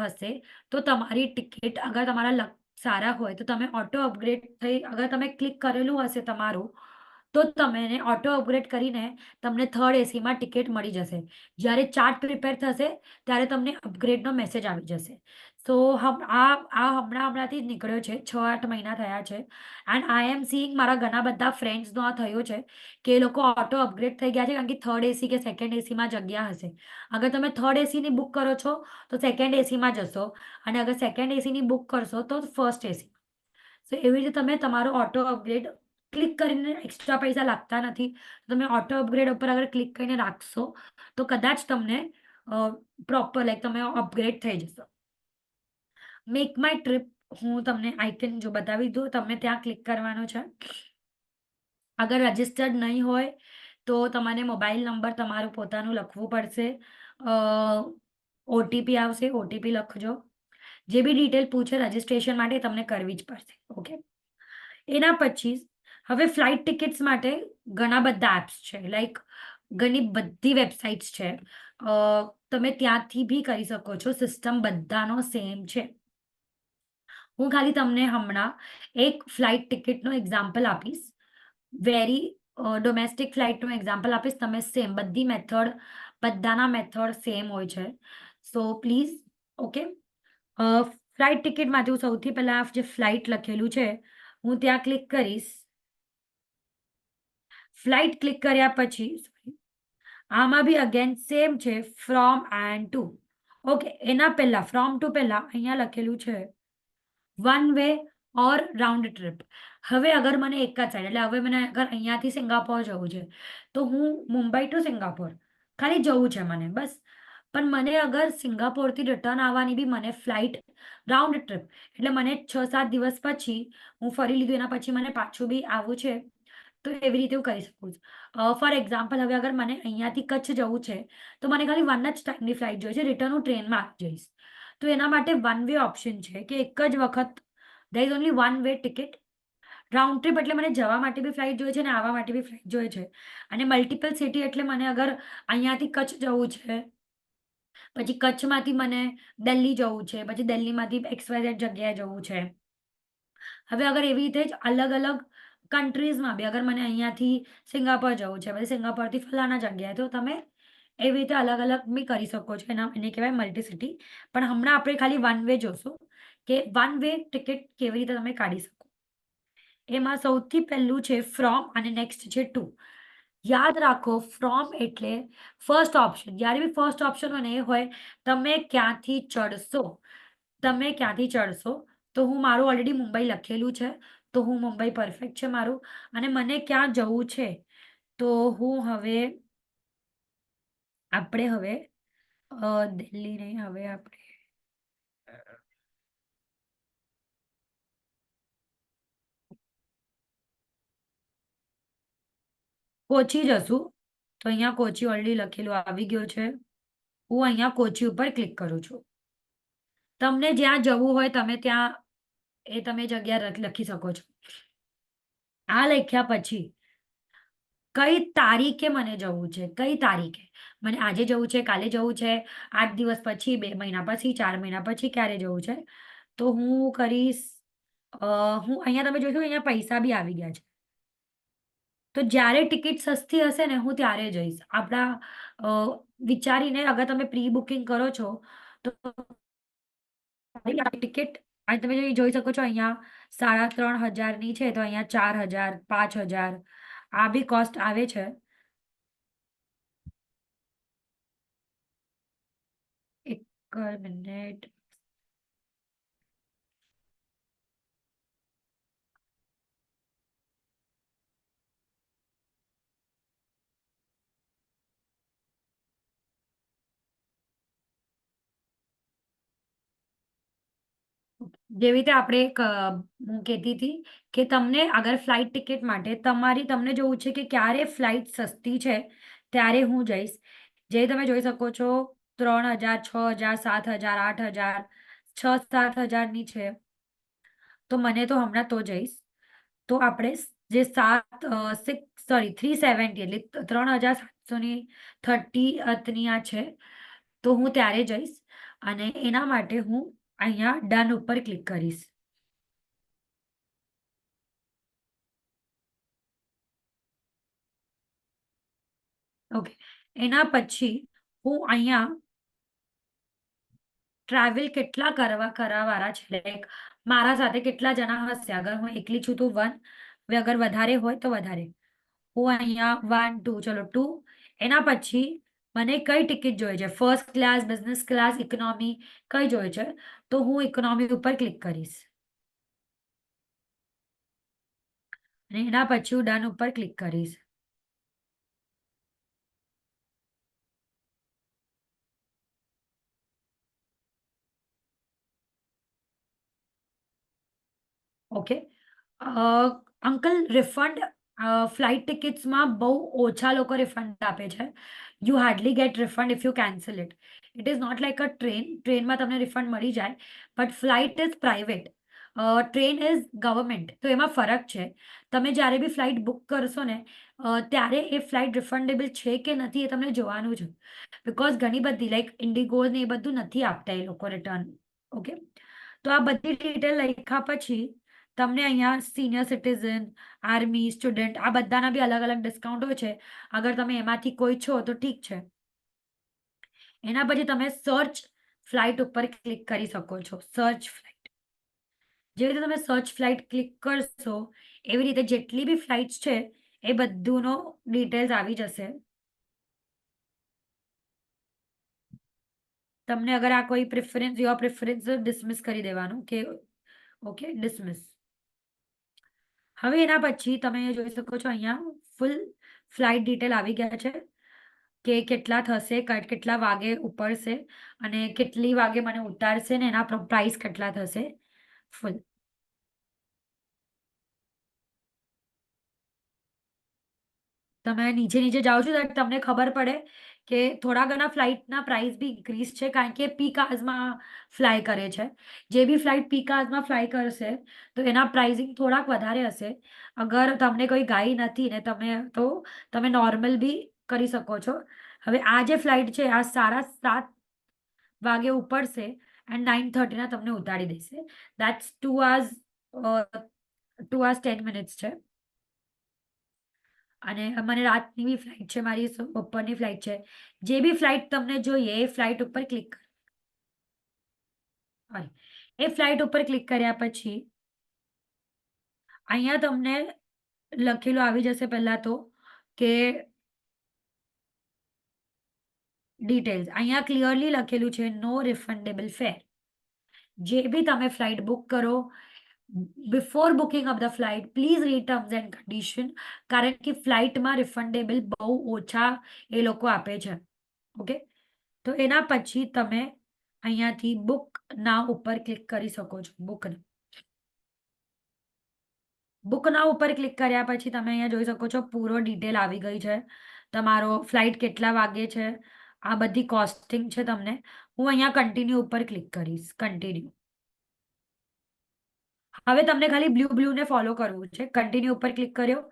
[SPEAKER 1] હશે તો તમારી ટિકિટ અગર તમારા લક સારા હોય તો તમે ઓટો અપગ્રેડ થઈ, અગર તમે ક્લિક કરેલું હશે તમારું તો તમને ઓટો અપગ્રેડ કરીને તમને થર્ડ એસીમાં ટિકિટ મળી જશે. જ્યારે ચાર્ટ પ્રિપેર થશે ત્યારે તમને અપગ્રેડનો મેસેજ આવી જશે. સો હમણાંથી જ નીકળ્યો છે, 6-8 મહિના થયા છે. એન્ડ આઈ એમ સીઈંગ મારા ઘણા બધા ફ્રેન્ડ્સનો આ થયો છે કે એ લોકો ઓટો અપગ્રેડ થઈ ગયા છે કારણ કે થર્ડ એસી કે સેકન્ડ એસીમાં જગ્યા હશે. અગર તમે થર્ડ એસીની બુક કરો છો તો સેકન્ડ એસીમાં જશો અને અગર સેકન્ડ એસીની બુક કરશો તો ફર્સ્ટ એસી. સો એવી રીતે તમે તમારો ઓટો અપગ્રેડ ક્લિક કરીને, એક્સ્ટ્રા પૈસા લાગતા નથી, તમે ઓટો અપગ્રેડ ઉપર અગર ક્લિક કરીને રાખશો તો કદાચ તમને પ્રોપર લાઈક તમે અપગ્રેડ થઈ જશો. મેક માય ટ્રીપ હું તમને આઇકન જો બતાવી દઉં, તમે ત્યાં ક્લિક કરવાનું છે. અગર રજિસ્ટર્ડ નહીં હોય તો તમારે મોબાઈલ નંબર તમારું પોતાનું લખવું પડશે. OTP આવશે, OTP લખજો. જે બી ડિટેલ પૂછે રજિસ્ટ્રેશન માટે તમને કરવી જ પડશે. ઓકે, એના પછી હવે ફ્લાઇટ ટિકિટ્સ માટે ઘણા બધા એપ્સ છે, લાઈક ઘણી બધી વેબસાઇટ્સ છે. તમે ત્યાંથી બી કરી શકો છો, સિસ્ટમ બધાનો સેમ છે. હું ખાલી તમને હમણાં એક ફ્લાઇટ ટિકિટનો એક્ઝામ્પલ આપીશ, ડોમેસ્ટિક ફ્લાઇટનું એક્ઝામ્પલ આપીશ. તમે સેમ બધાના મેથડ સેમ હોય છે. સો પ્લીઝ, ઓકે, ફ્લાઇટ ટિકિટમાંથી હું સૌથી પહેલા જે ફ્લાઇટ લખેલું છે હું ત્યાં ક્લિક કરીશ. ફ્લાઇટ ક્લિક કર્યા પછી આમાં બી અગેન સેમ છે, ફ્રોમ એન્ડ ટુ. ઓકે, એના પહેલા ફ્રોમ ટુ પહેલા અહીંયા લખેલું છે વન વે ઓર રાઉન્ડ ટ્રીપ. હવે અગર મને એક જ સાઈડ, એટલે હવે મને અગર અહીંયાથી સિંગાપોર જવું છે તો હું મુંબઈ ટુ સિંગાપોર ખાલી જવું છે મને બસ. પણ મને અગર સિંગાપોરથી રિટર્ન આવવાની બી મને ફ્લાઇટ રાઉન્ડ ટ્રીપ, એટલે મને 6-7 દિવસ પછી હું ફરી લીધું એના પછી મને પાછું બી આવવું છે, તો એવી રીતે હું કરી શકું છું. ફોર એક્ઝામ્પલ, હવે અગર મને અહીંયાથી કચ્છ જવું છે તો મને ખાલી 1 જ ટાઈમની ફ્લાઇટ જોઈએ છે, રિટર્ન હું ટ્રેનમાં આવી જઈશ. તો એના માટે વન વે ઓપ્શન છે કે એક જ વખત there is only one way ticket. Round trip એટલે મને જવા માટે બી ફ્લાઇટ જોઈએ છે અને આવવા માટે બી ફ્લાઇટ જોઈએ છે. અને મલ્ટિપલ સિટી એટલે મને અગર અહીંયાથી કચ્છ જવું છે, પછી કચ્છમાંથી મને દિલ્હી જવું છે, પછી દિલ્હીમાંથી XYZ જગ્યાએ જવું છે. હવે અગર એવી રીતે જ અલગ અલગ કન્ટ્રીઝમાં બી અગર મને અહીંયાથી સિંગાપોર જવું છે, પછી સિંગાપોરથી ફલાણા જગ્યાએ, તો તમે એવી રીતે અલગ અલગ બી કરી શકો છો. એને કહેવાય મલ્ટી સિટી. પણ હમણાં આપણે ખાલી વન વે જોશું કે વન વે ટિકિટ કેવી રીતે તમે કાઢી શકો. એમાં સૌથી પહેલું છે ફ્રોમ અને નેક્સ્ટ છે ટુ. યાદ રાખો, ફ્રોમ એટલે ફર્સ્ટ ઓપ્શન. જ્યારે બી ફર્સ્ટ ઓપ્શન હોય ને એ હોય તમે ક્યાંથી ચડશો. તમે ક્યાંથી ચડશો, તો હું મારું ઓલરેડી મુંબઈ લખેલું છે, તો હું મુંબઈ પરફેક્ટ છે મારું. અને મને ક્યાં જવું છે, તો હું હવે આપણે હવે દિલ્હી નહીં, હવે આપણે કોચી જશું. તો અહીંયા કોચી ઓલરેડી લખેલું આવી ગયું છે. હું અહીંયા કોચી ઉપર ક્લિક કરું છું. તમને જ્યાં જવું હોય તમે ત્યાં એ તમે જગ્યા લખી શકો છો. આ લખ્યા પછી કઈ તારીખે મને જવું છે, કઈ તારીખે મને આજે જવું છે, કાલે જવું છે, 8 દિવસ પછી, 2 મહિના પછી, 4 મહિના પછી, ક્યારે જવું છે, તો હું કરીશ. હું અહીંયા તમે જોશો અહીંયા પૈસા બી આવી ગયા છે. તો જ્યારે ટિકિટ સસ્તી હશે ને હું ત્યારે જઈશ. આપણા વિચારીને અગર તમે પ્રી બુકિંગ કરો છો તો ટિકિટ અને તમે જોઈ શકો છો અહીંયા 3,500 ની છે, તો અહીંયા 4,000, 5,000 આ બી કોસ્ટ આવે છે. એક મિનિટ. જેવી રીતે આપણે હું કહેતી હતી કે તમને અગર ફ્લાઇટ ટિકિટ માટે તમને જોવું છે કે ક્યારે ફ્લાઇટ સસ્તી છે ત્યારે હું જઈશ. જે તમે જોઈ શકો છો 3,000, 6,000, 7,000, 8,000, 6-7 હજારની છે. તો મને તો હમણાં તો જઈશ. તો આપણે જે 370 એટલે 3,730 આ છે, તો હું ત્યારે જઈશ. અને એના માટે હું અહીંયા ડન ઉપર ક્લિક કરીશ. ઓકે, એના પછી હું અહીંયા ટ્રાવેલ કેટલા કરવાવાળા છે, લાઈક મારા સાથે કેટલા જણા હશે. અગર હું એકલી છું તો 1, અગર વધારે હોય તો વધારે. હું અહીંયા 1, 2, ચલો 2. એના પછી મને કઈ ટિકિટ જોઈએ છે, first class, business class, economy, કઈ જોઈએ છે, તો હું ઇકોનોમી ઉપર ક્લિક કરીશ. અને એના પછી હું ડન ઉપર ક્લિક કરીશ. ઓકે. અંકલ, રિફંડ ફ્લાઇટ ટિકિટ્સમાં બહુ ઓછા લોકો રિફંડ આપે છે. You hardly get refund if you cancel it. It is not like a ટ્રેનમાં તમને રિફંડ મળી જાય, but flight is private, train is government. તો એમાં ફરક છે. તમે જ્યારે બી ફ્લાઇટ બુક કરશો ને ત્યારે એ ફ્લાઇટ રિફંડેબલ છે કે નથી એ તમને જોવાનું છે. બિકોઝ ઘણી બધી લાઈક ઇન્ડિગો ને એ બધું નથી આપતા એ લોકો રિટર્ન. ઓકે, તો આ બધી ડિટેલ લખ્યા પછી તમને અહીંયા સિનિયર સિટીઝન, આર્મી, સ્ટુડન્ટ આ બધાના બી અલગ અલગ ડિસ્કાઉન્ટ હોય છે. અગર તમે એમાંથી કોઈ છો તો ઠીક છે. એના પછી તમે સર્ચ ફ્લાઇટ ઉપર ક્લિક કરી શકો છો. સર્ચ ફ્લાઇટ, જેવી રીતે તમે સર્ચ ફ્લાઇટ ક્લિક કરશો એવી રીતે જેટલી બી ફ્લાઇટ્સ છે એ બધુંનો ડિટેલ્સ આવી જશે. તમને અગર આ કોઈ પ્રેફરન્સ યોર પ્રેફરન્સ ડિસમિસ કરી દેવાનું કે ઓકે ડિસમિસ. હવે એના પછી તમે જોઈ શકો છો અહીંયા ફૂલ ફ્લાઇટ ડિટેલ આવી ગયા છે કે કેટલા થશે, કેટલા વાગે ઉપડશે અને કેટલી વાગે મને ઉતારશે ને એના પ્રાઇસ કેટલા થશે ફૂલ. તમે નીચે નીચે જાઓ છો ત્યારે તમને ખબર પડે કે થોડા ઘણા ફ્લાઇટના પ્રાઇસ બી ઇન્ક્રીઝ છે કારણ કે પીક આવર્સમાં ફ્લાય કરે છે. જે બી ફ્લાઇટ પીક આવર્સમાં ફ્લાય કરશે તો એના પ્રાઇસિંગ થોડાક વધારે હશે. અગર તમને કોઈ ગાઈ નથી ને તમે નોર્મલ બી કરી શકો છો. હવે આ જે ફ્લાઇટ છે આ 7:30 વાગે ઉપડશે એન્ડ 9:30 તમને ઉતારી દેશે. દેટ્સ 2 hours 2 hours 10 minutes છે. અને મને રાતની બી ફ્લાઇટ છે, મારી બપોરની ફ્લાઇટ છે. જે બી ફ્લાઇટ તમને જોઈએ એ ફ્લાઇટ ઉપર ક્લિક એ ફ્લાઇટ ઉપર ક્લિક કર્યા પછી અહીંયા તમને લખેલું આવી જશે પહેલા તો કે ડિટેલ્સ. અહીંયા ક્લિયરલી લખેલું છે નો રિફંડેબલ ફેર. જે બી તમે ફ્લાઇટ બુક કરો before booking of the flight please read terms and condition. કારણ કે ફ્લાઇટમાં રિફંડેબલ બહુ ઓછા એ લોકો આપે છે. ઓકે, તો એના પછી તમે અહીંયાથી બુક નાવ ઉપર ક્લિક કરી શકો છો. બુક નાવ ઉપર ક્લિક કર્યા પછી તમે અહીંયા જોઈ શકો છો પૂરો ડિટેલ આવી ગઈ છે. તમારો ફ્લાઇટ કેટલા વાગે છે, આ બધી કોસ્ટિંગ છે તમને. હું અહીંયા કન્ટિન્યુ ઉપર ક્લિક કરીશ. કન્ટિન્યુ. હવે તમને ખાલી બ્લુ ને ફોલો કરવું છે. કન્ટિન્યુ ઉપર ક્લિક કર્યો.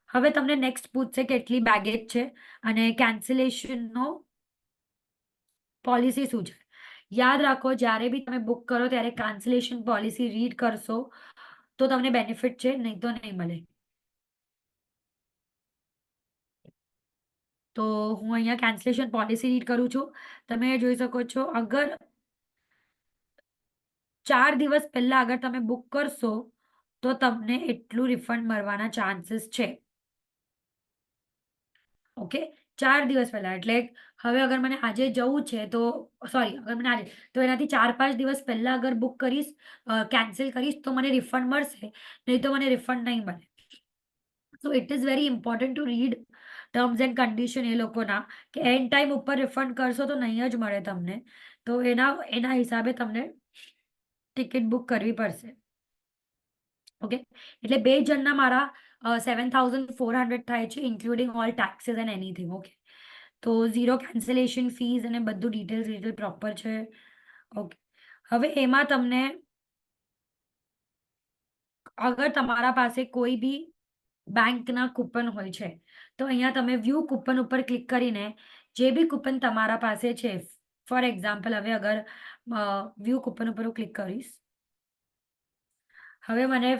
[SPEAKER 1] હવે તમને નેક્સ્ટ પૂછશે કેટલી બેગેજ છે અને કેન્સલેશનનો પોલિસી શું છે. યાદ રાખો જ્યારે બી તમે બુક કરો ત્યારે કેન્સલેશન પોલિસી રીડ કરશો તો તમને બેનિફિટ છે, નહીં તો નહીં મળે. તો હું અહીંયા કેન્સલેશન પોલિસી રીડ કરું છું. તમે જોઈ શકો છો અગર 4 દિવસ પહેલા અગર તમે બુક કરશો તો તમને એટલું રિફંડ મળવાના ચાન્સીસ છે. ઓકે, 4 દિવસ પહેલા એટલે હવે અગર મને આજે જવું છે તો સોરી અગર મને આજે તો એનાથી 4-5 દિવસ પહેલા અગર બુક કરીશ કેન્સલ કરીશ તો મને રિફંડ મળશે, નહીં તો મને રિફંડ નહીં મળે. So it is very important to read terms and condition એ લોકોના કે એન્ડ ટાઈમ ઉપર રિફંડ કરશો તો નહીં જ મળે તમને. તો એના હિસાબે તમને ટિકિટ બુક કરવી પડશે. ઓકે, એટલે 2 જણના મારા 7,400 થાય છે including all taxes and anything. Okay, તો ઝીરો કેન્સલેશન ફીસ અને બધું ડિટેલ પ્રોપર છે. ઓકે, હવે એમાં તમને અગર તમારા પાસે કોઈ બી બેંકના કૂપન હોય છે તો અહીંયા તમે વ્યૂ કૂપન ઉપર ક્લિક કરીને જે બી કૂપન તમારા પાસે છે, ફોર એક્ઝામ્પલ હવે અગર વ્યૂ કૂપન ઉપર હું ક્લિક કરીશ. હવે મને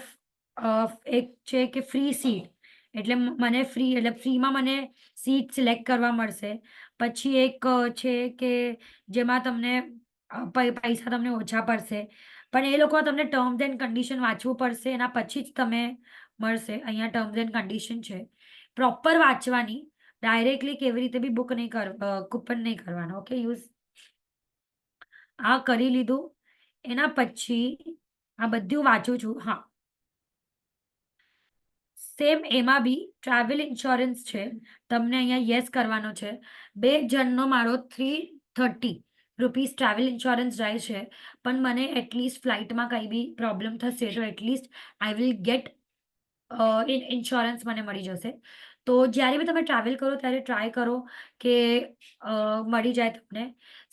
[SPEAKER 1] એક છે કે ફ્રી સીટ એટલે મને ફ્રીમાં મને સીટ સિલેક્ટ કરવા મળશે. પછી એક છે કે જેમાં તમને પૈસા તમને ઓછા પડશે પણ એ લોકો તમને ટર્મ્સ એન્ડ કન્ડિશન વાંચવું પડશે એના પછી જ તમે મળશે. અહીંયા ટર્મ્સ એન્ડ કન્ડિશન છે પ્રોપર વાંચવાની. ડાયરેક્ટલી કેવી રીતે બી બુક નહીં કૂપન નહીં કરવાનો. ઓકે, આ કરી લીધું. એના પછી આ બધું વાંચું છું. હા, સેમ એમાં બી ટ્રાવેલ ઇન્સ્યોરન્સ છે, તમને અહીંયા યસ કરવાનો છે. 2 જણનો મારો 330 રૂપીસ ટ્રાવેલ ઇન્સ્યોરન્સ જાય છે. પણ મને એટલીસ્ટ ફ્લાઇટમાં કંઈ બી પ્રોબ્લેમ થશે તો at least I will get insurance મને મળી જશે. તો જ્યારે બી તમે ટ્રાવેલ કરો ત્યારે ટ્રાય કરો કે મળી જાય તમને.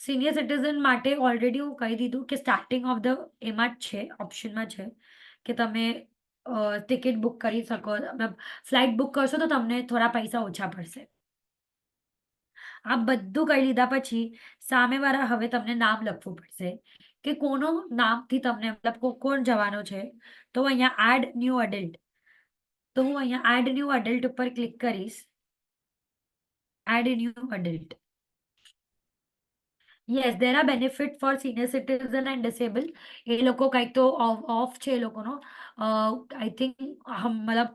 [SPEAKER 1] સિનિયર સિટીઝન માટે ઓલરેડી હું કહી દીધું કે સ્ટાર્ટિંગ ઓફ ધ એમાં જ છે, ઓપ્શનમાં છે કે તમે ટિકિટ બુક કરી શકો. ફ્લાઇટ બુક કરશો તો તમને થોડા પૈસા ઓછા પડશે. આ બધું કહી લીધા પછી સામેવાળા હવે તમને નામ લખવું પડશે કે કોનો નામથી તમને મતલબ કોણ જવાનો છે. તો અહીંયા એડ ન્યૂ અડલ્ટ. તો હું અહીંયા એડ ન્યૂ અડલ્ટ ઉપર ક્લિક કરીશ. Add new adult. Yes, there are benefit for senior citizen and disable. એ લોકો કંઈક તો ઓફ છે એ લોકોનો. આઈ થિંક મતલબ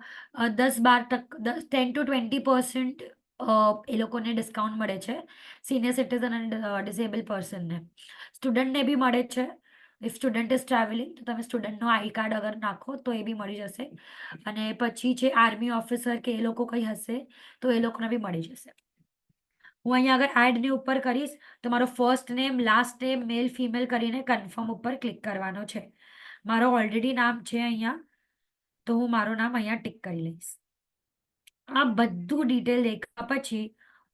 [SPEAKER 1] 10-12% 10 to 20% એ લોકોને ડિસ્કાઉન્ટ મળે છે, સિનિયર સિટીઝન અને ડિસેબલ પર્સનને. સ્ટુડન્ટને બી મળે છે. ઇફ સ્ટુડન્ટ ઇઝ ટ્રાવેલિંગ તો તમે સ્ટુડન્ટનો આઈ કાર્ડ અગર નાખો તો એ બી મળી જશે. અને પછી જે આર્મી ઓફિસર કે એ લોકો કંઈ હશે તો એ લોકોને બી મળી જશે. હું અહીંયા આગળ એડની ઉપર કરીશ તો મારો first name, last name, male female કરીને કન્ફર્મ ઉપર ક્લિક કરવાનો છે. મારો ઓલરેડી નામ છે અહીંયા, તો હું મારું નામ અહીંયા ટિક કરી લઈશ. આ બધું ડિટેલ દેખ્યા પછી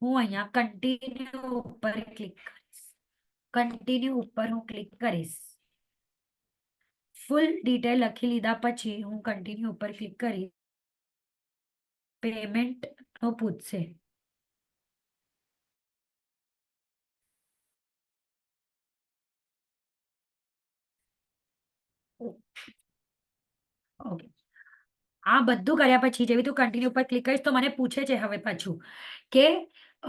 [SPEAKER 1] હું અહીંયા કન્ટિન્યુ ઉપર ક્લિક કરીશ. કન્ટિન્યુ ઉપર હું ક્લિક કરીશ. ફૂલ ડિટેલ લખી લીધા પછી હું કન્ટિન્યુ ઉપર ક્લિક કરી પેમેન્ટ નો પૂછશે. ઓકે, આ બધું કર્યા પછી જેવી તું કન્ટિન્યુ ઉપર ક્લિક કરીશ તો મને પૂછે છે હવે પાછું કે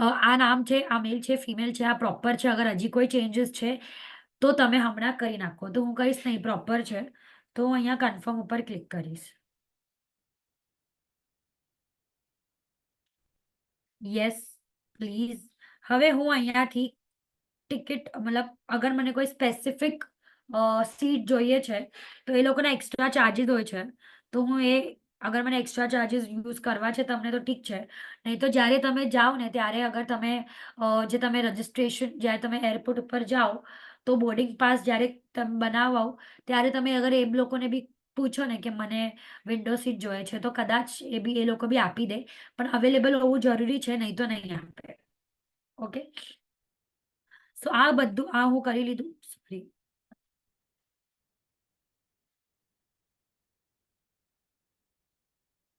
[SPEAKER 1] આ નામ છે, આ મેલ છે, ફિમેલ છે, આ પ્રોપર છે, અગર હજી કોઈ ચેન્જીસ છે તો તમે હમણાં કરી નાખો. તો હું કહીશ નહીં, પ્રોપર છે, તો હું અહીંયા કન્ફર્મ ઉપર ક્લિક કરીશ. Yes please. હવે હું અહીંયાથી ટિકિટ મતલબ અગર મને કોઈ સ્પેસિફિક સીટ જોઈએ છે તો એ લોકોના એક્સ્ટ્રા ચાર્જીસ હોય છે. તો હું અગર મને એક્સ્ટ્રા ચાર્જીસ યુઝ કરવા છે તમને તો ઠીક છે, નહીં તો જ્યારે તમે જાઓ ને ત્યારે અગર તમે જે તમે રજિસ્ટ્રેશન જ્યારે તમે એરપોર્ટ ઉપર જાઓ તો બોર્ડિંગ પાસ જ્યારે તમે બનાવો ત્યારે તમે અગર એ લોકોને બી પૂછો ને કે મને વિન્ડો સીટ જોઈએ છે તો કદાચ એ લોકો બી આપી દે, પણ અવેલેબલ હોવું જરૂરી છે, નહીં તો નહીં આપે. ઓકે, સો આ બધું હું કરી લીધું. સોરી,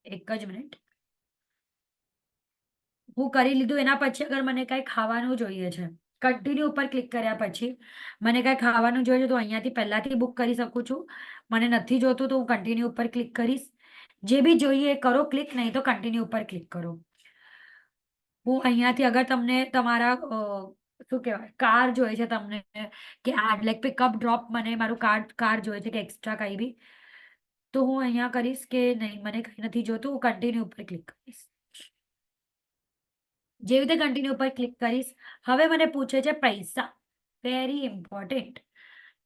[SPEAKER 1] એક જ મિનિટ. હું કરી લીધું. એના પછી અગર મને કઈ ખાવાનું જોઈએ છે, કન્ટિન્યુ ઉપર ક્લિક કર્યા પછી મને કઈ ખાવાનું જોઈએ છે તો અહીંયાથી પહેલાથી બુક કરી શકું છું. મને નથી જોતું તો હું કન્ટિન્યુ ઉપર ક્લિક કરીશ. જે બી જોઈએ એ કરો ક્લિક, નહીં તો કન્ટિન્યુ ઉપર ક્લિક કરો. હું અહીંયાથી અગર તમને તમારા શું કહેવાય કાર જોઈએ છે તમને કે લાઈક પિકઅપ ડ્રોપ મને મારું કાર જોઈએ છે કે એક્સ્ટ્રા કઈ બી, તો હું અહીંયા કરીશ કે નહીં મને કઈ નથી જોતું, હું કન્ટિન્યુ ઉપર ક્લિક કરીશ. જેવી રીતે કન્ટિન્યુ ઉપર ક્લિક કરીશ હવે મને પૂછે છે પૈસા. Very important.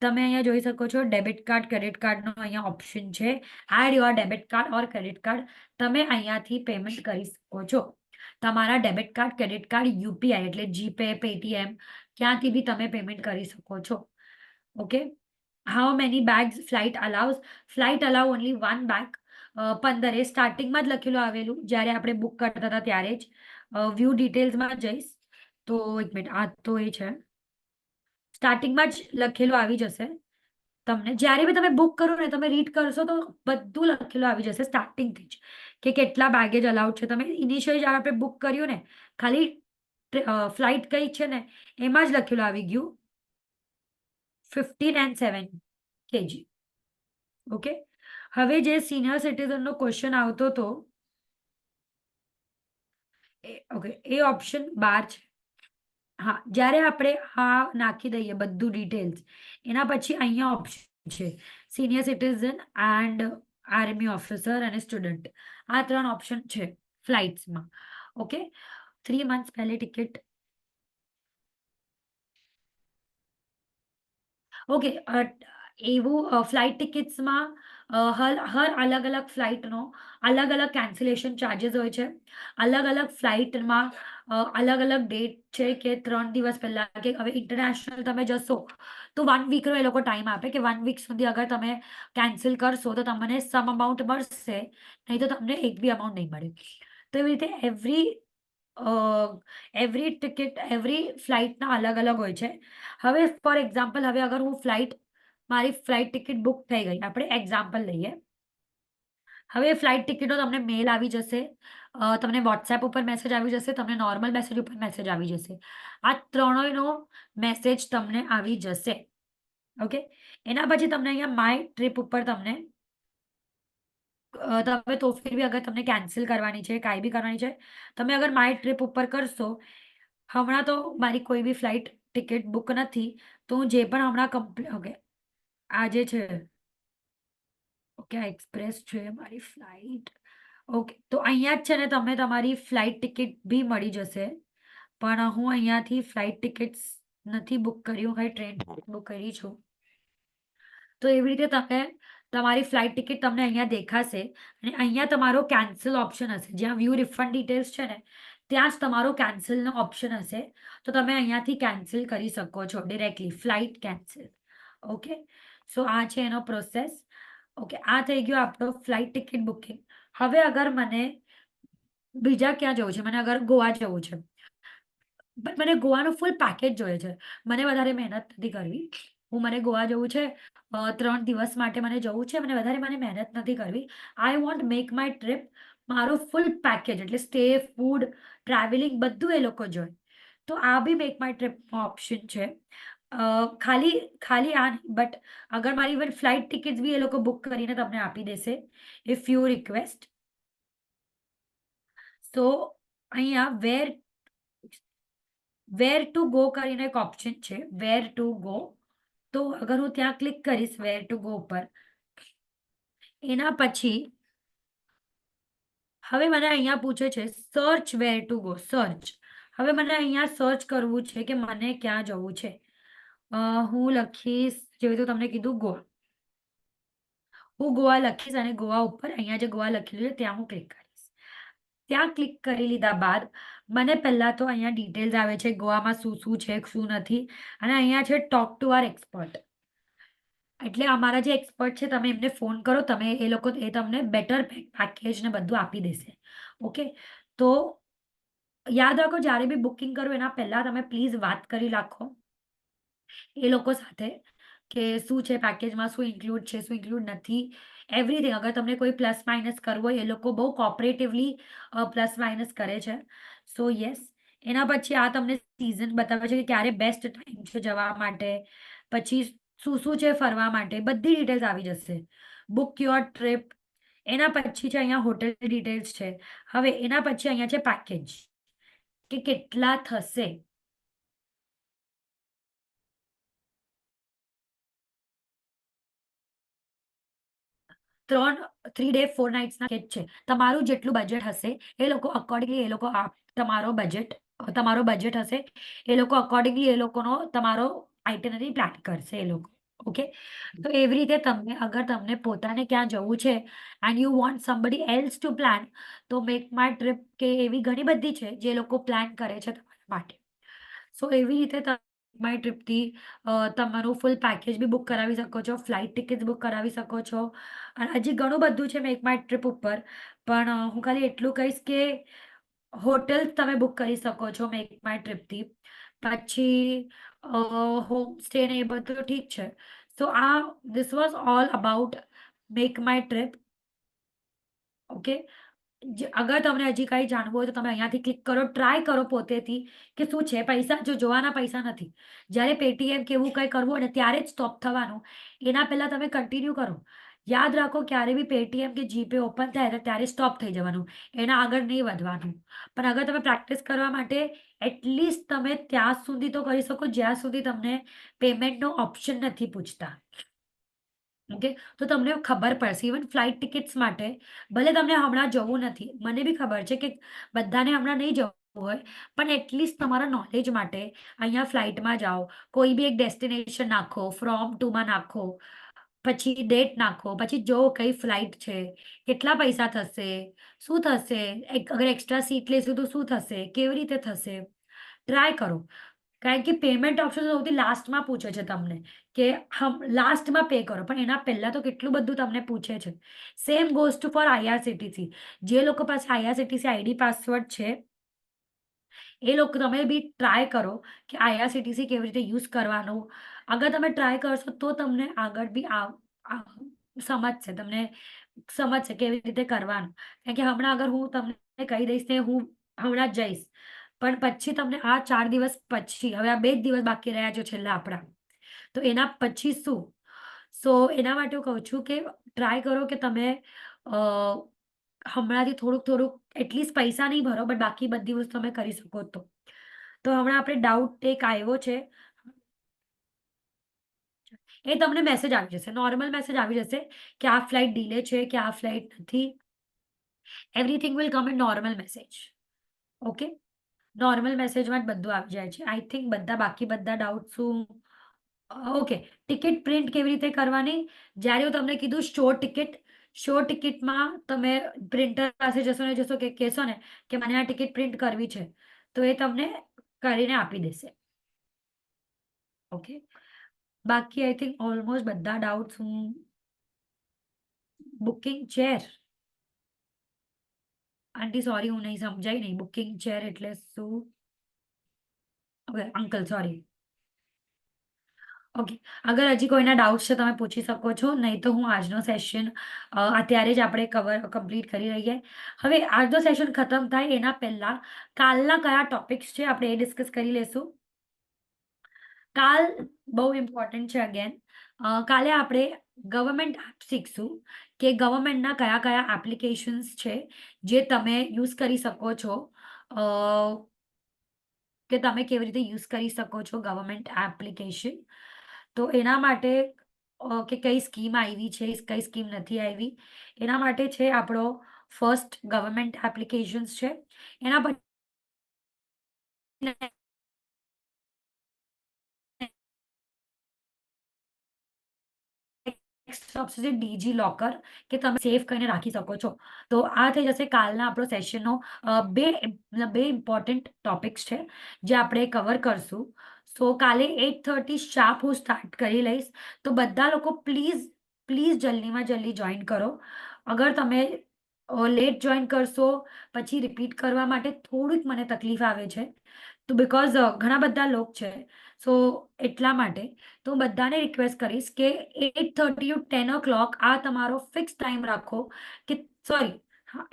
[SPEAKER 1] તમે અહીંયા જોઈ શકો છો ડેબિટ કાર્ડ, ક્રેડિટ કાર્ડનો અહીંયા ઓપ્શન છે. Add your debit card or credit card. તમે અહીંયાથી પેમેન્ટ કરી શકો છો. તમારા debit card, credit card, UPI એટલે જીપે, પેટીએમ ક્યાંથી બી તમે પેમેન્ટ કરી શકો છો. Okay, how many bags flight allows? Flight allow only 1 bag. 15 એ સ્ટાર્ટિંગમાં જ લખેલું આવેલું જ્યારે આપણે બુક કરતા હતા ત્યારે જ. વ્યૂ ડિટેલ્સમાં જઈશ તો એક મિનિટ, આ તો એ છે, સ્ટાર્ટિંગમાં જ લખેલું આવી જશે. તમને જ્યારે બી તમે બુક કરો ને તમે રીડ કરશો તો બધું લખેલું આવી જશે સ્ટાર્ટિંગથી જ કે કેટલા બેગેજ અલાઉડ છે. તમે ઇનિશિયલી જ્યારે આપણે બુક કર્યું ને ખાલી ફ્લાઇટ કઈ છે ને એમાં જ લખેલું આવી ગયું 15 and 7 kg. ઓકે, હવે જે સિનિયર સિટીઝનનો ક્વેશ્ચન આવતો હતો ઓકે એ ઓપ્શન 12 છે. હા, જ્યારે આપણે આ નાખી દઈએ બધું ડિટેલ્સ એના પછી અહીંયા ઓપ્શન છે senior citizen and army officer અને સ્ટુડન્ટ. આ 3 ઓપ્શન છે ફ્લાઇટ્સમાં. ઓકે, 3 મંથ્સ પહેલે ટિકિટ. ઓકે, એવું ફ્લાઇટ ટિકિટ્સમાં હર અલગ અલગ ફ્લાઇટનો અલગ અલગ કેન્સલેશન ચાર્जेस હોય છે. અલગ અલગ ફ્લાઇટમાં અલગ અલગ ડેટ છે કે 3 દિવસ પહેલા કે હવે ઇન્ટરનેશનલ તમે જશો તો 1 વીકનો એ લોકો ટાઈમ આપે કે 1 વીક સુધી અગર તમે કેન્સલ કરશો તો તમને સમ અમાઉન્ટ મળશે, નહીં તો તમને એક બી અમાઉન્ટ નહીં મળે. તો એવી રીતે એવરી ટિકિટ એવરી ફ્લાઇટના અલગ અલગ હોય છે. હવે ફોર એક્ઝામ્પલ હવે અગર મારી ફ્લાઇટ ટિકિટ બુક થઈ ગઈ, આપણે એક્ઝામ્પલ લઈએ. હવે ફ્લાઇટ ટિકિટનો તમને મેલ આવી જશે, તમને વોટ્સએપ ઉપર મેસેજ આવી જશે, તમને નોર્મલ મેસેજ ઉપર મેસેજ આવી જશે. આ ત્રણેયનો મેસેજ તમને આવી જશે. ઓકે, એના પછી તમને અહીંયા માય ટ્રીપ ઉપર તમે તો ફિર બી અગર તમને કેન્સલ કરવાની છે કાંઈ બી કરવાની છે તમે અગર માય ટ્રીપ ઉપર કરશો. હમણાં તો મારી કોઈ બી ફ્લાઇટ ટિકિટ બુક નથી તો હું જે પણ હમણાં ઓકે આ જે છે ઓકે આ એક્સપ્રેસ છે મારી ફ્લાઇટ. ઓકે, તો અહીંયા જ છે ને તમને તમારી ફ્લાઇટ ટિકિટ બી મળી જશે. પણ હું અહીંયાથી ફ્લાઇટ ટિકિટ્સ નથી બુક કરી, હું ખાલી ટ્રેન ટિકિટ બુક કરી છું. તો એવી રીતે તમે તમારી ફ્લાઇટ ટિકિટ તમને અહીંયા દેખાશે અને અહીંયા તમારો કેન્સલ ઓપ્શન હશે. જ્યાં વ્યૂ રિફંડ ડિટેલ્સ છે ને ત્યાં જ તમારો કેન્સલનો ઓપ્શન હશે. તો તમે અહીંયાથી કેન્સલ કરી શકો છો ડિરેક્ટલી, ફ્લાઇટ કેન્સલ. ઓકે, સો આ છે એનો પ્રોસેસ. ઓકે, આ થઈ ગયો આપણો ફ્લાઇટ ટિકિટ બુકિંગ. હવે અગર મને બીજા ક્યાં જવું છે, મને અગર ગોવા જવું છે, બટ મને ગોવાનું ફૂલ પેકેજ જોઈએ છે. મને વધારે મહેનત નથી કરવી. મને ગોવા જવું છે, 3 દિવસ માટે મને જવું છે. મને મહેનત નથી કરવી. I want make my trip મારું ફૂલ પેકેજ, એટલે સ્ટે, ફૂડ, ટ્રાવેલિંગ બધું એ લોકો જોઈ. તો આ બી મેક માય ટ્રીપનો ઓપ્શન છે. ખાલી ખાલી આ નહીં, બટ અગર મારી ઇવન ફ્લાઇટ ટિકિટ્સ બી એ લોકો બુક કરીને તમને આપી દેશે ઇફ યુ રિક્વેસ્ટ. સો અહીંયા વેર ટુ ગો કરીને એક ઓપ્શન છે, વેર ટુ ગો. તો અગર હું ત્યાં ક્લિક કરીશ વેર ટુ ગો ઉપર, એના પછી હવે મને અહીંયા પૂછે છે search where to go, search. હવે મને અહીંયા સર્ચ કરવું છે કે મને ક્યાં જવું છે. હું લખીશ, જેવી રીતે તમને કીધું ગોવા. હું ગોવા લખીશ અને ગોવા ઉપર અહીંયા જે ગોવા લખેલું છે ત્યાં હું ક્લિક કરીશ. ત્યાં ક્લિક કરી લીધા બાદ મને પહેલા તો અહીંયા ડિટેલ્સ આવે છે ગોવામાં શું શું છે, શું નથી. અને અહીંયા છે ટોક ટુ આર એક્સપર્ટ. એટલે અમારા જે એક્સપર્ટ છે, તમે એમને ફોન કરો, એ તમને બેટર પેકેજ ને બધું આપી દેશે. ઓકે, તો યાદ રાખો જ્યારે બી બુકિંગ કરો એના પહેલા તમે પ્લીઝ વાત કરી રાખો એ લોકો સાથે કે શું છે પેકેજમાં, શું ઇન્ક્લુડ છે, શું ઇન્ક્લુડ નથી, એવરીથિંગ. અગર તમને કોઈ પ્લસ માઇનસ કરવું હોય, એ લોકો બહુ કોઓપરેટિવલી પ્લસ માઇનસ કરે છે. સો યસ, એના પછી આ તમને સિઝન બતાવે છે કે ક્યારે બેસ્ટ ટાઈમ છે જવા માટે, પછી શું શું છે ફરવા માટે, બધી ડિટેલ્સ આવી જશે. Book your trip. એના પછી છે અહીંયા હોટેલ ડિટેલ્સ છે. હવે એના પછી અહીંયા છે પેકેજ, કે કેટલા થશે. 3 ડે 4 નાઇટ્સના પેકેજ છે. તમારું જેટલું બજેટ હશે એ લોકો અકોર્ડિંગલી તમારો બજેટ હશે એ લોકો અકોર્ડિંગલી એ લોકોનો તમારો આઇટિનરી પ્લાન કરશે એ લોકો. ઓકે, તો એવી રીતે અગર તમને પોતાને ક્યાં જવું છે and you want somebody else to plan, તો મેક માય ટ્રીપ કે એવી ઘણી બધી છે જે લોકો પ્લાન કરે છે તમારા માટે. સો એવી રીતે તમે માય ટ્રીપથી તમારું ફૂલ પેકેજ બી બુક કરાવી શકો છો, ફ્લાઇટ ટિકિટ્સ બુક કરાવી શકો છો. અને હજી ઘણું બધું છે મેક માય ટ્રીપ ઉપર, પણ હું ખાલી એટલું કહીશ કે હોટેલ તમે બુક કરી શકો છો મેક માય ટ્રીપથી. પછી હોમ સ્ટે ને એ બધું ઠીક છે. So this was all about make my trip. Okay, અગર તમને હજી કઈ જાણવું હોય તો તમે અહીંયાથી ક્લિક કરો, ટ્રાય કરો પોતેથી કે શું છે. પૈસા જોવાના પૈસા નથી. જ્યારે પેટીએમ કે એવું કંઈ કરવું હોય ને ત્યારે જ સ્ટોપ થવાનું, એના પહેલા તમે કન્ટિન્યુ કરો. યાદ રાખો, ક્યારે બી પેટીએમ કે જીપે ઓપન થાય તો ત્યારે સ્ટોપ થઈ જવાનું, એના આગળ નહીં વધવાનું. પણ અગર તમે પ્રેક્ટિસ કરવા માટે એટલીસ્ટ તમે ત્યાં સુધી તો કરી શકો જ્યાં સુધી તમને પેમેન્ટનો ઓપ્શન નથી પૂછતા. ઓકે, તો તમને ખબર પડશે. ઇવન ફ્લાઇટ ટિકિટ્સ માટે ભલે તમને હમણાં જવું નથી, મને બી ખબર છે કે બધાને હમણાં નહીં જવું હોય, પણ એટલીસ્ટ તમારા નોલેજ માટે અહીંયા ફ્લાઇટમાં જાઓ, કોઈ બી એક ડેસ્ટિનેશન નાખો, ફ્રોમ ટુમાં નાખો, પછી ડેટ નાખો, પછી જો કઈ ફ્લાઇટ છે, કેટલા પૈસા થશે, શું થશે, અગર એક્સ્ટ્રા સીટ લેશું તો શું થશે, કેવી રીતે થશે, ટ્રાય કરો. કારણ કે પેમેન્ટ ઓપ્શન સૌથી લાસ્ટમાં પૂછે છે તમને કે લાસ્ટમાં પે કરો, પણ એના પહેલા તો કેટલું બધું તમને પૂછે છે. Same goes to for IRCTC. જે લોકો પાસે આઈઆરસીટીસી આઈડી પાસવર્ડ છે એ લોકો તમે બી ટ્રાય કરો કે આઈઆરસીટીસી કેવી રીતે યુઝ કરવાનું. અગર તમે ટ્રાય કરશો તો તમને આગળ બી સમજશે, તમને સમજશે કેવી રીતે કરવાનું. કારણ કે હમણાં અગર હું તમને કહી દઈશ ને હું હમણાં જ જઈશ, પણ પછી તમને આ 4 દિવસ પછી, હવે આ 2 જ દિવસ બાકી રહ્યા છે છેલ્લા આપણા, તો એના પછી શું. સો એના માટે હું કહું છું કે ટ્રાય કરો કે તમે હમણાંથી થોડુંક થોડુંક એટલીસ્ટ પૈસા નહીં ભરો, બટ બાકી બધી વસ્તુ તમે કરી શકો. તો હમણાં આપણે ડાઉટ એક આવ્યો છે, એ તમને મેસેજ આવી જશે, નોર્મલ મેસેજ આવી જશે કે આ ફ્લાઇટ ડીલે છે કે આ ફ્લાઇટ નથી. Everything will come in normal message. Okay, normal મેસેજમાં જ બધું આવી જાય છે. આઈ થિંક બાકી બધા ડાઉટ્સ ઓકે. ટિકિટ પ્રિન્ટ કેવી રીતે કરવાની? જ્યારે હું તમને કીધું શો ટિકિટમાં તમે પ્રિન્ટર પાસે જશો કે કહેશો ને કે મને આ ટિકિટ પ્રિન્ટ કરવી છે, તો એ તમને કરીને આપી દેશે. ઓકે, બાકી આઈ થિંક ઓલમોસ્ટ બધા ડાઉટ્સ બુકિંગ ચેર. આંટી સોરી, હું નહીં સમજાઈ નહીં. બુકિંગ ચેર એટલે શું? Okay uncle, sorry. ઓકે, અગર હજી કોઈના ડાઉટ્સ છે તમે પૂછી શકો છો, નહીં તો હું આજનો સેશન અત્યારે જ આપણે કમ્પ્લીટ કરી રહીએ. હવે આજનો સેશન ખતમ થાય એના પહેલા કાલના કયા ટોપિક્સ છે આપણે એ ડિસ્કસ કરી લેશું. કાલ બહુ ઇમ્પોર્ટન્ટ છે અગેન. કાલે આપણે ગવર્મેન્ટ એપ શીખશું કે ગવર્મેન્ટના કયા કયા એપ્લિકેશન્સ છે જે તમે યુઝ કરી શકો છો, કે તમે કેવી રીતે યુઝ કરી શકો છો ગવર્મેન્ટ એપ્લિકેશન. તો એના માટે કે કઈ સ્કીમ આવી છે, કઈ સ્કીમ નથી આવી, એના માટે છે આપણો ફર્સ્ટ ગવર્મેન્ટ એપ્લિકેશન્સ છે. એના પછી ડીજી લોકર, કે તમે સેવ કરીને રાખી શકો છો. તો આ થઈ જશે કાલના આપણો સેશનનો બે ઇમ્પોર્ટન્ટ ટોપિક્સ છે જે આપણે કવર કરશું. સો કાલે 8:30 શાર્પ હું સ્ટાર્ટ કરી લઈશ. તો બધા લોકો પ્લીઝ જલ્દીમાં જલ્દી જોઈન કરો. અગર તમે લેટ જોઈન કરશો પછી રિપીટ કરવા માટે થોડીક મને તકલીફ આવે છે, તો બિકોઝ ઘણા બધા લોકો છે, સો એટલા માટે તો હું બધાને રિક્વેસ્ટ કરીશ કે 8:30 to 10 o'clock આ તમારો ફિક્સ ટાઈમ રાખો. કે સોરી,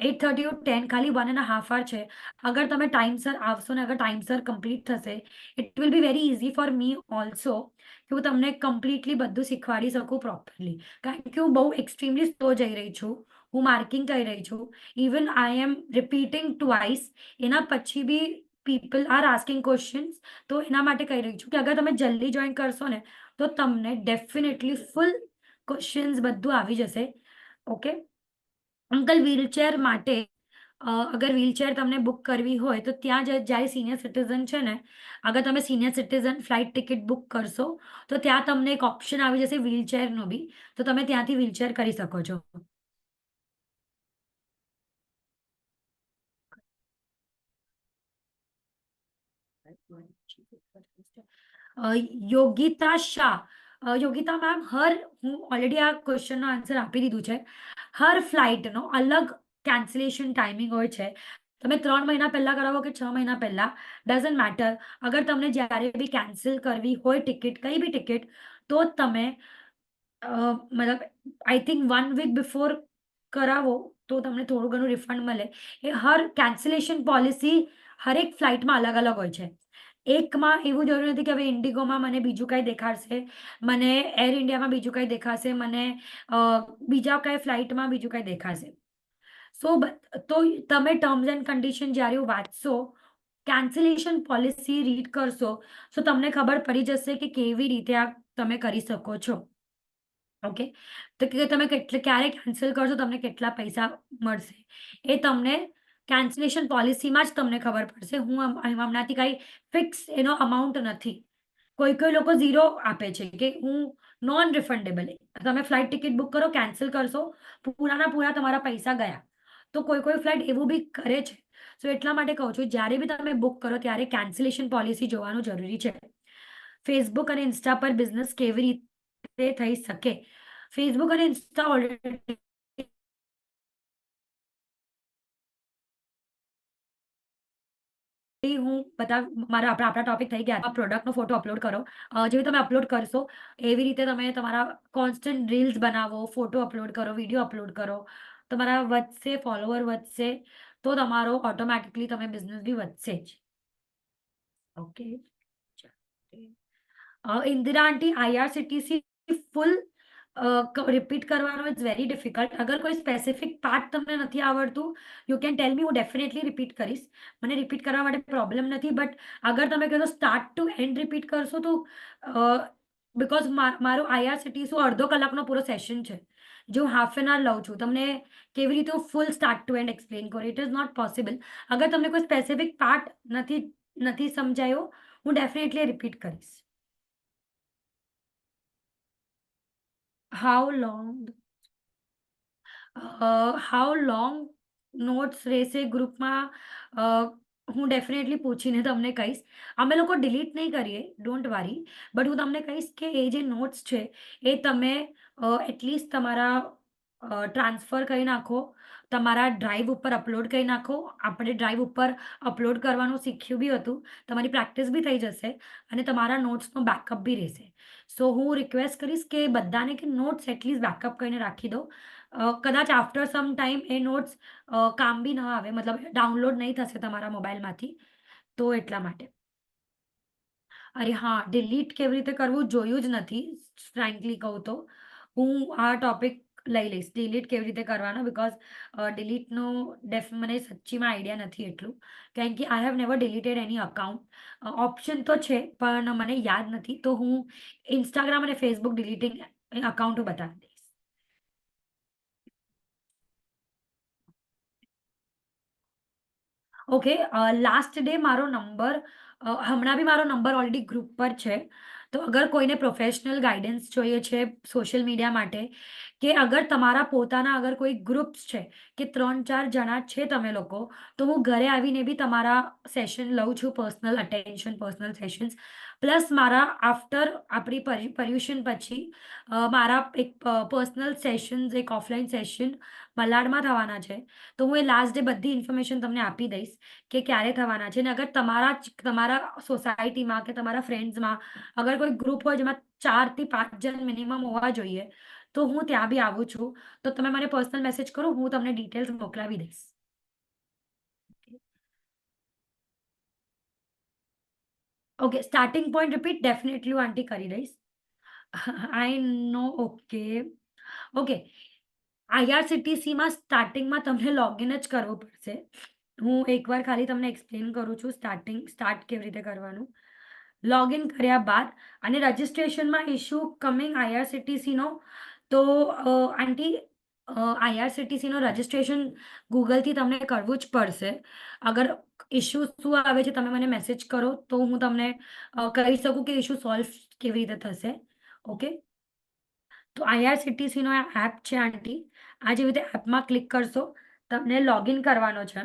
[SPEAKER 1] 8:30 to 10 ખાલી 1.5 hour છે. અગર તમે ટાઈમસર આવશો ને અગર ટાઈમસર કમ્પ્લીટ થશે, it will be very easy for me also કે હું તમને કમ્પ્લીટલી બધું શીખવાડી શકું પ્રોપરલી. કારણ કે હું બહુ એક્સ્ટ્રીમલી સ્લો જઈ રહી છું, હું માર્કિંગ કરી રહી છું. Even I am repeating twice. એના પછી બી પીપલ આર આસ્કિંગ ક્વેશ્ચન્સ. તો એના માટે કહી રહી છું કે અગર તમે જલ્દી જોઈન કરશો ને તો તમને ડેફિનેટલી ફૂલ ક્વેશ્ચન્સ બધું આવી જશે. ઓકે અંકલ, વ્હીલચેર માટે અગર વ્હીલચેર તમને બુક કરવી હોય તો ત્યાં જ્યારે સિનિયર સિટીઝન છે ને, અગર તમે senior citizen flight ticket book કરશો તો ત્યાં તમને એક ઓપ્શન આવી જશે વ્હીલચેરનો બી, તો તમે ત્યાંથી વ્હીલચેર કરી શકો છો. યોગિતા શાહ. યોગિતા મેમ, હું ઓલરેડી આ ક્વેશ્ચનનો આન્સર આપી દીધું છે. હર ફ્લાઇટનો અલગ કેન્સલેશન ટાઈમિંગ હોય છે. તમે 3 મહિના પહેલા કરાવો કે 6 મહિના પહેલા, ડઝન્ટ મેટર. અગર તમને જ્યારે બી કેન્સલ કરવી હોય ટિકિટ, કઈ બી ટિકિટ, તો તમે મતલબ આઈ થિંક 1 week બિફોર કરાવો તો તમને થોડું ઘણું રિફંડ મળે. એ કેન્સલેશન પોલિસી હરેક ફ્લાઇટમાં અલગ અલગ હોય છે. એકમાં એવું જરૂરી નથી કે હવે ઇન્ડિગોમાં મને બીજું કંઈ દેખાડશે, મને એર ઇન્ડિયામાં બીજું કંઈ દેખાશે, મને બીજા કઈ ફ્લાઇટમાં બીજું કંઈ દેખાશે. સો તો તમે ટર્મ્સ એન્ડ કન્ડિશન જ્યારે વાંચશો, કેન્સલેશન પોલિસી રીડ કરશો, તો તમને ખબર પડી જશે કે કેવી રીતે આ તમે કરી શકો છો. ઓકે, તો કે તમે ક્યારે કેન્સલ કરશો, તમને કેટલા પૈસા મળશે એ તમને કેન્સલેશન પોલિસીમાં જ તમને ખબર પડશે. હું હમણાંથી કાંઈ ફિક્સ એનો અમાઉન્ટ નથી. કોઈ લોકો ઝીરો આપે છે કે હું નોન રિફંડેબલ. તમે ફ્લાઇટ ટિકિટ બુક કરો, કેન્સલ કરશો, પૂરાના પૂરા તમારા પૈસા ગયા. તો કોઈ ફ્લાઇટ એવું બી કરે છે. સો એટલા માટે કહું છું, જ્યારે બી તમે બુક કરો ત્યારે કેન્સલેશન પોલિસી જોવાનું જરૂરી છે. ફેસબુક અને ઇન્સ્ટા પર બિઝનેસ કેવી રીતે થઈ શકે? ફેસબુક અને ઇન્સ્ટા ઓલરેડી હું આપણા ટોપિક થઈ ગયા. પ્રોડક્ટનો ફોટો અપલોડ કરો. જેવી તમે અપલોડ કરશો એવી રીતે તમે તમારા કોન્સ્ટન્ટ રીલ્સ બનાવો, ફોટો અપલોડ કરો, વિડીયો અપલોડ કરો. તમારા વધશે, ફોલોવર વધશે, તો તમારો ઓટોમેટિકલી તમે બિઝનેસ બી વધશે જ. ઓકે, ઇન્દિરા આંટી, IRCTC ફૂલ રિપીટ કરવાનો ઇઝ વેરી ડિફિકલ્ટ. અગર કોઈ સ્પેસિફિક પાર્ટ તમને નથી આવડતું, યુ કેન ટેલ મી, હું ડેફિનેટલી રિપીટ કરીશ. મને રિપીટ કરવા માટે પ્રોબ્લેમ નથી. બટ અગર તમે કહો સ્ટાર્ટ ટુ એન્ડ રિપીટ કરશો તો બિકોઝ મારું IRCTC અડધો કલાકનો પૂરો સેશન છે. જો હાફ એન આવર લઉં છું તમને કેવી રીતે હું ફૂલ સ્ટાર્ટ ટુ એન્ડ એક્સપ્લેન કરું, ઇટ ઇઝ નોટ પોસિબલ. અગર તમને કોઈ સ્પેસિફિક પાર્ટ નથી સમજાયો, હું ડેફિનેટલી રિપીટ કરીશ. હાઉ લોંગ નોટ્સ રહેશે ગ્રુપમાં, હું ડેફિનેટલી પૂછીને તમને કહીશ. અમે લોકો ડિલીટ નહીં કરીએ, ડોન્ટ વરી, બટ હું તમને કહીશ કે એ જે નોટ્સ છે એ તમે એટલીસ્ટ તમારા ટ્રાન્સફર કરી નાખો, તમારા ડ્રાઈવ ઉપર અપલોડ કરી નાખો. આપણે ડ્રાઈવ ઉપર અપલોડ કરવાનું શીખ્યું બી હતું, તમારી પ્રેક્ટિસ બી થઈ જશે અને તમારા નોટ્સનો બેકઅપ બી રહેશે. સો હું રિક્વેસ્ટ કરીશ કે બધાને કે નોટ્સ એટલીસ્ટ બેકઅપ કરીને રાખી દો. કદાચ આફ્ટર સમ ટાઈમ એ નોટ્સ કામ બી ન આવે, મતલબ ડાઉનલોડ નહીં થશે તમારા મોબાઈલમાંથી, તો એટલા માટે. અરે હા, ડિલીટ કેવી રીતે કરવું જોયું જ નથી, ફ્રેન્કલી કહું તો. હું આ ટોપિક લઈ લઈશ, ડિલીટ કેવી રીતે કરવાનો, બિકોઝ ડિલીટનો મને સચ્ચીમાં આઈડિયા નથી એટલું, કારણ કે I have never deleted any account. Option તો છે પણ મને યાદ નથી, તો હું ઇન્સ્ટાગ્રામ અને ફેસબુક ડિલીટિંગ અકાઉન્ટ બતાવી દઈશ. ઓકે, લાસ્ટ ડે મારો નંબર, હમણાં બી મારો નંબર ઓલરેડી ગ્રુપ પર છે. તો અગર કોઈને પ્રોફેશનલ ગાઈડન્સ જોઈએ છે સોશિયલ મીડિયા માટે, કે અગર તમારા પોતાના અગર કોઈ ગ્રુપ્સ છે કે 3-4 જણા છે તમે લોકો, તો હું ઘરે આવીને બી તમારા સેશન લઉં છું, personal attention, personal sessions. Plus મારા આફ્ટર આપણી પર્યુષણ પછી મારા એક પર્સનલ સેશન્સ, એક ઓફલાઈન સેશન મલાડમાં થવાના છે. તો હું એ લાસ્ટ ડે બધી ઇન્ફોર્મેશન તમને આપી દઈશ કે ક્યારે થવાના છે. અને અગર તમારા સોસાયટીમાં કે તમારા ફ્રેન્ડ્સમાં અગર કોઈ ગ્રુપ હોય જેમાં 4 થી 5 જણ મિનિમમ હોવા જોઈએ, તો હું ત્યાં બી આવું છું. તો તમે મને પર્સનલ મેસેજ કરો, હું તમને ડિટેલ્સ મોકલાવી દઈશ. Okay, starting point repeat definitely હું આંટી કરી દઈશ. આઈ નો. ઓકે, IRCTCમાં સ્ટાર્ટિંગમાં તમને લોગિન જ કરવું પડશે. હું એકવાર ખાલી તમને એક્સપ્લેન કરું છું સ્ટાર્ટ કેવી રીતે કરવાનું. લોગિન કર્યા બાદ અને રજિસ્ટ્રેશનમાં ઇશ્યુ કમિંગ IRCTCનો, તો આંટી IRCTCનો રજિસ્ટ્રેશન ગૂગલથી તમને કરવું જ પડશે. અગર ઇશ્યુ શું આવે છે તમે મને મેસેજ કરો તો હું તમને કહી શકું કે ઇશ્યુ સોલ્વ કેવી રીતે થશે. ઓકે, તો IRCTCનો આ એપ છે આંટી. આ જેવી રીતે એપમાં ક્લિક કરશો, તમને લોગિન કરવાનો છે.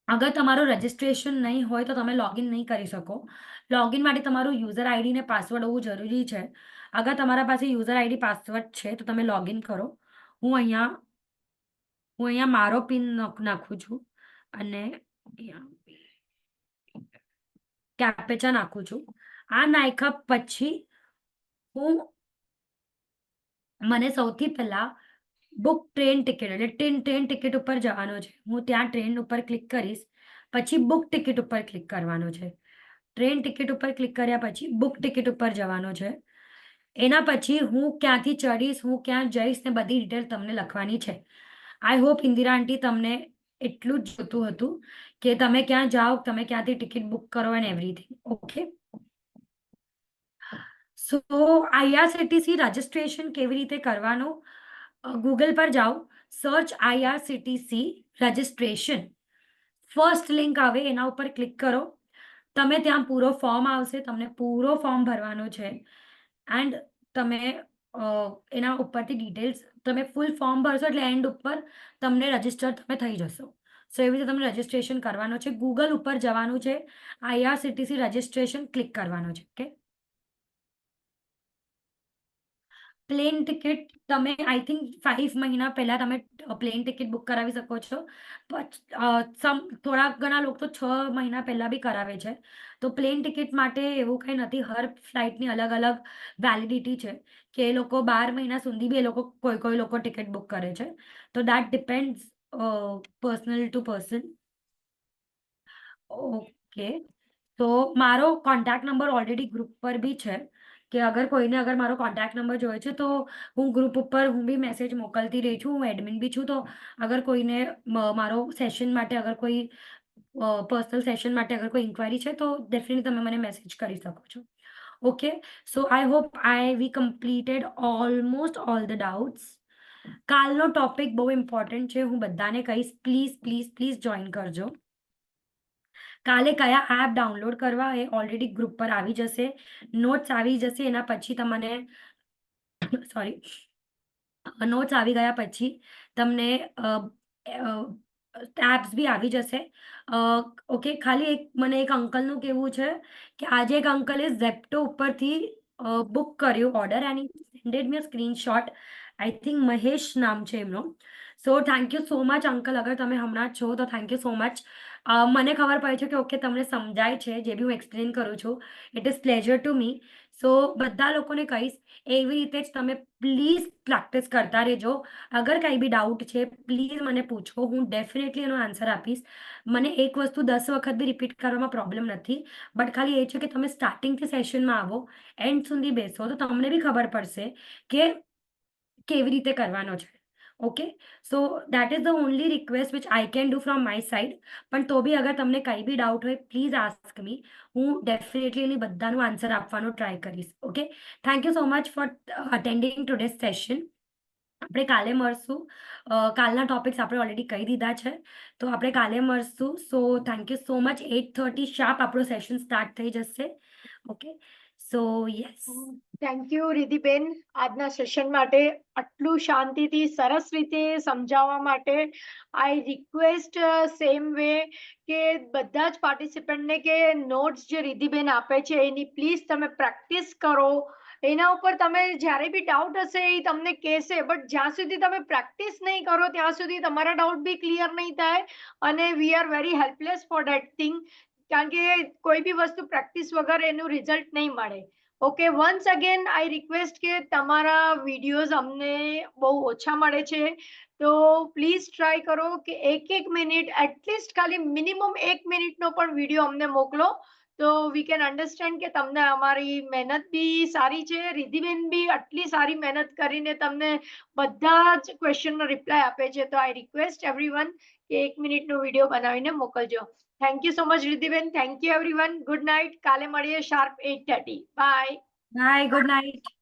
[SPEAKER 1] અગર તમારું રજિસ્ટ્રેશન નહીં હોય તો તમે લોગિન નહીં કરી શકો. લોગિન માટે તમારું યુઝર આઈડી ને પાસવર્ડ હોવું જરૂરી છે. અગર તમારા પાસે યુઝર આઈડી પાસવર્ડ છે તો તમે લોગિન કરો. હું અહીંયા મારો પિન નાખું છું અને કેપ્ચા નાખું છું. આ નાખ્યા પછી મને સૌથી પહેલા બુક ટ્રેન ટિકિટ, એટલે ટ્રેન ટિકિટ ઉપર જવાનો છે. હું ત્યાં ટ્રેન ઉપર ક્લિક કરીશ, પછી બુક ટિકિટ ઉપર ક્લિક કરવાનો છે. ટ્રેન ટિકિટ ઉપર ક્લિક કર્યા પછી બુક ટિકિટ ઉપર જવાનો છે. એના પછી હું ક્યાંથી ચડીશ, હું ક્યાં જઈશ ને બધી ડિટેલ તમને લખવાની છે. આઈ હોપ ઇન્દિરા આંટી તમને એટલું જ જોતું હતું કે તમે ક્યાં જાઓ, તમે ક્યાંથી ટિકિટ બુક કરો and everything. Okay, so IRCTC registration કેવી રીતે કરવાનું, ગૂગલ પર જાઓ, search IRCTC registration, first link આવે એના ઉપર ક્લિક કરો. તમે ત્યાં પૂરો ફોર્મ આવશે, તમને પૂરો ફોર્મ ભરવાનો છે એન્ડ તમે એના ઉપરથી ડિટેલ્સ, તમે ફૂલ ફોર્મ ભરશો એટલે એન્ડ ઉપર તમને રજિસ્ટર તમે થઈ જશો. સો એવી રીતે તમને રજિસ્ટ્રેશન કરવાનું છે. ગૂગલ ઉપર જવાનું છે, IRCTC રજિસ્ટ્રેશન ક્લિક કરવાનું છે. ઓકે, પ્લેન ટિકિટ તમે આઈ થિંક 5 મહિના પહેલા તમે પ્લેન ટિકિટ બુક કરાવી શકો છો. થોડા ઘણા લોકો તો 6 મહિના પહેલા બી કરાવે છે. તો પ્લેન ટિકિટ માટે એવું કંઈ નથી, હર ફ્લાઇટની અલગ અલગ વેલિડિટી છે કે એ લોકો 12 મહિના સુધી બી કોઈ લોકો ટિકિટ બુક કરે છે. તો that depends personal to person. Okay, તો મારો કોન્ટેક્ટ નંબર ઓલરેડી ગ્રુપ પર બી છે કે અગર મારો કોન્ટેક્ટ નંબર જોઈએ છે તો હું ગ્રુપ ઉપર હું બી મેસેજ મોકલતી રહી છું. હું એડમિન બી છું. તો અગર કોઈને મારો સેશન માટે, અગર કોઈ પર્સનલ સેશન માટે અગર કોઈ ઇન્ક્વાયરી છે તો ડેફિનેટલી તમે મને મેસેજ કરી શકો છો. Okay, so I hope we completed almost all the doubts. કાલનો ટોપિક બહુ ઇમ્પોર્ટન્ટ છે, હું બધાને કહીશ, પ્લીઝ પ્લીઝ પ્લીઝ જોઈન કરજો. કાલે કયા એપ ડાઉનલોડ કરવા એ ઓલરેડી ગ્રુપ પર આવી જશે, નોટ્સ આવી જશે, એના પછી તમને સોરી નોટ્સ આવી ગયા પછી તમને ટેબ્સ બી આવી જશે. ઓકે, ખાલી મને એક અંકલનું કહેવું છે કે આજે એક અંકલે ઝેપ્ટો ઉપરથી બુક કર્યું order and sended me a screenshot. I think Mahesh નામ છે એમનો. So thank you so much uncle, અગર તમે હમણાં છો તો થેન્ક યુ સો મચ. મને ખબર પડે છે કે ઓકે તમને સમજાય છે જે બી હું એક્સપ્લેન કરું છું. It is pleasure to me. So બધા લોકોને કહીશ એવી રીતે જ તમે પ્લીઝ પ્રેક્ટિસ કરતા રહેજો. અગર કંઈ બી ડાઉટ છે પ્લીઝ મને પૂછો, હું ડેફિનેટલી એનો આન્સર આપીશ. મને એક વસ્તુ 10 વખત બી રિપીટ કરવામાં પ્રોબ્લેમ નથી, બટ ખાલી એ છે કે તમે સ્ટાર્ટિંગથી સેશનમાં આવો, એન્ડ સુધી બેસો તો તમને બી ખબર પડશે કે કેવી રીતે કરવાનો છે. Okay, so that is the only request which I can do from my side. પણ તો બી અગર તમને કંઈ બી ડાઉટ હોય પ્લીઝ આસ્ક મી, હું ડેફિનેટલી એની બધાનું આન્સર આપવાનો ટ્રાય કરીશ. Okay, thank you so much for attending today session. આપણે કાલે મળશું. કાલના ટોપિક્સ આપણે ઓલરેડી કહી દીધા છે, તો આપણે કાલે મળશું. So thank you so much. 8:30 sharp આપણો સેશન સ્ટાર્ટ થઈ જશે. Okay, so yes.
[SPEAKER 2] Thank you રિધિબેન, આજના સેશન માટે આટલું શાંતિથી સરસ રીતે સમજાવવા માટે. આઈ રિક્વેસ્ટ સેમ વે કે બધા જ પાર્ટિસિપન્ટને કે નોટ્સ જે રિધિબેન આપે છે એની પ્લીઝ તમે પ્રેક્ટિસ કરો. એના ઉપર તમે જ્યારે બી ડાઉટ હશે એ તમને કહેશે, બટ જ્યાં સુધી તમે પ્રેક્ટિસ નહીં કરો ત્યાં સુધી તમારા ડાઉટ બી ક્લિયર નહીં થાય, અને we are very helpless for that thing. કારણ કે કોઈ બી વસ્તુ પ્રેક્ટિસ વગર એનું રિઝલ્ટ નહીં મળે. Okay, once again I request કે તમારા વિડીયોઝ અમને બહુ ઓછા મળે છે, તો પ્લીઝ ટ્રાય કરો કે એક મિનિટ એટલીસ્ટ ખાલી મિનિમમ 1 મિનિટનો પણ વિડીયો અમને મોકલો, તો વી કેન અન્ડરસ્ટેન્ડ કે તમને અમારી મહેનત બી સારી છે. રિધિબેન બી આટલી સારી મહેનત કરીને તમને બધા જ ક્વેશ્ચનનો રિપ્લાય આપે છે, તો આઈ રિક્વેસ્ટ એવરીવન કે 1 મિનિટનો વિડીયો બનાવીને મોકલજો. થેન્ક યુ સો મચ રિધિબેન. Thank you everyone. Good night. કાલે મળીએ sharp 8:30. Bye.
[SPEAKER 1] Bye, good night.